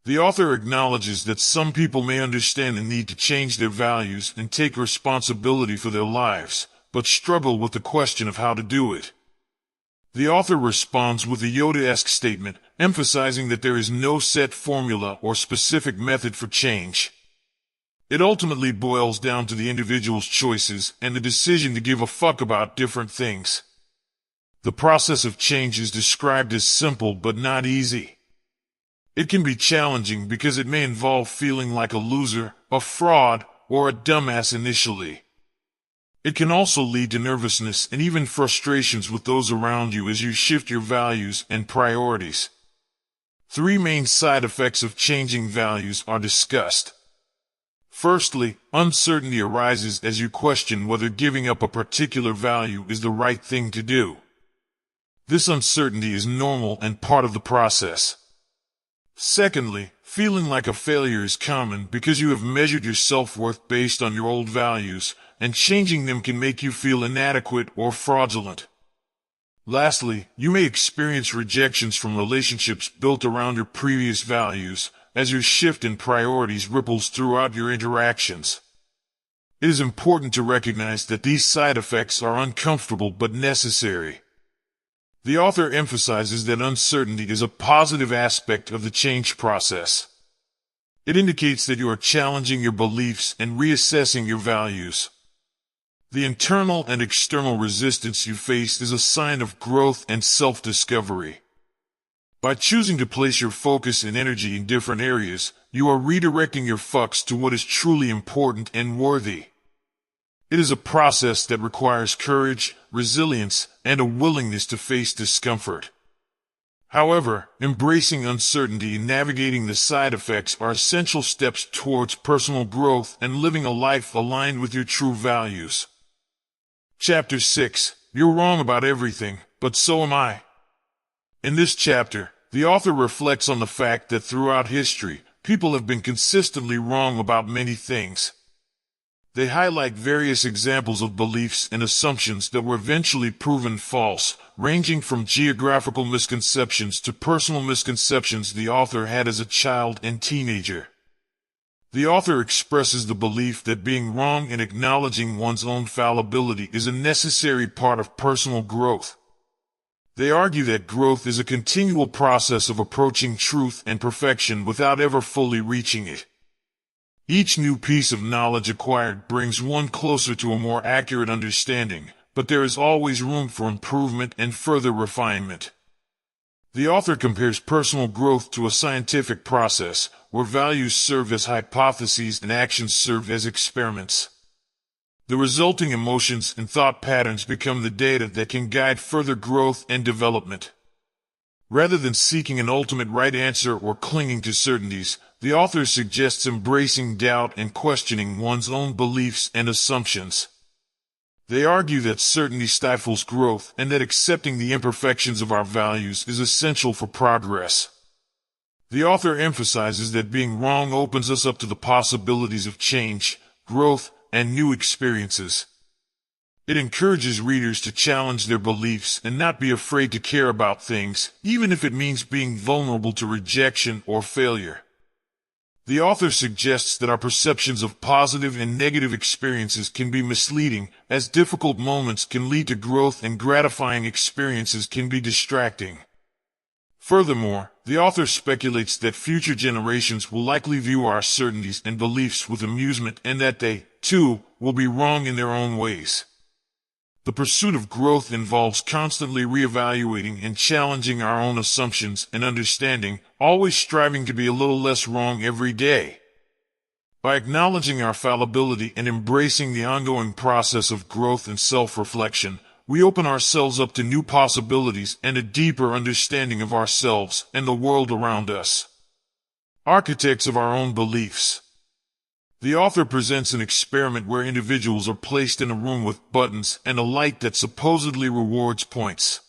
[SPEAKER 1] The author acknowledges that some people may understand the need to change their values and take responsibility for their lives, but struggle with the question of how to do it. The author responds with a Yoda-esque statement, emphasizing that there is no set formula or specific method for change. It ultimately boils down to the individual's choices and the decision to give a fuck about different things. The process of change is described as simple but not easy. It can be challenging because it may involve feeling like a loser, a fraud, or a dumbass initially. It can also lead to nervousness and even frustrations with those around you as you shift your values and priorities. 3 main side effects of changing values are discussed. Firstly, uncertainty arises as you question whether giving up a particular value is the right thing to do. This uncertainty is normal and part of the process. Secondly, feeling like a failure is common because you have measured your self-worth based on your old values, and changing them can make you feel inadequate or fraudulent. Lastly, you may experience rejections from relationships built around your previous values, as your shift in priorities ripples throughout your interactions. It is important to recognize that these side effects are uncomfortable but necessary. The author emphasizes that uncertainty is a positive aspect of the change process. It indicates that you are challenging your beliefs and reassessing your values. The internal and external resistance you face is a sign of growth and self-discovery. By choosing to place your focus and energy in different areas, you are redirecting your fucks to what is truly important and worthy. It is a process that requires courage, resilience, and a willingness to face discomfort. However, embracing uncertainty and navigating the side effects are essential steps towards personal growth and living a life aligned with your true values. Chapter 6. You're wrong about everything, but so am I. In this chapter, the author reflects on the fact that throughout history, people have been consistently wrong about many things. They highlight various examples of beliefs and assumptions that were eventually proven false, ranging from geographical misconceptions to personal misconceptions the author had as a child and teenager. The author expresses the belief that being wrong and acknowledging one's own fallibility is a necessary part of personal growth. They argue that growth is a continual process of approaching truth and perfection without ever fully reaching it. Each new piece of knowledge acquired brings one closer to a more accurate understanding, but there is always room for improvement and further refinement. The author compares personal growth to a scientific process, where values serve as hypotheses and actions serve as experiments. The resulting emotions and thought patterns become the data that can guide further growth and development. Rather than seeking an ultimate right answer or clinging to certainties, the author suggests embracing doubt and questioning one's own beliefs and assumptions. They argue that certainty stifles growth and that accepting the imperfections of our values is essential for progress. The author emphasizes that being wrong opens us up to the possibilities of change, growth, and new experiences. It encourages readers to challenge their beliefs and not be afraid to care about things, even if it means being vulnerable to rejection or failure. The author suggests that our perceptions of positive and negative experiences can be misleading, as difficult moments can lead to growth and gratifying experiences can be distracting. Furthermore, the author speculates that future generations will likely view our certainties and beliefs with amusement and that they, too, will be wrong in their own ways. The pursuit of growth involves constantly reevaluating and challenging our own assumptions and understanding, always striving to be a little less wrong every day. By acknowledging our fallibility and embracing the ongoing process of growth and self-reflection, we open ourselves up to new possibilities and a deeper understanding of ourselves and the world around us. Architects of our own beliefs. The author presents an experiment where individuals are placed in a room with buttons and a light that supposedly rewards points.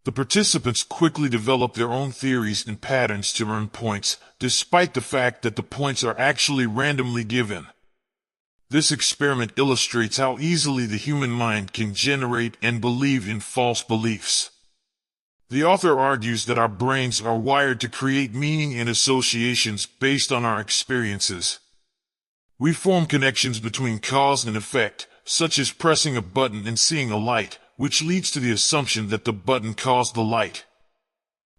[SPEAKER 1] The participants quickly develop their own theories and patterns to earn points, despite the fact that the points are actually randomly given. This experiment illustrates how easily the human mind can generate and believe in false beliefs. The author argues that our brains are wired to create meaning and associations based on our experiences. We form connections between cause and effect, such as pressing a button and seeing a light, which leads to the assumption that the button caused the light.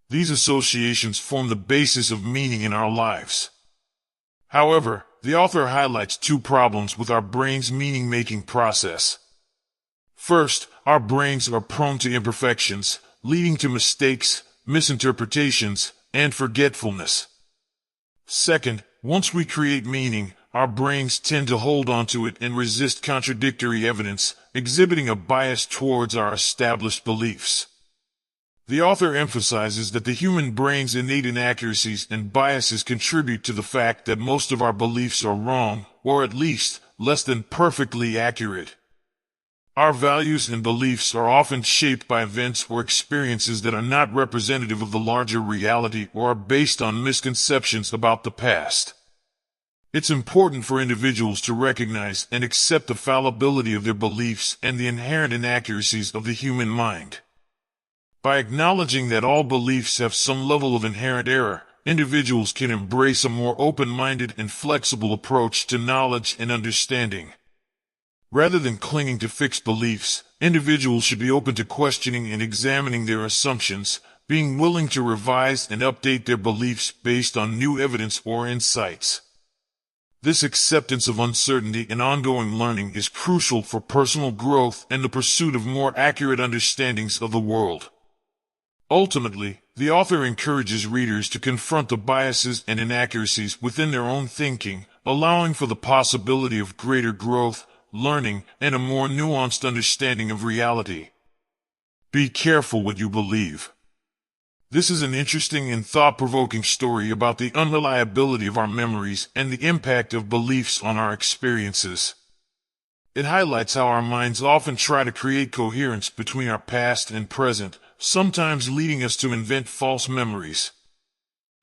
[SPEAKER 1] These associations form the basis of meaning in our lives. However, the author highlights two problems with our brain's meaning-making process. First, our brains are prone to imperfections, leading to mistakes, misinterpretations, and forgetfulness. Second, once we create meaning, our brains tend to hold onto it and resist contradictory evidence, exhibiting a bias towards our established beliefs. The author emphasizes that the human brain's innate inaccuracies and biases contribute to the fact that most of our beliefs are wrong, or at least, less than perfectly accurate. Our values and beliefs are often shaped by events or experiences that are not representative of the larger reality or are based on misconceptions about the past. It's important for individuals to recognize and accept the fallibility of their beliefs and the inherent inaccuracies of the human mind. By acknowledging that all beliefs have some level of inherent error, individuals can embrace a more open-minded and flexible approach to knowledge and understanding. Rather than clinging to fixed beliefs, individuals should be open to questioning and examining their assumptions, being willing to revise and update their beliefs based on new evidence or insights. This acceptance of uncertainty and ongoing learning is crucial for personal growth and the pursuit of more accurate understandings of the world. Ultimately, the author encourages readers to confront the biases and inaccuracies within their own thinking, allowing for the possibility of greater growth, learning, and a more nuanced understanding of reality. Be careful what you believe. This is an interesting and thought-provoking story about the unreliability of our memories and the impact of beliefs on our experiences. It highlights how our minds often try to create coherence between our past and present, sometimes leading us to invent false memories.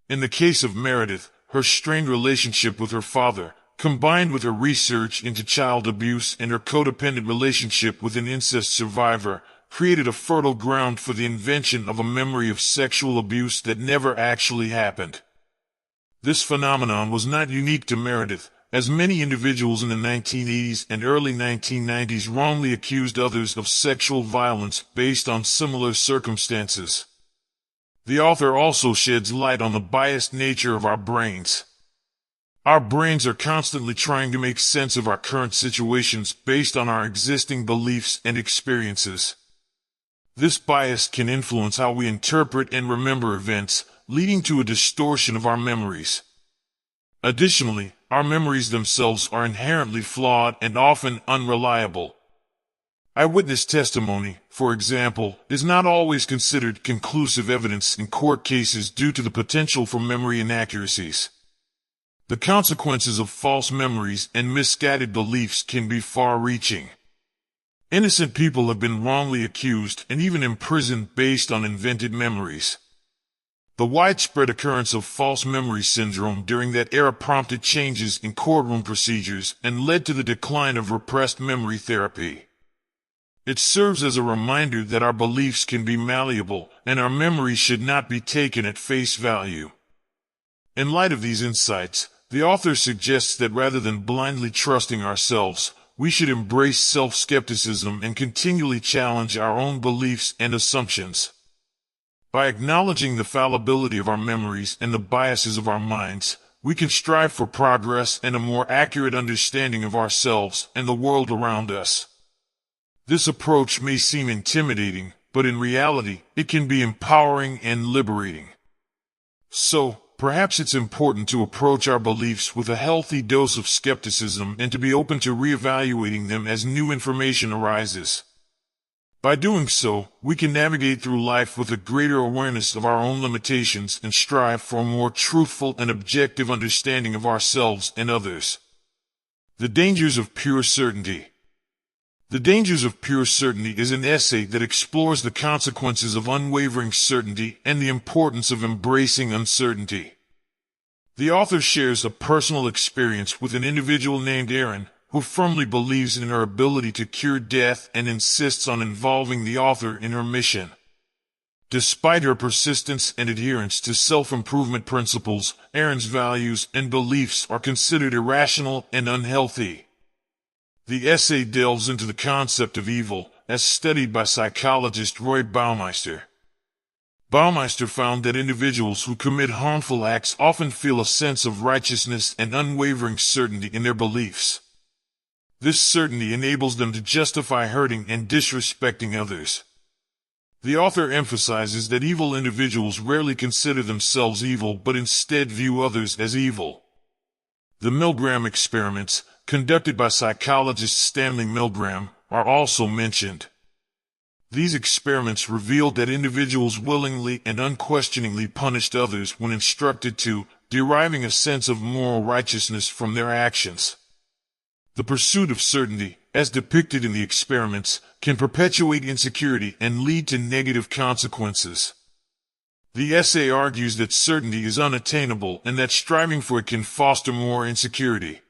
[SPEAKER 1] In the case of Meredith, her strained relationship with her father, combined with her research into child abuse and her codependent relationship with an incest survivor, created a fertile ground for the invention of a memory of sexual abuse that never actually happened. This phenomenon was not unique to Meredith, as many individuals in the 1980s and early 1990s wrongly accused others of sexual violence based on similar circumstances. The author also sheds light on the biased nature of our brains. Our brains are constantly trying to make sense of our current situations based on our existing beliefs and experiences. This bias can influence how we interpret and remember events, leading to a distortion of our memories. Additionally, our memories themselves are inherently flawed and often unreliable. Eyewitness testimony, for example, is not always considered conclusive evidence in court cases due to the potential for memory inaccuracies. The consequences of false memories and misguided beliefs can be far-reaching. Innocent people have been wrongly accused and even imprisoned based on invented memories. The widespread occurrence of false memory syndrome during that era prompted changes in courtroom procedures and led to the decline of repressed memory therapy. It serves as a reminder that our beliefs can be malleable and our memories should not be taken at face value. In light of these insights, the author suggests that rather than blindly trusting ourselves, we should embrace self-skepticism and continually challenge our own beliefs and assumptions. By acknowledging the fallibility of our memories and the biases of our minds, we can strive for progress and a more accurate understanding of ourselves and the world around us. This approach may seem intimidating, but in reality, it can be empowering and liberating. So, perhaps it's important to approach our beliefs with a healthy dose of skepticism and to be open to reevaluating them as new information arises. By doing so, we can navigate through life with a greater awareness of our own limitations and strive for a more truthful and objective understanding of ourselves and others. The Dangers of Pure Certainty. The Dangers of Pure Certainty is an essay that explores the consequences of unwavering certainty and the importance of embracing uncertainty. The author shares a personal experience with an individual named Erin, who firmly believes in her ability to cure death and insists on involving the author in her mission. Despite her persistence and adherence to self-improvement principles, Erin's values and beliefs are considered irrational and unhealthy. The essay delves into the concept of evil, as studied by psychologist Roy Baumeister. Baumeister found that individuals who commit harmful acts often feel a sense of righteousness and unwavering certainty in their beliefs. This certainty enables them to justify hurting and disrespecting others. The author emphasizes that evil individuals rarely consider themselves evil but instead view others as evil. The Milgram experiments, conducted by psychologist Stanley Milgram, are also mentioned. These experiments revealed that individuals willingly and unquestioningly punished others when instructed to, deriving a sense of moral righteousness from their actions. The pursuit of certainty, as depicted in the experiments, can perpetuate insecurity and lead to negative consequences. The essay argues that certainty is unattainable and that striving for it can foster more insecurity.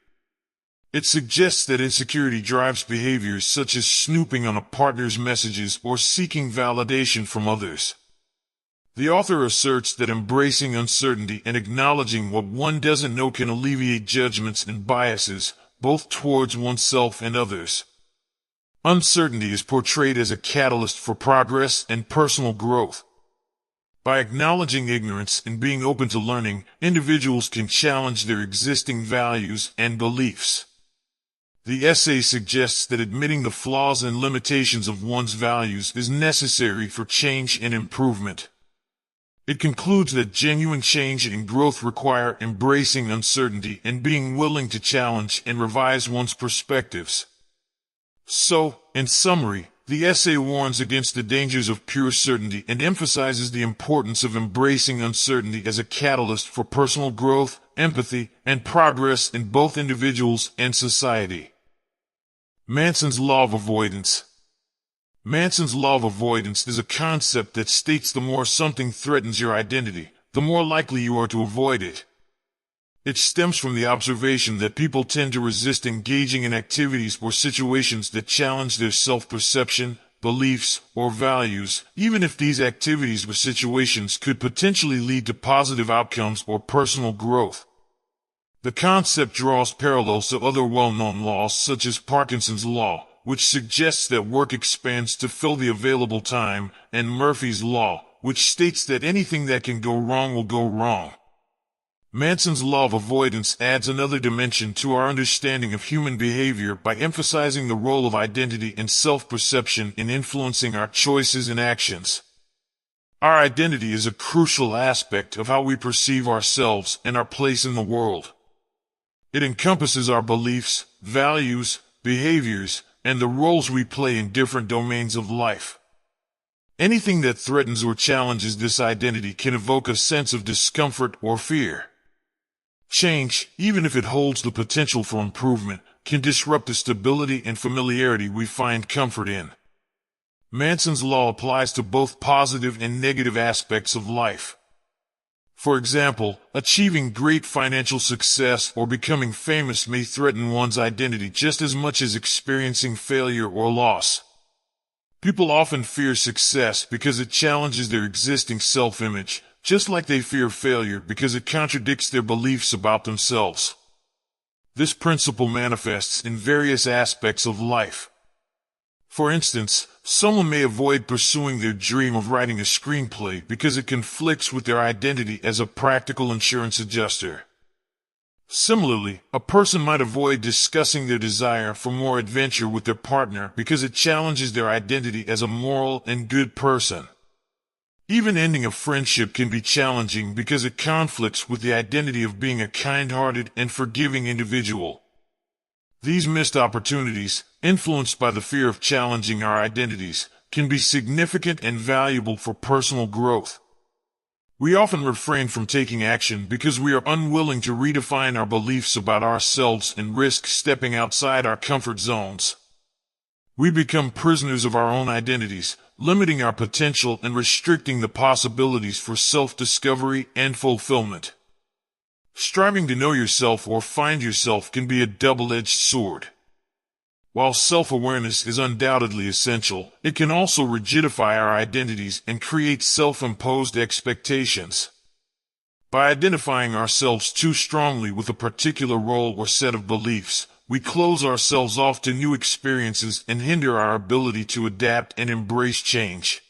[SPEAKER 1] It suggests that insecurity drives behaviors such as snooping on a partner's messages or seeking validation from others. The author asserts that embracing uncertainty and acknowledging what one doesn't know can alleviate judgments and biases, both towards oneself and others. Uncertainty is portrayed as a catalyst for progress and personal growth. By acknowledging ignorance and being open to learning, individuals can challenge their existing values and beliefs. The essay suggests that admitting the flaws and limitations of one's values is necessary for change and improvement. It concludes that genuine change and growth require embracing uncertainty and being willing to challenge and revise one's perspectives. So, in summary, the essay warns against the dangers of pure certainty and emphasizes the importance of embracing uncertainty as a catalyst for personal growth, empathy, and progress in both individuals and society. Manson's Law of Avoidance. Manson's Law of Avoidance is a concept that states the more something threatens your identity, the more likely you are to avoid it. It stems from the observation that people tend to resist engaging in activities or situations that challenge their self-perception, beliefs, or values, even if these activities or situations could potentially lead to positive outcomes or personal growth. The concept draws parallels to other well-known laws such as Parkinson's Law, which suggests that work expands to fill the available time, and Murphy's Law, which states that anything that can go wrong will go wrong. Manson's law of avoidance adds another dimension to our understanding of human behavior by emphasizing the role of identity and self-perception in influencing our choices and actions. Our identity is a crucial aspect of how we perceive ourselves and our place in the world. It encompasses our beliefs, values, behaviors, and the roles we play in different domains of life. Anything that threatens or challenges this identity can evoke a sense of discomfort or fear. Change, even if it holds the potential for improvement, can disrupt the stability and familiarity we find comfort in. Manson's law applies to both positive and negative aspects of life. For example, achieving great financial success or becoming famous may threaten one's identity just as much as experiencing failure or loss. People often fear success because it challenges their existing self-image, just like they fear failure because it contradicts their beliefs about themselves. This principle manifests in various aspects of life. For instance, someone may avoid pursuing their dream of writing a screenplay because it conflicts with their identity as a practical insurance adjuster. Similarly, a person might avoid discussing their desire for more adventure with their partner because it challenges their identity as a moral and good person. Even ending a friendship can be challenging because it conflicts with the identity of being a kind-hearted and forgiving individual. These missed opportunities, influenced by the fear of challenging our identities, can be significant and valuable for personal growth. We often refrain from taking action because we are unwilling to redefine our beliefs about ourselves and risk stepping outside our comfort zones. We become prisoners of our own identities, limiting our potential and restricting the possibilities for self-discovery and fulfillment. Striving to know yourself or find yourself can be a double-edged sword. While self-awareness is undoubtedly essential, it can also rigidify our identities and create self-imposed expectations. By identifying ourselves too strongly with a particular role or set of beliefs, we close ourselves off to new experiences and hinder our ability to adapt and embrace change.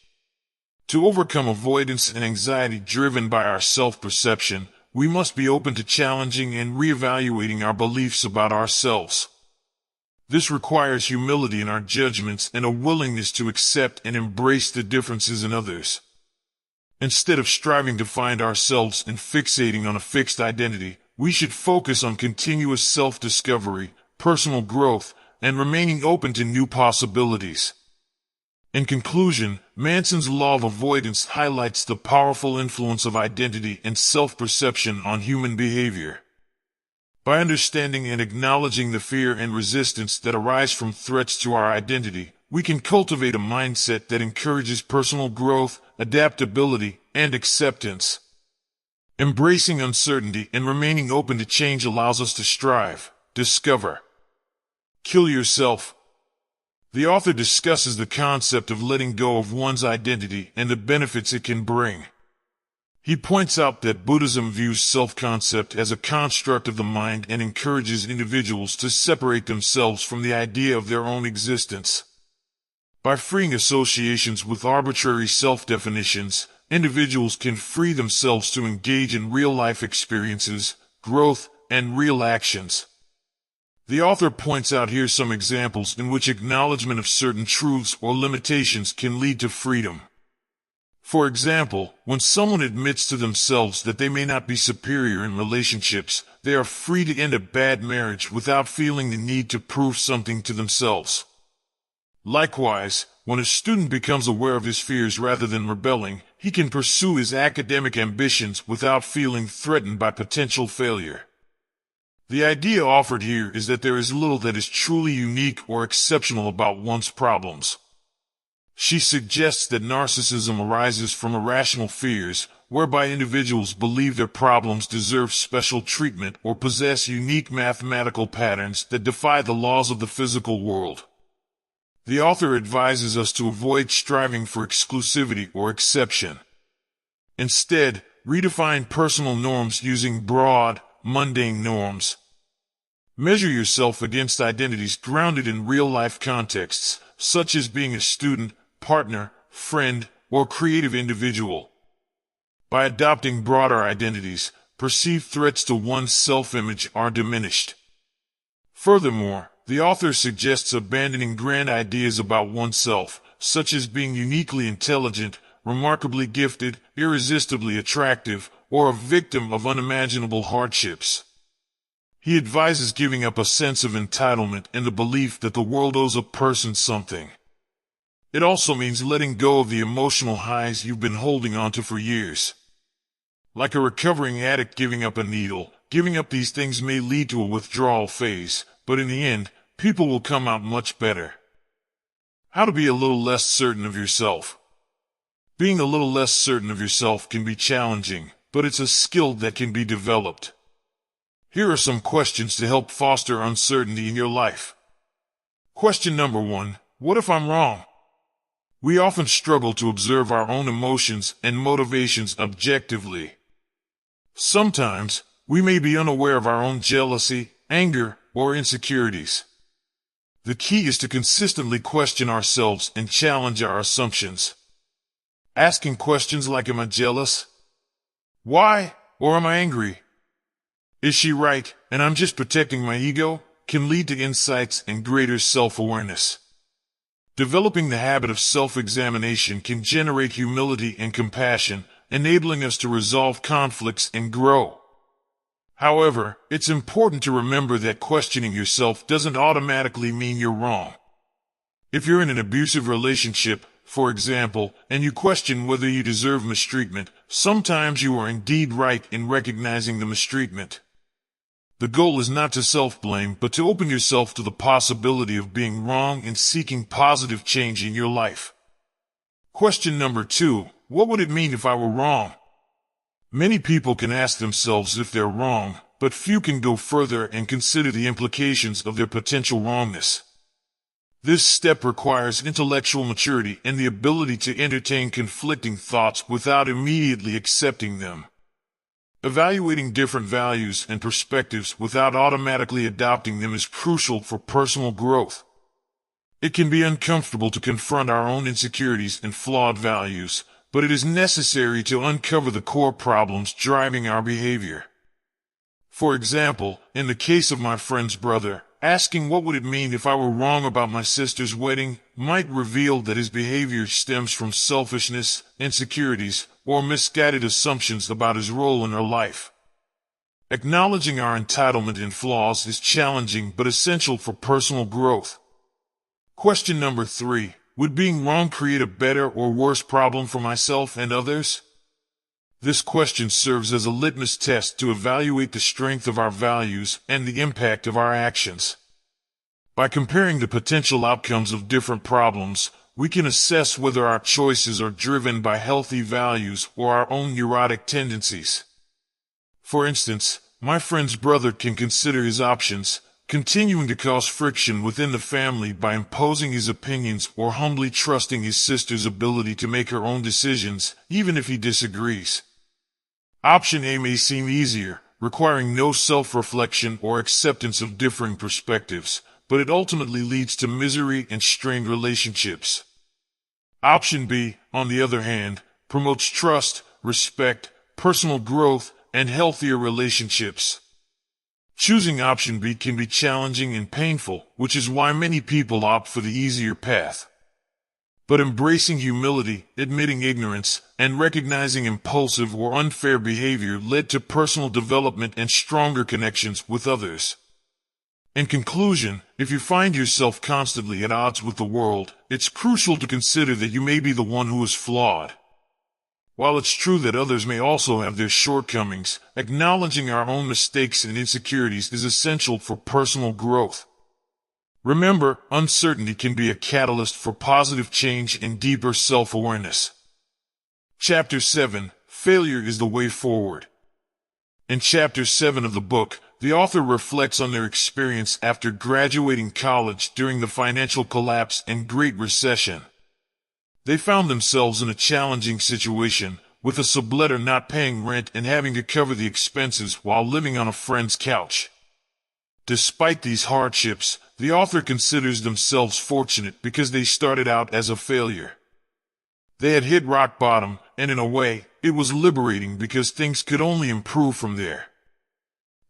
[SPEAKER 1] To overcome avoidance and anxiety driven by our self-perception, we must be open to challenging and reevaluating our beliefs about ourselves. This requires humility in our judgments and a willingness to accept and embrace the differences in others. Instead of striving to find ourselves and fixating on a fixed identity, we should focus on continuous self-discovery, personal growth, and remaining open to new possibilities. In conclusion, Manson's law of avoidance highlights the powerful influence of identity and self-perception on human behavior. By understanding and acknowledging the fear and resistance that arise from threats to our identity, we can cultivate a mindset that encourages personal growth, adaptability, and acceptance. Embracing uncertainty and remaining open to change allows us to strive, discover. Kill yourself. The author discusses the concept of letting go of one's identity and the benefits it can bring. He points out that Buddhism views self-concept as a construct of the mind and encourages individuals to separate themselves from the idea of their own existence. By freeing associations with arbitrary self-definitions, individuals can free themselves to engage in real-life experiences, growth, and real actions. The author points out here some examples in which acknowledgement of certain truths or limitations can lead to freedom. For example, when someone admits to themselves that they may not be superior in relationships, they are free to end a bad marriage without feeling the need to prove something to themselves. Likewise, when a student becomes aware of his fears rather than rebelling, he can pursue his academic ambitions without feeling threatened by potential failure. The idea offered here is that there is little that is truly unique or exceptional about one's problems. She suggests that narcissism arises from irrational fears, whereby individuals believe their problems deserve special treatment or possess unique mathematical patterns that defy the laws of the physical world. The author advises us to avoid striving for exclusivity or exception. Instead, redefine personal norms using broad, mundane norms. Measure yourself against identities grounded in real-life contexts, such as being a student, partner, friend, or creative individual. By adopting broader identities, perceived threats to one's self-image are diminished. Furthermore, the author suggests abandoning grand ideas about oneself, such as being uniquely intelligent, remarkably gifted, irresistibly attractive, or a victim of unimaginable hardships. He advises giving up a sense of entitlement and the belief that the world owes a person something. It also means letting go of the emotional highs you've been holding onto for years. Like a recovering addict giving up a needle, giving up these things may lead to a withdrawal phase, but in the end, people will come out much better. How to be a little less certain of yourself. Being a little less certain of yourself can be challenging, but it's a skill that can be developed. Here are some questions to help foster uncertainty in your life. Question number 1. What if I'm wrong? We often struggle to observe our own emotions and motivations objectively. Sometimes, we may be unaware of our own jealousy, anger, or insecurities. The key is to consistently question ourselves and challenge our assumptions. Asking questions like, am I jealous? Why? Or am I angry? Is she right, and I'm just protecting my ego? Can lead to insights and greater self-awareness. Developing the habit of self-examination can generate humility and compassion, enabling us to resolve conflicts and grow. However, it's important to remember that questioning yourself doesn't automatically mean you're wrong. If you're in an abusive relationship, for example, and you question whether you deserve mistreatment, sometimes you are indeed right in recognizing the mistreatment. The goal is not to self-blame, but to open yourself to the possibility of being wrong and seeking positive change in your life. Question number 2. What would it mean if I were wrong? Many people can ask themselves if they're wrong, but few can go further and consider the implications of their potential wrongness. This step requires intellectual maturity and the ability to entertain conflicting thoughts without immediately accepting them. Evaluating different values and perspectives without automatically adopting them is crucial for personal growth. It can be uncomfortable to confront our own insecurities and flawed values, but it is necessary to uncover the core problems driving our behavior. For example, in the case of my friend's brother, asking what would it mean if I were wrong about my sister's wedding might reveal that his behavior stems from selfishness, insecurities, or misguided assumptions about his role in her life. Acknowledging our entitlement and flaws is challenging but essential for personal growth. Question number 3. Would being wrong create a better or worse problem for myself and others? This question serves as a litmus test to evaluate the strength of our values and the impact of our actions. By comparing the potential outcomes of different problems, we can assess whether our choices are driven by healthy values or our own neurotic tendencies. For instance, my friend's brother can consider his options, continuing to cause friction within the family by imposing his opinions or humbly trusting his sister's ability to make her own decisions, even if he disagrees. Option A may seem easier, requiring no self-reflection or acceptance of differing perspectives, but it ultimately leads to misery and strained relationships. Option B, on the other hand, promotes trust, respect, personal growth, and healthier relationships. Choosing option B can be challenging and painful, which is why many people opt for the easier path. But embracing humility, admitting ignorance, and recognizing impulsive or unfair behavior led to personal development and stronger connections with others. In conclusion, if you find yourself constantly at odds with the world, it's crucial to consider that you may be the one who is flawed. While it's true that others may also have their shortcomings, acknowledging our own mistakes and insecurities is essential for personal growth. Remember, uncertainty can be a catalyst for positive change and deeper self-awareness. Chapter 7, Failure is the Way Forward. In Chapter 7 of the book, the author reflects on their experience after graduating college during the financial collapse and Great Recession. They found themselves in a challenging situation, with a subletter not paying rent and having to cover the expenses while living on a friend's couch. Despite these hardships, the author considers themselves fortunate because they started out as a failure. They had hit rock bottom, and in a way, it was liberating because things could only improve from there.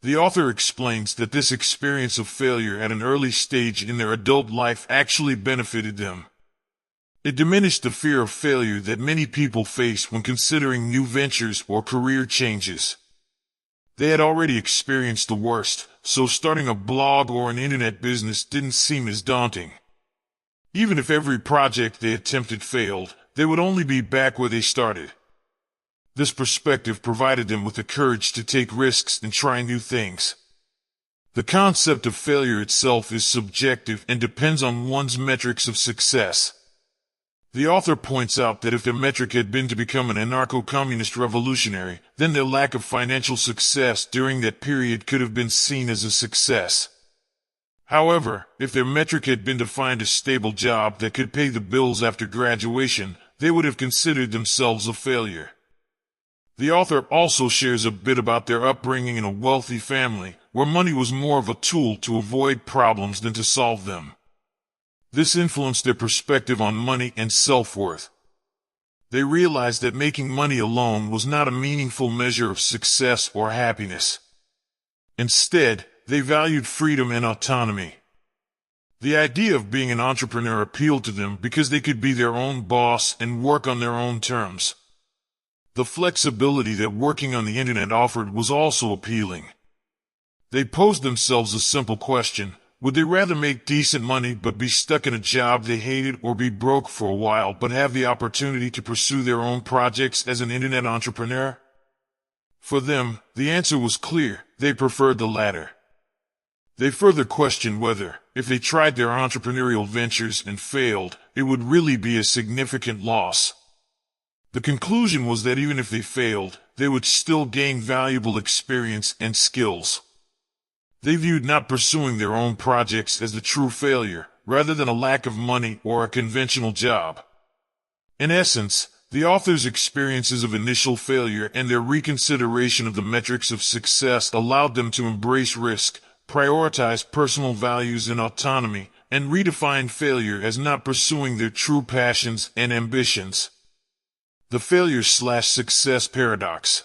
[SPEAKER 1] The author explains that this experience of failure at an early stage in their adult life actually benefited them. It diminished the fear of failure that many people face when considering new ventures or career changes. They had already experienced the worst, so starting a blog or an internet business didn't seem as daunting. Even if every project they attempted failed, they would only be back where they started. This perspective provided them with the courage to take risks and try new things. The concept of failure itself is subjective and depends on one's metrics of success. The author points out that if their metric had been to become an anarcho-communist revolutionary, then their lack of financial success during that period could have been seen as a success. However, if their metric had been to find a stable job that could pay the bills after graduation, they would have considered themselves a failure. The author also shares a bit about their upbringing in a wealthy family, where money was more of a tool to avoid problems than to solve them. This influenced their perspective on money and self-worth. They realized that making money alone was not a meaningful measure of success or happiness. Instead, they valued freedom and autonomy. The idea of being an entrepreneur appealed to them because they could be their own boss and work on their own terms. The flexibility that working on the internet offered was also appealing. They posed themselves a simple question: would they rather make decent money but be stuck in a job they hated, or be broke for a while but have the opportunity to pursue their own projects as an internet entrepreneur? For them, the answer was clear: they preferred the latter. They further questioned whether, if they tried their entrepreneurial ventures and failed, it would really be a significant loss. The conclusion was that even if they failed, they would still gain valuable experience and skills. They viewed not pursuing their own projects as the true failure, rather than a lack of money or a conventional job. In essence, the author's experiences of initial failure and their reconsideration of the metrics of success allowed them to embrace risk, prioritize personal values and autonomy, and redefine failure as not pursuing their true passions and ambitions. The failure/success paradox.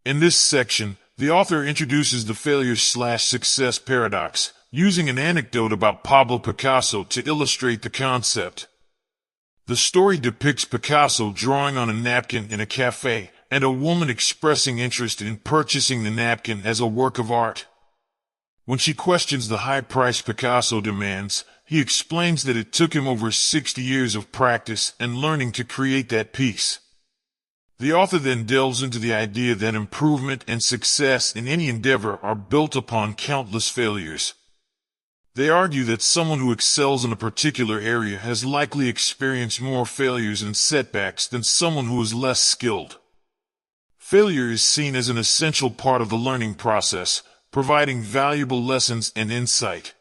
[SPEAKER 1] In this section, the author introduces the failure/success paradox, using an anecdote about Pablo Picasso to illustrate the concept. The story depicts Picasso drawing on a napkin in a cafe, and a woman expressing interest in purchasing the napkin as a work of art. When she questions the high price Picasso demands, he explains that it took him over 60 years of practice and learning to create that piece. The author then delves into the idea that improvement and success in any endeavor are built upon countless failures. They argue that someone who excels in a particular area has likely experienced more failures and setbacks than someone who is less skilled. Failure is seen as an essential part of the learning process, providing valuable lessons and insight.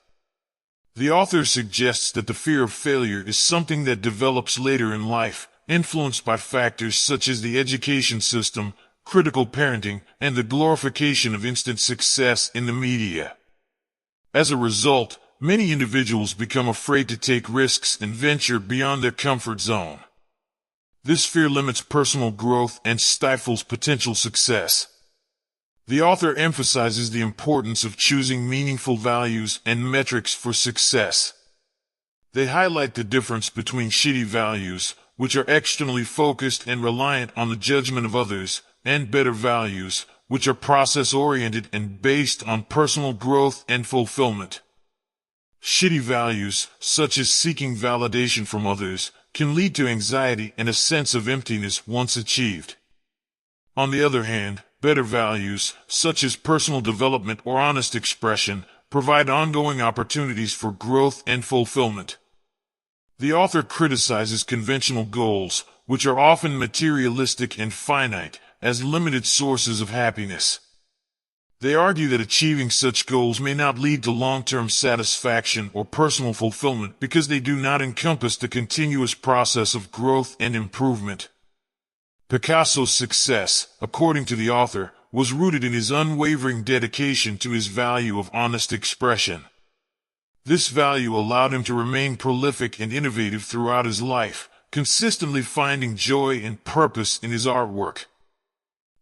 [SPEAKER 1] The author suggests that the fear of failure is something that develops later in life, influenced by factors such as the education system, critical parenting, and the glorification of instant success in the media. As a result, many individuals become afraid to take risks and venture beyond their comfort zone. This fear limits personal growth and stifles potential success. The author emphasizes the importance of choosing meaningful values and metrics for success. They highlight the difference between shitty values, which are externally focused and reliant on the judgment of others, and better values, which are process-oriented and based on personal growth and fulfillment. Shitty values, such as seeking validation from others, can lead to anxiety and a sense of emptiness once achieved. On the other hand, better values, such as personal development or honest expression, provide ongoing opportunities for growth and fulfillment. The author criticizes conventional goals, which are often materialistic and finite, as limited sources of happiness. They argue that achieving such goals may not lead to long-term satisfaction or personal fulfillment because they do not encompass the continuous process of growth and improvement. Picasso's success, according to the author, was rooted in his unwavering dedication to his value of honest expression. This value allowed him to remain prolific and innovative throughout his life, consistently finding joy and purpose in his artwork.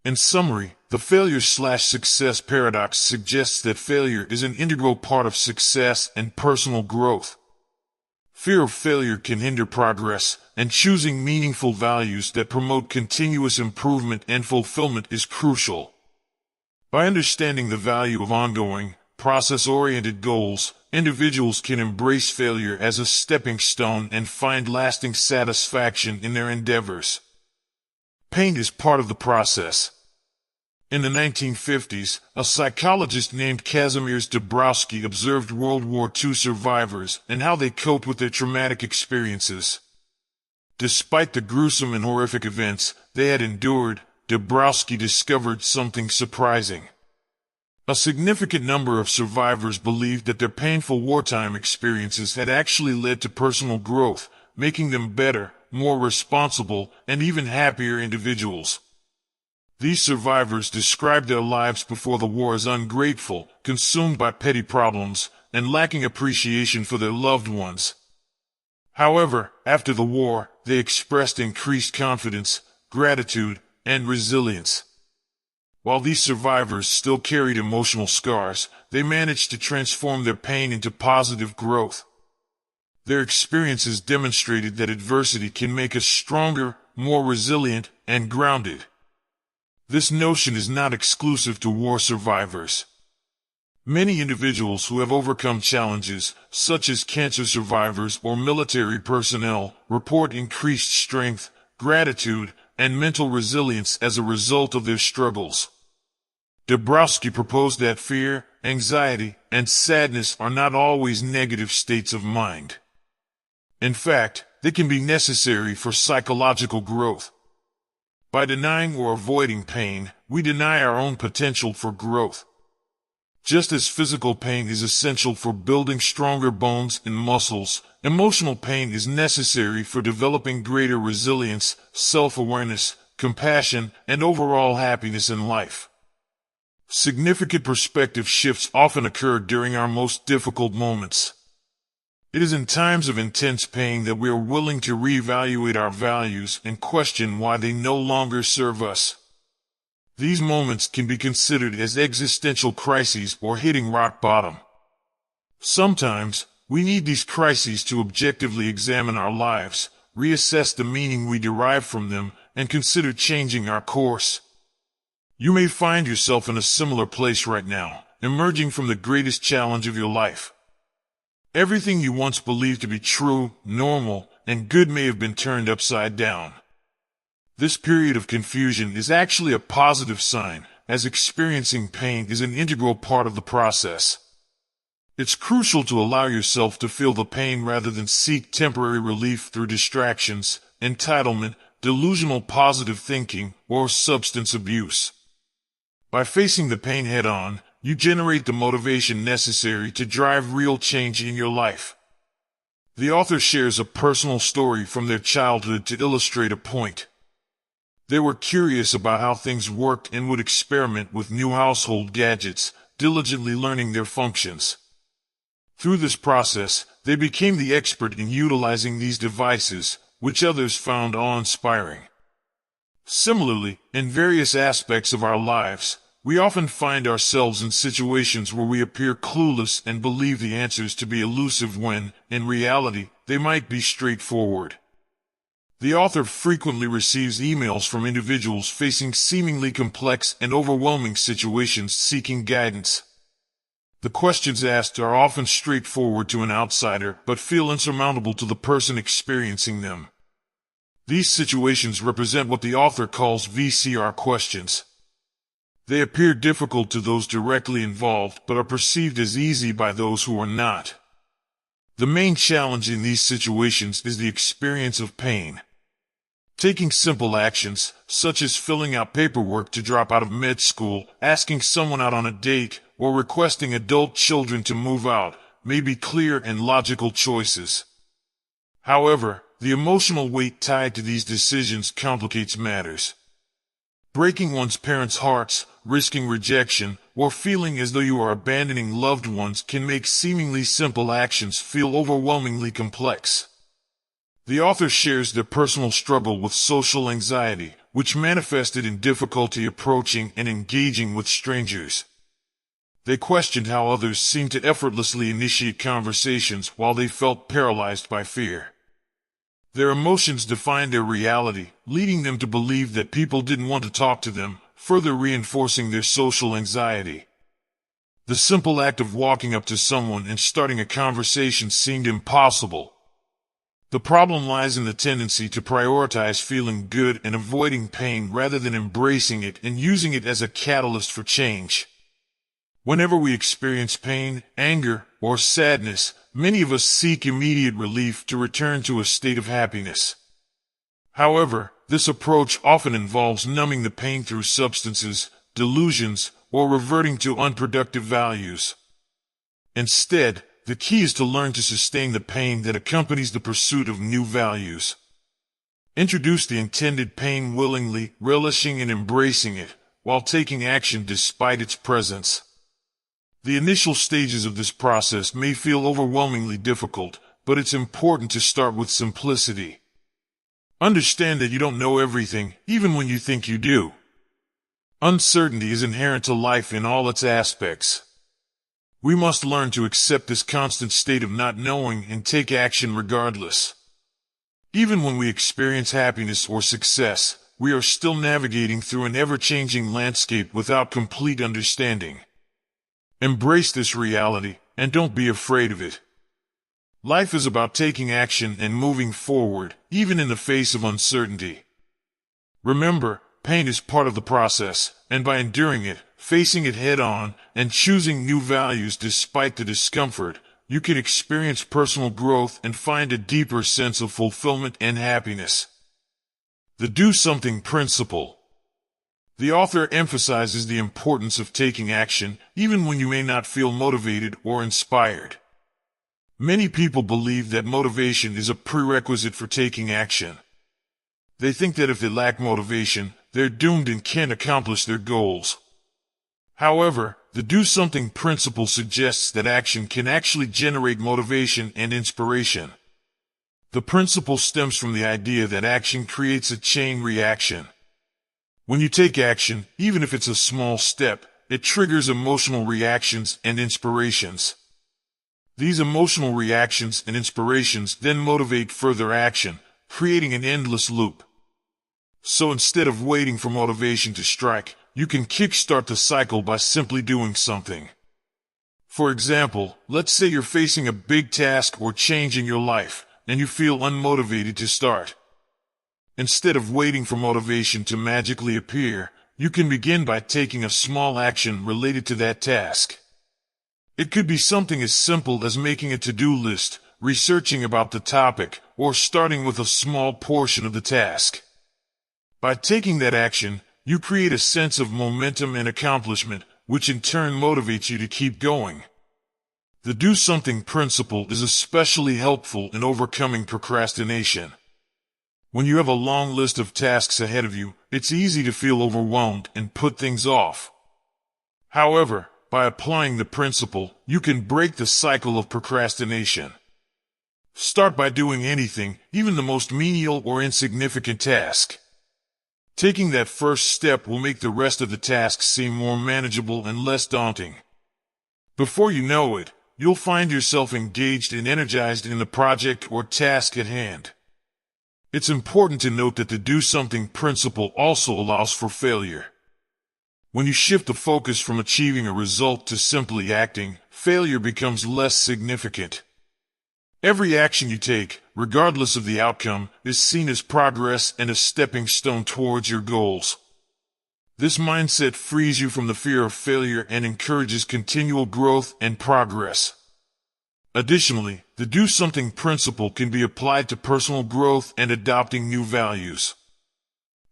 [SPEAKER 1] In summary, the failure/success paradox suggests that failure is an integral part of success and personal growth. Fear of failure can hinder progress, and choosing meaningful values that promote continuous improvement and fulfillment is crucial. By understanding the value of ongoing, process-oriented goals, individuals can embrace failure as a stepping stone and find lasting satisfaction in their endeavors. Pain is part of the process. In the 1950s, a psychologist named Kazimierz Dabrowski observed World War II survivors and how they coped with their traumatic experiences. Despite the gruesome and horrific events they had endured, Dabrowski discovered something surprising. A significant number of survivors believed that their painful wartime experiences had actually led to personal growth, making them better, more responsible, and even happier individuals. These survivors described their lives before the war as ungrateful, consumed by petty problems, and lacking appreciation for their loved ones. However, after the war, they expressed increased confidence, gratitude, and resilience. While these survivors still carried emotional scars, they managed to transform their pain into positive growth. Their experiences demonstrated that adversity can make us stronger, more resilient, and grounded. This notion is not exclusive to war survivors. Many individuals who have overcome challenges, such as cancer survivors or military personnel, report increased strength, gratitude, and mental resilience as a result of their struggles. Dabrowski proposed that fear, anxiety, and sadness are not always negative states of mind. In fact, they can be necessary for psychological growth. By denying or avoiding pain, we deny our own potential for growth. Just as physical pain is essential for building stronger bones and muscles, emotional pain is necessary for developing greater resilience, self-awareness, compassion, and overall happiness in life. Significant perspective shifts often occur during our most difficult moments. It is in times of intense pain that we are willing to reevaluate our values and question why they no longer serve us. These moments can be considered as existential crises or hitting rock bottom. Sometimes, we need these crises to objectively examine our lives, reassess the meaning we derive from them, and consider changing our course. You may find yourself in a similar place right now, emerging from the greatest challenge of your life. Everything you once believed to be true, normal, and good may have been turned upside down. This period of confusion is actually a positive sign, as experiencing pain is an integral part of the process. It's crucial to allow yourself to feel the pain rather than seek temporary relief through distractions, entitlement, delusional positive thinking, or substance abuse. By facing the pain head-on, you generate the motivation necessary to drive real change in your life. The author shares a personal story from their childhood to illustrate a point. They were curious about how things worked and would experiment with new household gadgets, diligently learning their functions. Through this process, they became the expert in utilizing these devices, which others found awe-inspiring. Similarly, in various aspects of our lives, we often find ourselves in situations where we appear clueless and believe the answers to be elusive when, in reality, they might be straightforward. The author frequently receives emails from individuals facing seemingly complex and overwhelming situations seeking guidance. The questions asked are often straightforward to an outsider, but feel insurmountable to the person experiencing them. These situations represent what the author calls VCR questions. They appear difficult to those directly involved, but are perceived as easy by those who are not. The main challenge in these situations is the experience of pain. Taking simple actions, such as filling out paperwork to drop out of med school, asking someone out on a date, or requesting adult children to move out, may be clear and logical choices. However, the emotional weight tied to these decisions complicates matters. Breaking one's parents' hearts, risking rejection, or feeling as though you are abandoning loved ones can make seemingly simple actions feel overwhelmingly complex. The author shares their personal struggle with social anxiety, which manifested in difficulty approaching and engaging with strangers. They questioned how others seemed to effortlessly initiate conversations while they felt paralyzed by fear. Their emotions defined their reality, leading them to believe that people didn't want to talk to them, further reinforcing their social anxiety. The simple act of walking up to someone and starting a conversation seemed impossible. The problem lies in the tendency to prioritize feeling good and avoiding pain rather than embracing it and using it as a catalyst for change. Whenever we experience pain, anger, or sadness, many of us seek immediate relief to return to a state of happiness. However, this approach often involves numbing the pain through substances, delusions, or reverting to unproductive values. Instead, the key is to learn to sustain the pain that accompanies the pursuit of new values. Introduce the intended pain willingly, relishing and embracing it, while taking action despite its presence. The initial stages of this process may feel overwhelmingly difficult, but it's important to start with simplicity. Understand that you don't know everything, even when you think you do. Uncertainty is inherent to life in all its aspects. We must learn to accept this constant state of not knowing and take action regardless. Even when we experience happiness or success, we are still navigating through an ever-changing landscape without complete understanding. Embrace this reality, and don't be afraid of it. Life is about taking action and moving forward, even in the face of uncertainty. Remember, pain is part of the process, and by enduring it, facing it head-on, and choosing new values despite the discomfort, you can experience personal growth and find a deeper sense of fulfillment and happiness. The do something principle. The author emphasizes the importance of taking action, even when you may not feel motivated or inspired. Many people believe that motivation is a prerequisite for taking action. They think that if they lack motivation, they're doomed and can't accomplish their goals. However, the do something principle suggests that action can actually generate motivation and inspiration. The principle stems from the idea that action creates a chain reaction. When you take action, even if it's a small step, it triggers emotional reactions and inspirations. These emotional reactions and inspirations then motivate further action, creating an endless loop. So instead of waiting for motivation to strike, you can kickstart the cycle by simply doing something. For example, let's say you're facing a big task or change in your life, and you feel unmotivated to start. Instead of waiting for motivation to magically appear, you can begin by taking a small action related to that task. It could be something as simple as making a to-do list, researching about the topic, or starting with a small portion of the task. By taking that action, you create a sense of momentum and accomplishment, which in turn motivates you to keep going. The do something principle is especially helpful in overcoming procrastination. When you have a long list of tasks ahead of you, it's easy to feel overwhelmed and put things off. However, by applying the principle, you can break the cycle of procrastination. Start by doing anything, even the most menial or insignificant task. Taking that first step will make the rest of the tasks seem more manageable and less daunting. Before you know it, you'll find yourself engaged and energized in the project or task at hand. It's important to note that the do something principle also allows for failure. When you shift the focus from achieving a result to simply acting, failure becomes less significant. Every action you take, regardless of the outcome, is seen as progress and a stepping stone towards your goals. This mindset frees you from the fear of failure and encourages continual growth and progress. Additionally, the do something principle can be applied to personal growth and adopting new values.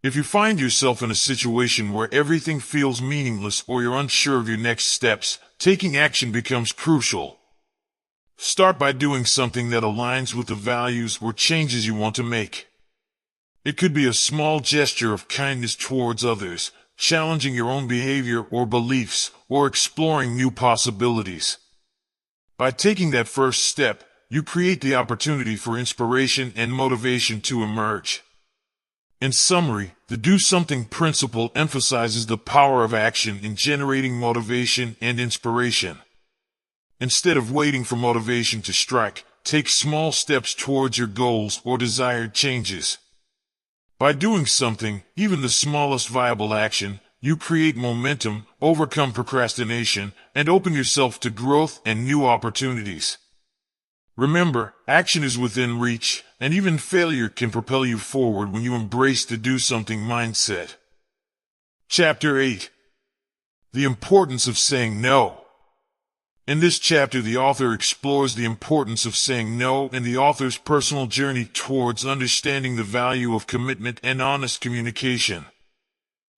[SPEAKER 1] If you find yourself in a situation where everything feels meaningless or you're unsure of your next steps, taking action becomes crucial. Start by doing something that aligns with the values or changes you want to make. It could be a small gesture of kindness towards others, challenging your own behavior or beliefs, or exploring new possibilities. By taking that first step, you create the opportunity for inspiration and motivation to emerge. In summary, the do something principle emphasizes the power of action in generating motivation and inspiration. Instead of waiting for motivation to strike, take small steps towards your goals or desired changes. By doing something, even the smallest viable action, you create momentum, overcome procrastination, and open yourself to growth and new opportunities. Remember, action is within reach, and even failure can propel you forward when you embrace the do something mindset. Chapter 8. The importance of saying no. In this chapter, the author explores the importance of saying no and the author's personal journey towards understanding the value of commitment and honest communication.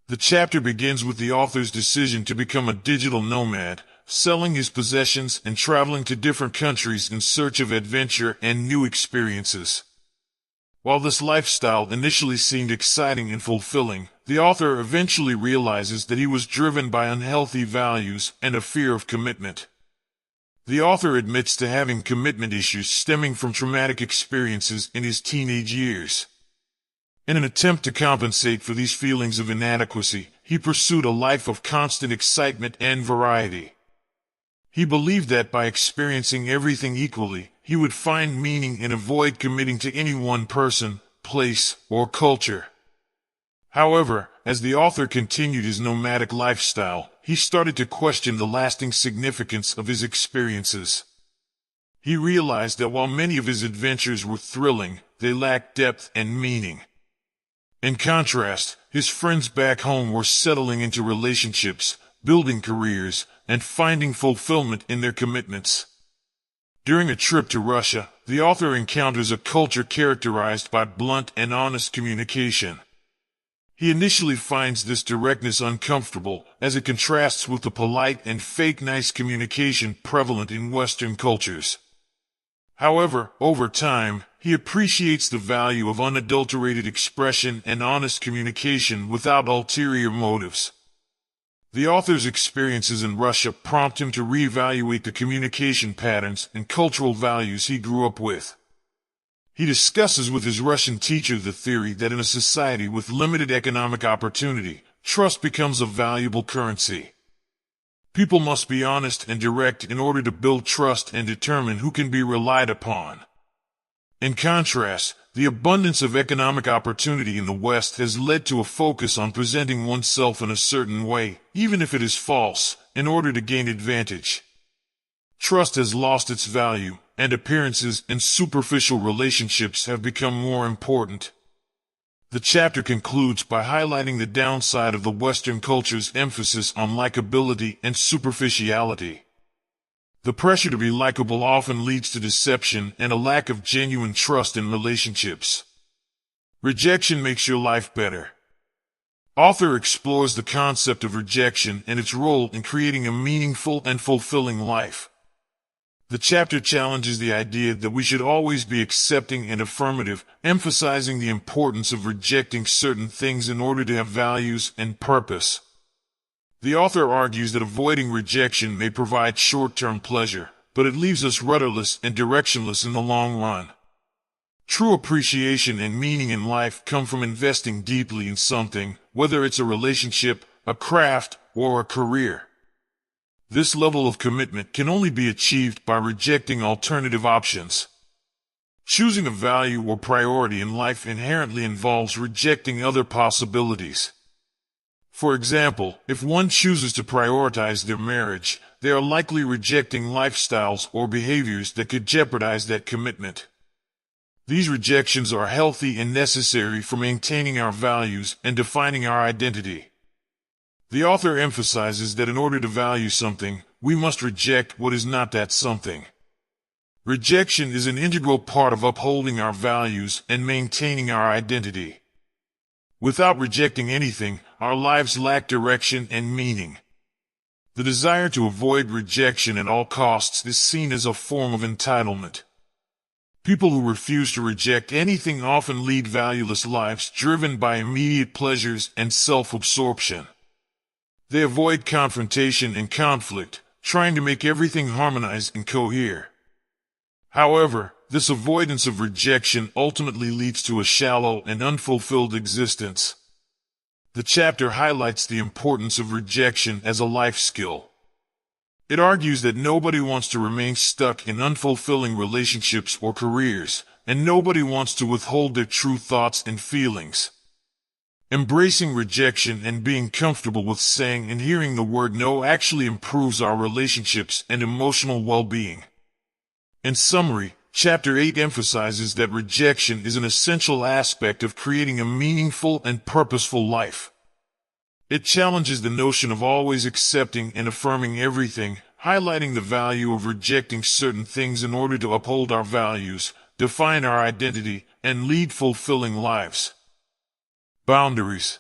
[SPEAKER 1] The chapter begins with the author's decision to become a digital nomad, selling his possessions and traveling to different countries in search of adventure and new experiences. While this lifestyle initially seemed exciting and fulfilling, the author eventually realizes that he was driven by unhealthy values and a fear of commitment. The author admits to having commitment issues stemming from traumatic experiences in his teenage years. In an attempt to compensate for these feelings of inadequacy, he pursued a life of constant excitement and variety. He believed that by experiencing everything equally, he would find meaning and avoid committing to any one person, place, or culture. However, as the author continued his nomadic lifestyle, he started to question the lasting significance of his experiences. He realized that while many of his adventures were thrilling, they lacked depth and meaning. In contrast, his friends back home were settling into relationships, building careers, and finding fulfillment in their commitments. During a trip to Russia, the author encounters a culture characterized by blunt and honest communication. He initially finds this directness uncomfortable, as it contrasts with the polite and fake nice communication prevalent in Western cultures. However, over time, he appreciates the value of unadulterated expression and honest communication without ulterior motives. The author's experiences in Russia prompt him to reevaluate the communication patterns and cultural values he grew up with. He discusses with his Russian teacher the theory that in a society with limited economic opportunity, trust becomes a valuable currency. People must be honest and direct in order to build trust and determine who can be relied upon. In contrast, the abundance of economic opportunity in the West has led to a focus on presenting oneself in a certain way, even if it is false, in order to gain advantage. Trust has lost its value, and appearances and superficial relationships have become more important. The chapter concludes by highlighting the downside of the Western culture's emphasis on likability and superficiality. The pressure to be likable often leads to deception and a lack of genuine trust in relationships. Rejection makes your life better. Author explores the concept of rejection and its role in creating a meaningful and fulfilling life. The chapter challenges the idea that we should always be accepting and affirmative, emphasizing the importance of rejecting certain things in order to have values and purpose. The author argues that avoiding rejection may provide short-term pleasure, but it leaves us rudderless and directionless in the long run. True appreciation and meaning in life come from investing deeply in something, whether it's a relationship, a craft, or a career. This level of commitment can only be achieved by rejecting alternative options. Choosing a value or priority in life inherently involves rejecting other possibilities. For example, if one chooses to prioritize their marriage, they are likely rejecting lifestyles or behaviors that could jeopardize that commitment. These rejections are healthy and necessary for maintaining our values and defining our identity. The author emphasizes that in order to value something, we must reject what is not that something. Rejection is an integral part of upholding our values and maintaining our identity. Without rejecting anything, our lives lack direction and meaning. The desire to avoid rejection at all costs is seen as a form of entitlement. People who refuse to reject anything often lead valueless lives driven by immediate pleasures and self-absorption. They avoid confrontation and conflict, trying to make everything harmonize and cohere. However, this avoidance of rejection ultimately leads to a shallow and unfulfilled existence. The chapter highlights the importance of rejection as a life skill. It argues that nobody wants to remain stuck in unfulfilling relationships or careers, and nobody wants to withhold their true thoughts and feelings. Embracing rejection and being comfortable with saying and hearing the word no actually improves our relationships and emotional well-being. In summary, Chapter 8 emphasizes that rejection is an essential aspect of creating a meaningful and purposeful life. It challenges the notion of always accepting and affirming everything, highlighting the value of rejecting certain things in order to uphold our values, define our identity, and lead fulfilling lives. Boundaries.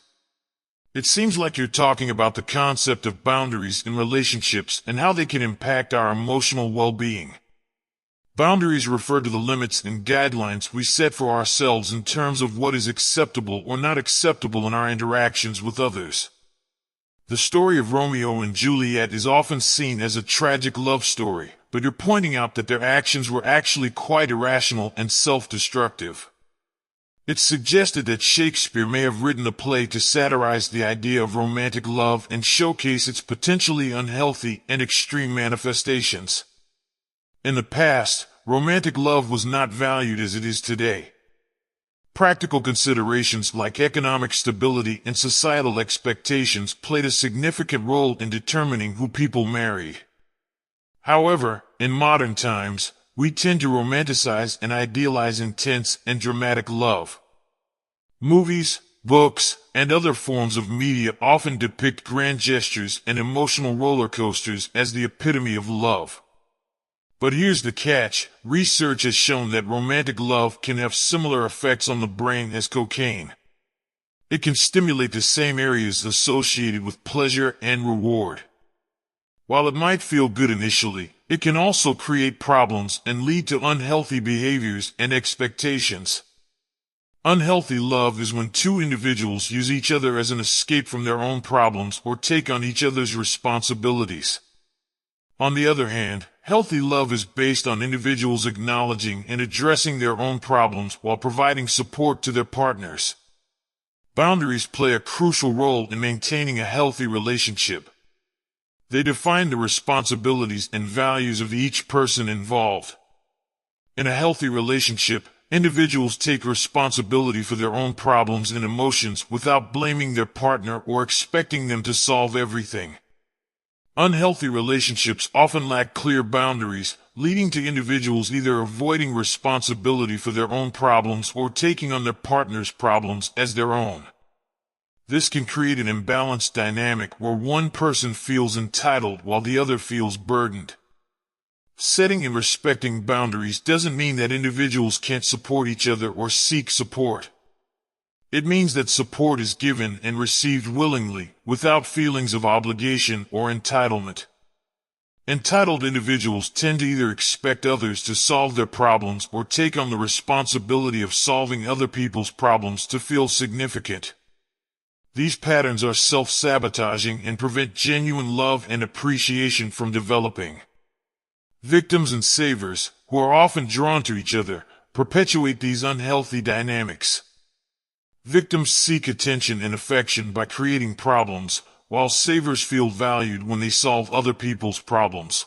[SPEAKER 1] It seems like you're talking about the concept of boundaries in relationships and how they can impact our emotional well-being. Boundaries refer to the limits and guidelines we set for ourselves in terms of what is acceptable or not acceptable in our interactions with others. The story of Romeo and Juliet is often seen as a tragic love story, but you're pointing out that their actions were actually quite irrational and self-destructive. It's suggested that Shakespeare may have written a play to satirize the idea of romantic love and showcase its potentially unhealthy and extreme manifestations. In the past, romantic love was not valued as it is today. Practical considerations like economic stability and societal expectations played a significant role in determining who people married. However, in modern times, we tend to romanticize and idealize intense and dramatic love. Movies, books, and other forms of media often depict grand gestures and emotional roller coasters as the epitome of love. But here's the catch: research has shown that romantic love can have similar effects on the brain as cocaine. It can stimulate the same areas associated with pleasure and reward. While it might feel good initially, it can also create problems and lead to unhealthy behaviors and expectations. Unhealthy love is when two individuals use each other as an escape from their own problems or take on each other's responsibilities. On the other hand, healthy love is based on individuals acknowledging and addressing their own problems while providing support to their partners. Boundaries play a crucial role in maintaining a healthy relationship. They define the responsibilities and values of each person involved. In a healthy relationship, individuals take responsibility for their own problems and emotions without blaming their partner or expecting them to solve everything. Unhealthy relationships often lack clear boundaries, leading to individuals either avoiding responsibility for their own problems or taking on their partner's problems as their own. This can create an imbalanced dynamic where one person feels entitled while the other feels burdened. Setting and respecting boundaries doesn't mean that individuals can't support each other or seek support. It means that support is given and received willingly, without feelings of obligation or entitlement. Entitled individuals tend to either expect others to solve their problems or take on the responsibility of solving other people's problems to feel significant. These patterns are self-sabotaging and prevent genuine love and appreciation from developing. Victims and savers, who are often drawn to each other, perpetuate these unhealthy dynamics. Victims seek attention and affection by creating problems, while savers feel valued when they solve other people's problems.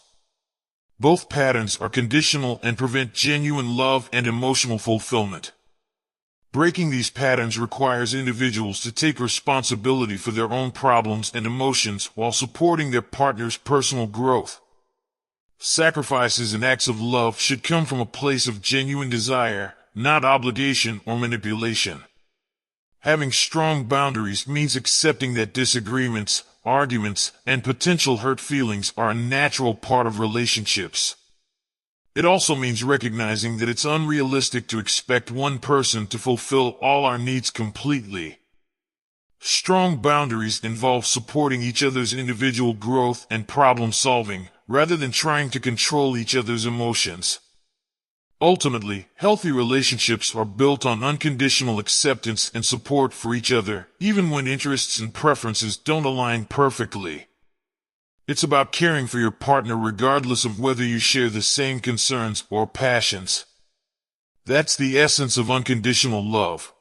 [SPEAKER 1] Both patterns are conditional and prevent genuine love and emotional fulfillment. Breaking these patterns requires individuals to take responsibility for their own problems and emotions while supporting their partner's personal growth. Sacrifices and acts of love should come from a place of genuine desire, not obligation or manipulation. Having strong boundaries means accepting that disagreements, arguments, and potential hurt feelings are a natural part of relationships. It also means recognizing that it's unrealistic to expect one person to fulfill all our needs completely. Strong boundaries involve supporting each other's individual growth and problem solving, rather than trying to control each other's emotions. Ultimately, healthy relationships are built on unconditional acceptance and support for each other, even when interests and preferences don't align perfectly. It's about caring for your partner regardless of whether you share the same concerns or passions. That's the essence of unconditional love.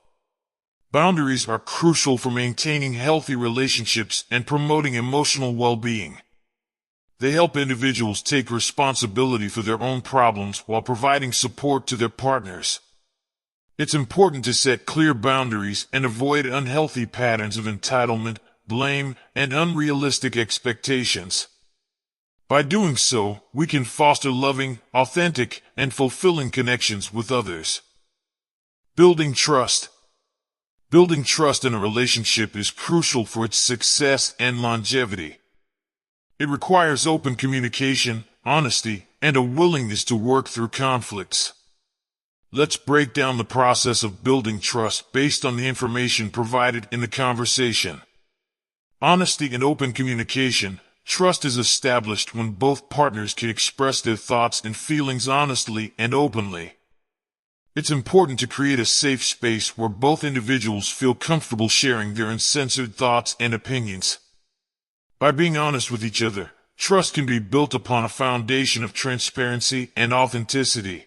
[SPEAKER 1] Boundaries are crucial for maintaining healthy relationships and promoting emotional well-being. They help individuals take responsibility for their own problems while providing support to their partners. It's important to set clear boundaries and avoid unhealthy patterns of entitlement, blame, and unrealistic expectations. By doing so, we can foster loving, authentic, and fulfilling connections with others. Building trust. Building trust in a relationship is crucial for its success and longevity. It requires open communication, honesty, and a willingness to work through conflicts. Let's break down the process of building trust based on the information provided in the conversation. Honesty and open communication. Trust is established when both partners can express their thoughts and feelings honestly and openly. It's important to create a safe space where both individuals feel comfortable sharing their uncensored thoughts and opinions. By being honest with each other, trust can be built upon a foundation of transparency and authenticity.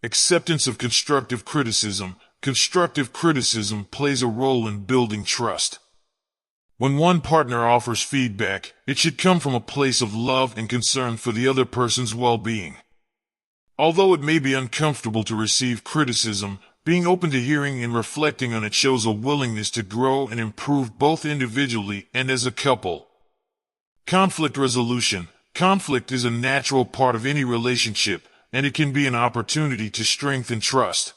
[SPEAKER 1] Acceptance of constructive criticism. Constructive criticism plays a role in building trust. When one partner offers feedback, it should come from a place of love and concern for the other person's well-being. Although it may be uncomfortable to receive criticism, being open to hearing and reflecting on it shows a willingness to grow and improve both individually and as a couple. Conflict resolution. Conflict is a natural part of any relationship, and it can be an opportunity to strengthen trust.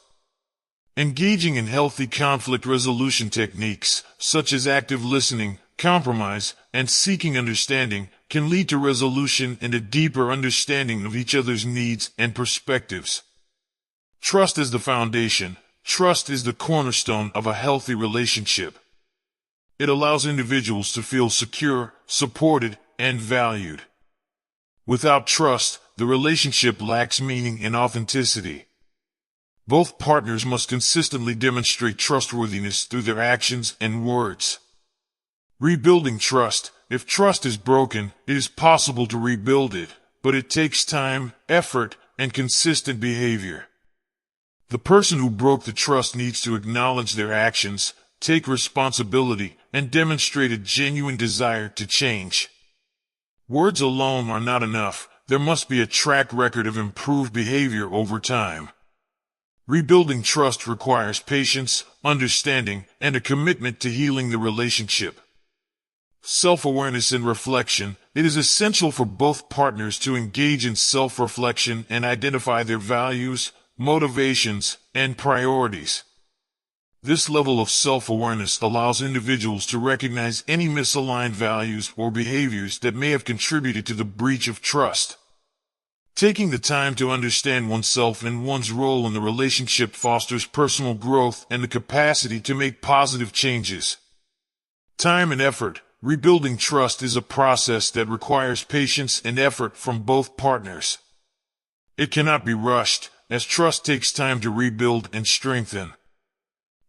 [SPEAKER 1] Engaging in healthy conflict resolution techniques, such as active listening, compromise, and seeking understanding, can lead to resolution and a deeper understanding of each other's needs and perspectives. Trust is the foundation. Trust is the cornerstone of a healthy relationship. It allows individuals to feel secure, supported, and valued. Without trust, the relationship lacks meaning and authenticity. Both partners must consistently demonstrate trustworthiness through their actions and words. Rebuilding trust. If trust is broken, it is possible to rebuild it, but it takes time, effort, and consistent behavior. The person who broke the trust needs to acknowledge their actions, take responsibility, and demonstrate a genuine desire to change. Words alone are not enough. There must be a track record of improved behavior over time. Rebuilding trust requires patience, understanding, and a commitment to healing the relationship. Self-awareness and reflection. It is essential for both partners to engage in self-reflection and identify their values, motivations, and priorities. This level of self-awareness allows individuals to recognize any misaligned values or behaviors that may have contributed to the breach of trust. Taking the time to understand oneself and one's role in the relationship fosters personal growth and the capacity to make positive changes. Time and effort. Rebuilding trust is a process that requires patience and effort from both partners. It cannot be rushed, as trust takes time to rebuild and strengthen.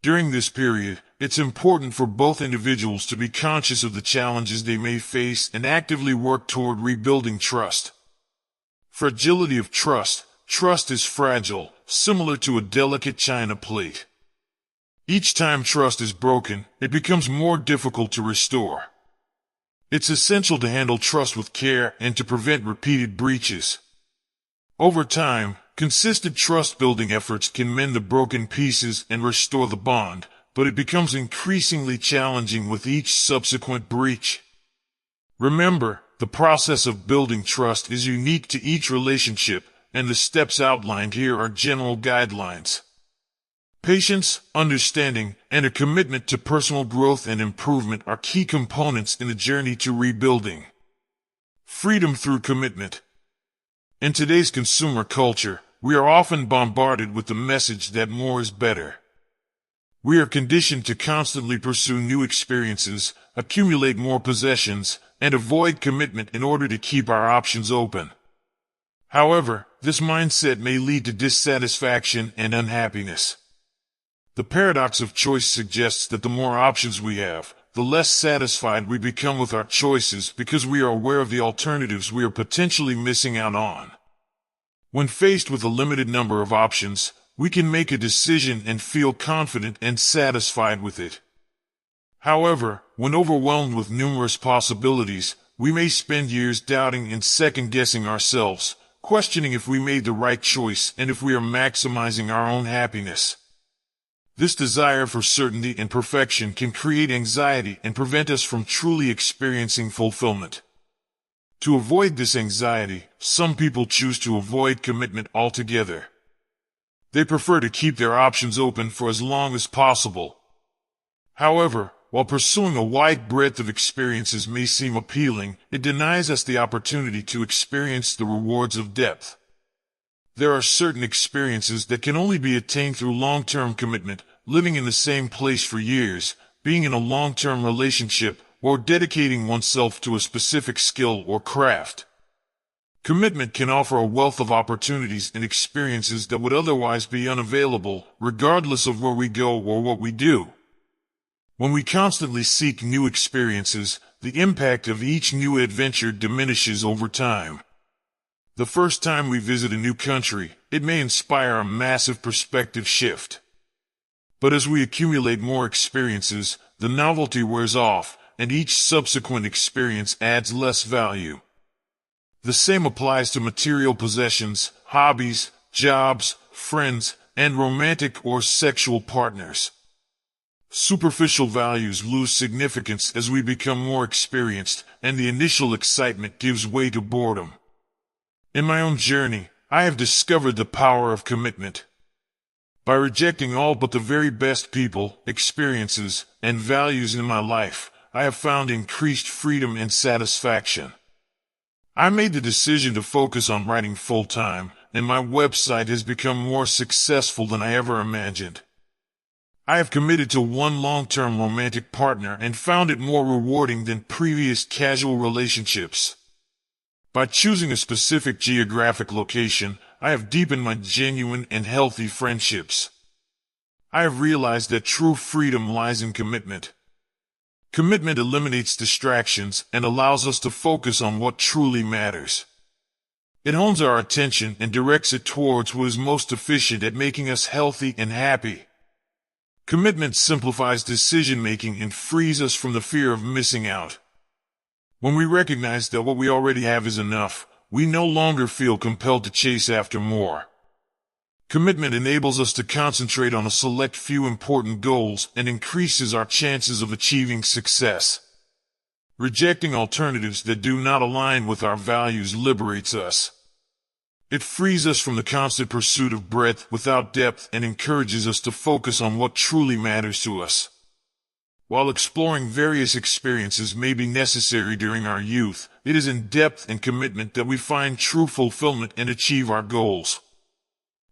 [SPEAKER 1] During this period, it's important for both individuals to be conscious of the challenges they may face and actively work toward rebuilding trust. Fragility of trust. Trust is fragile, similar to a delicate china plate. Each time trust is broken, it becomes more difficult to restore. It's essential to handle trust with care and to prevent repeated breaches. Over time, consistent trust-building efforts can mend the broken pieces and restore the bond, but it becomes increasingly challenging with each subsequent breach. Remember, the process of building trust is unique to each relationship, and the steps outlined here are general guidelines. Patience, understanding, and a commitment to personal growth and improvement are key components in the journey to rebuilding. Freedom through commitment. In today's consumer culture, we are often bombarded with the message that more is better. We are conditioned to constantly pursue new experiences, accumulate more possessions, and avoid commitment in order to keep our options open. However, this mindset may lead to dissatisfaction and unhappiness. The paradox of choice suggests that the more options we have, the less satisfied we become with our choices because we are aware of the alternatives we are potentially missing out on. When faced with a limited number of options, we can make a decision and feel confident and satisfied with it. However, when overwhelmed with numerous possibilities, we may spend years doubting and second-guessing ourselves, questioning if we made the right choice and if we are maximizing our own happiness. This desire for certainty and perfection can create anxiety and prevent us from truly experiencing fulfillment. To avoid this anxiety, some people choose to avoid commitment altogether. They prefer to keep their options open for as long as possible. However, while pursuing a wide breadth of experiences may seem appealing, it denies us the opportunity to experience the rewards of depth. There are certain experiences that can only be attained through long-term commitment, living in the same place for years, being in a long-term relationship, or dedicating oneself to a specific skill or craft. Commitment can offer a wealth of opportunities and experiences that would otherwise be unavailable, regardless of where we go or what we do. When we constantly seek new experiences, the impact of each new adventure diminishes over time. The first time we visit a new country, it may inspire a massive perspective shift. But as we accumulate more experiences, the novelty wears off, and each subsequent experience adds less value. The same applies to material possessions, hobbies, jobs, friends, and romantic or sexual partners. Superficial values lose significance as we become more experienced, and the initial excitement gives way to boredom. In my own journey, I have discovered the power of commitment. By rejecting all but the very best people, experiences, and values in my life, I have found increased freedom and satisfaction. I made the decision to focus on writing full-time, and my website has become more successful than I ever imagined. I have committed to one long-term romantic partner and found it more rewarding than previous casual relationships. By choosing a specific geographic location, I have deepened my genuine and healthy friendships. I have realized that true freedom lies in commitment. Commitment eliminates distractions and allows us to focus on what truly matters. It hones our attention and directs it towards what is most efficient at making us healthy and happy. Commitment simplifies decision-making and frees us from the fear of missing out. When we recognize that what we already have is enough, we no longer feel compelled to chase after more. Commitment enables us to concentrate on a select few important goals and increases our chances of achieving success. Rejecting alternatives that do not align with our values liberates us. It frees us from the constant pursuit of breadth without depth and encourages us to focus on what truly matters to us. While exploring various experiences may be necessary during our youth, it is in depth and commitment that we find true fulfillment and achieve our goals.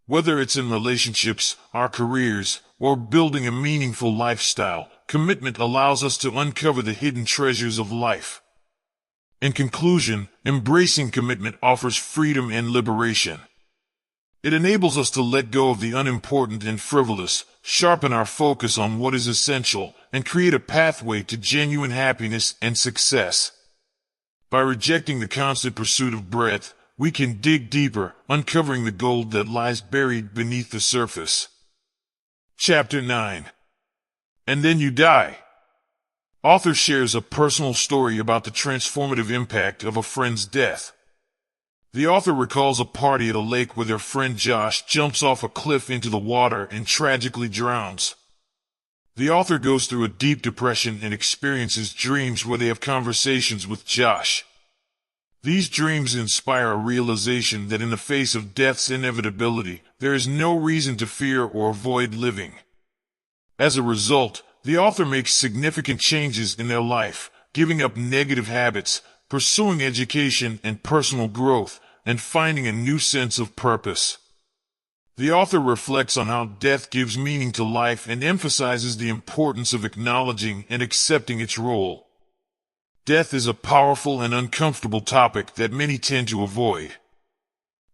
[SPEAKER 1] Whether it's in relationships, our careers, or building a meaningful lifestyle, commitment allows us to uncover the hidden treasures of life. In conclusion, embracing commitment offers freedom and liberation. It enables us to let go of the unimportant and frivolous, sharpen our focus on what is essential, and create a pathway to genuine happiness and success. By rejecting the constant pursuit of breadth, we can dig deeper, uncovering the gold that lies buried beneath the surface. Chapter 9. And then you die. Author shares a personal story about the transformative impact of a friend's death. The author recalls a party at a lake where their friend Josh jumps off a cliff into the water and tragically drowns. The author goes through a deep depression and experiences dreams where they have conversations with Josh. These dreams inspire a realization that in the face of death's inevitability, there is no reason to fear or avoid living. As a result, the author makes significant changes in their life, giving up negative habits, pursuing education and personal growth, and finding a new sense of purpose. The author reflects on how death gives meaning to life and emphasizes the importance of acknowledging and accepting its role. Death is a powerful and uncomfortable topic that many tend to avoid.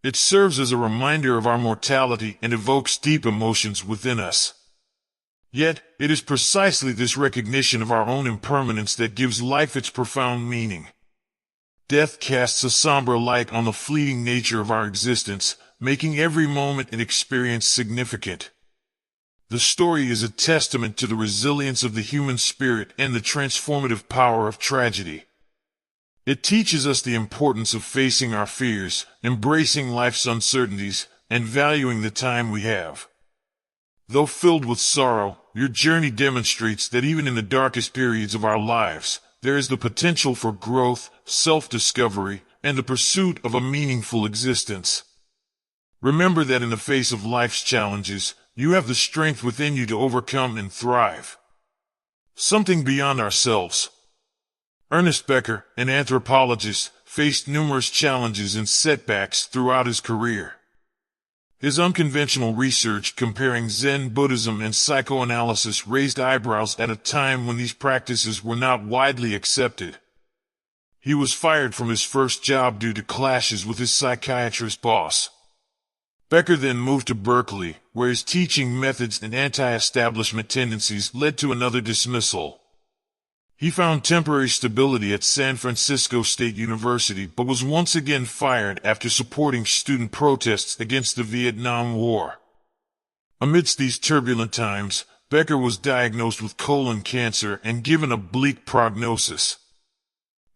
[SPEAKER 1] It serves as a reminder of our mortality and evokes deep emotions within us. Yet, it is precisely this recognition of our own impermanence that gives life its profound meaning. Death casts a somber light on the fleeting nature of our existence, making every moment and experience significant. The story is a testament to the resilience of the human spirit and the transformative power of tragedy. It teaches us the importance of facing our fears, embracing life's uncertainties, and valuing the time we have. Though filled with sorrow, your journey demonstrates that even in the darkest periods of our lives, there is the potential for growth, self-discovery, and the pursuit of a meaningful existence. Remember that in the face of life's challenges, you have the strength within you to overcome and thrive. Something beyond ourselves. Ernest Becker, an anthropologist, faced numerous challenges and setbacks throughout his career. His unconventional research comparing Zen Buddhism and psychoanalysis raised eyebrows at a time when these practices were not widely accepted. He was fired from his first job due to clashes with his psychiatrist boss. Becker then moved to Berkeley, where his teaching methods and anti-establishment tendencies led to another dismissal. He found temporary stability at San Francisco State University but was once again fired after supporting student protests against the Vietnam War. Amidst these turbulent times, Becker was diagnosed with colon cancer and given a bleak prognosis.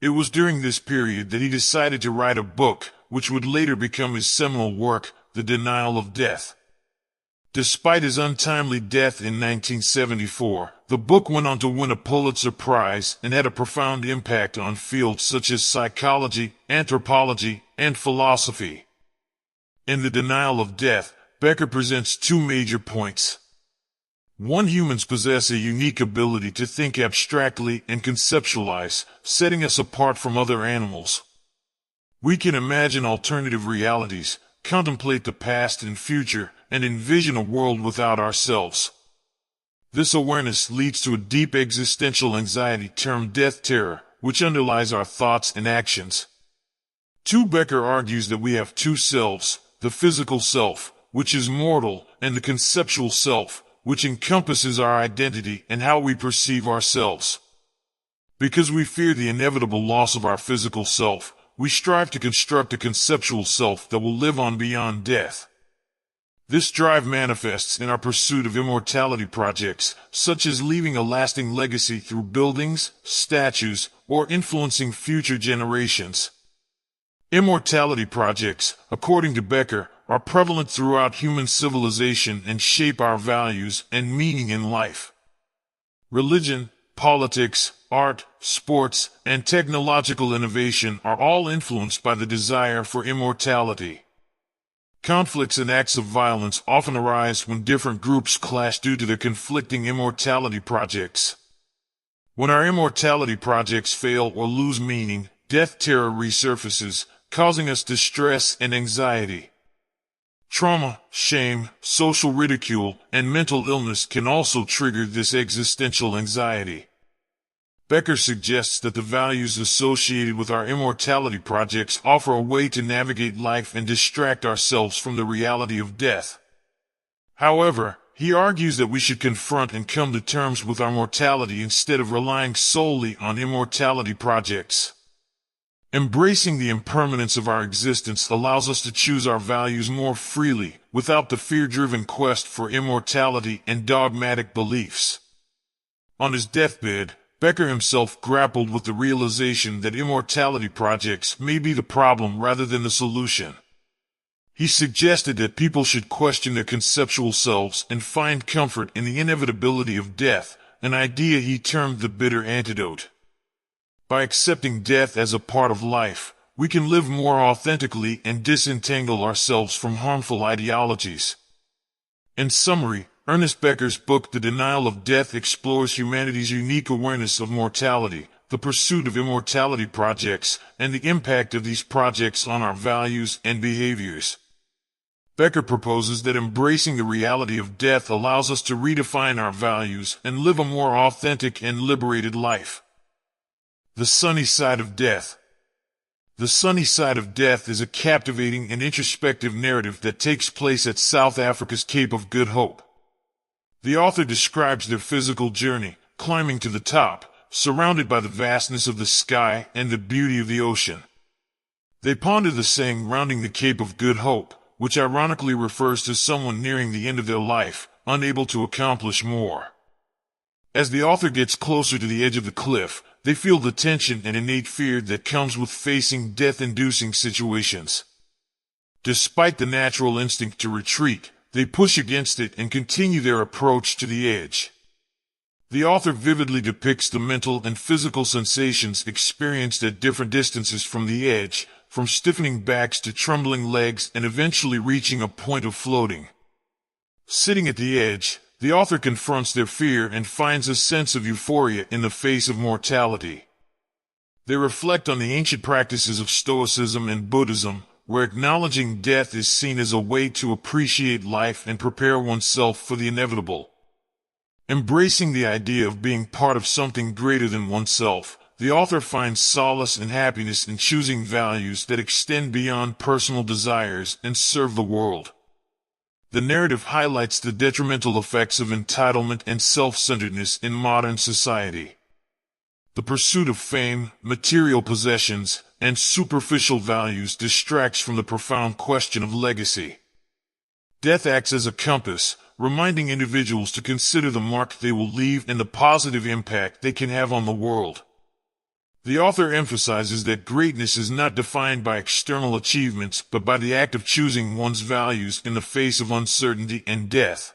[SPEAKER 1] It was during this period that he decided to write a book, which would later become his seminal work, The Denial of Death. Despite his untimely death in 1974, the book went on to win a Pulitzer Prize and had a profound impact on fields such as psychology, anthropology, and philosophy. In The Denial of Death, Becker presents two major points. 1. Humans possess a unique ability to think abstractly and conceptualize, setting us apart from other animals. We can imagine alternative realities, contemplate the past and future, and envision a world without ourselves. This awareness leads to a deep existential anxiety termed death terror, which underlies our thoughts and actions. 2. Becker argues that we have two selves, the physical self, which is mortal, and the conceptual self, which encompasses our identity and how we perceive ourselves. Because we fear the inevitable loss of our physical self, we strive to construct a conceptual self that will live on beyond death. This drive manifests in our pursuit of immortality projects, such as leaving a lasting legacy through buildings, statues, or influencing future generations. Immortality projects, according to Becker, are prevalent throughout human civilization and shape our values and meaning in life. Religion, politics, art, sports, and technological innovation are all influenced by the desire for immortality. Conflicts and acts of violence often arise when different groups clash due to their conflicting immortality projects. When our immortality projects fail or lose meaning, death terror resurfaces, causing us distress and anxiety. Trauma, shame, social ridicule, and mental illness can also trigger this existential anxiety. Becker suggests that the values associated with our immortality projects offer a way to navigate life and distract ourselves from the reality of death. However, he argues that we should confront and come to terms with our mortality instead of relying solely on immortality projects. Embracing the impermanence of our existence allows us to choose our values more freely, without the fear-driven quest for immortality and dogmatic beliefs. On his deathbed, Becker himself grappled with the realization that immortality projects may be the problem rather than the solution. He suggested that people should question their conceptual selves and find comfort in the inevitability of death, an idea he termed the bitter antidote. By accepting death as a part of life, we can live more authentically and disentangle ourselves from harmful ideologies. In summary, Ernest Becker's book The Denial of Death explores humanity's unique awareness of mortality, the pursuit of immortality projects, and the impact of these projects on our values and behaviors. Becker proposes that embracing the reality of death allows us to redefine our values and live a more authentic and liberated life. The Sunny Side of Death. The Sunny Side of Death is a captivating and introspective narrative that takes place at South Africa's Cape of Good Hope. The author describes their physical journey, climbing to the top, surrounded by the vastness of the sky and the beauty of the ocean. They ponder the saying rounding the Cape of Good Hope, which ironically refers to someone nearing the end of their life, unable to accomplish more. As the author gets closer to the edge of the cliff, they feel the tension and innate fear that comes with facing death-inducing situations. Despite the natural instinct to retreat, they push against it and continue their approach to the edge. The author vividly depicts the mental and physical sensations experienced at different distances from the edge, from stiffening backs to trembling legs and eventually reaching a point of floating. Sitting at the edge, the author confronts their fear and finds a sense of euphoria in the face of mortality. They reflect on the ancient practices of Stoicism and Buddhism, where acknowledging death is seen as a way to appreciate life and prepare oneself for the inevitable. Embracing the idea of being part of something greater than oneself, the author finds solace and happiness in choosing values that extend beyond personal desires and serve the world. The narrative highlights the detrimental effects of entitlement and self-centeredness in modern society. The pursuit of fame, material possessions, and superficial values distracts from the profound question of legacy. Death acts as a compass, reminding individuals to consider the mark they will leave and the positive impact they can have on the world. The author emphasizes that greatness is not defined by external achievements but by the act of choosing one's values in the face of uncertainty and death.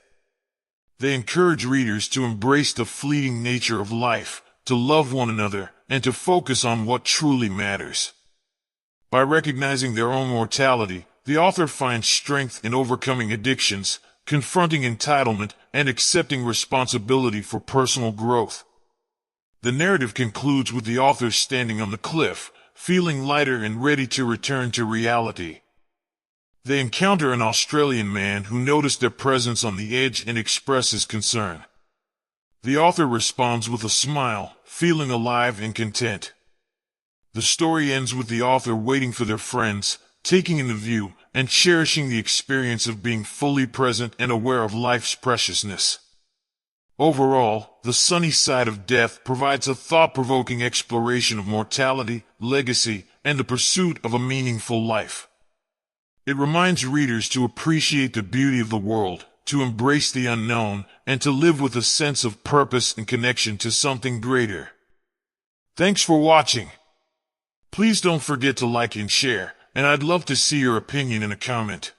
[SPEAKER 1] They encourage readers to embrace the fleeting nature of life, to love one another, and to focus on what truly matters. By recognizing their own mortality, the author finds strength in overcoming addictions, confronting entitlement, and accepting responsibility for personal growth. The narrative concludes with the author standing on the cliff, feeling lighter and ready to return to reality. They encounter an Australian man who noticed their presence on the edge and expresses concern. The author responds with a smile, feeling alive and content. The story ends with the author waiting for their friends, taking in the view, and cherishing the experience of being fully present and aware of life's preciousness. Overall, The Sunny Side of Death provides a thought-provoking exploration of mortality, legacy, and the pursuit of a meaningful life. It reminds readers to appreciate the beauty of the world, to embrace the unknown, and to live with a sense of purpose and connection to something greater. Thanks for watching. Please don't forget to like and share, and I'd love to see your opinion in a comment.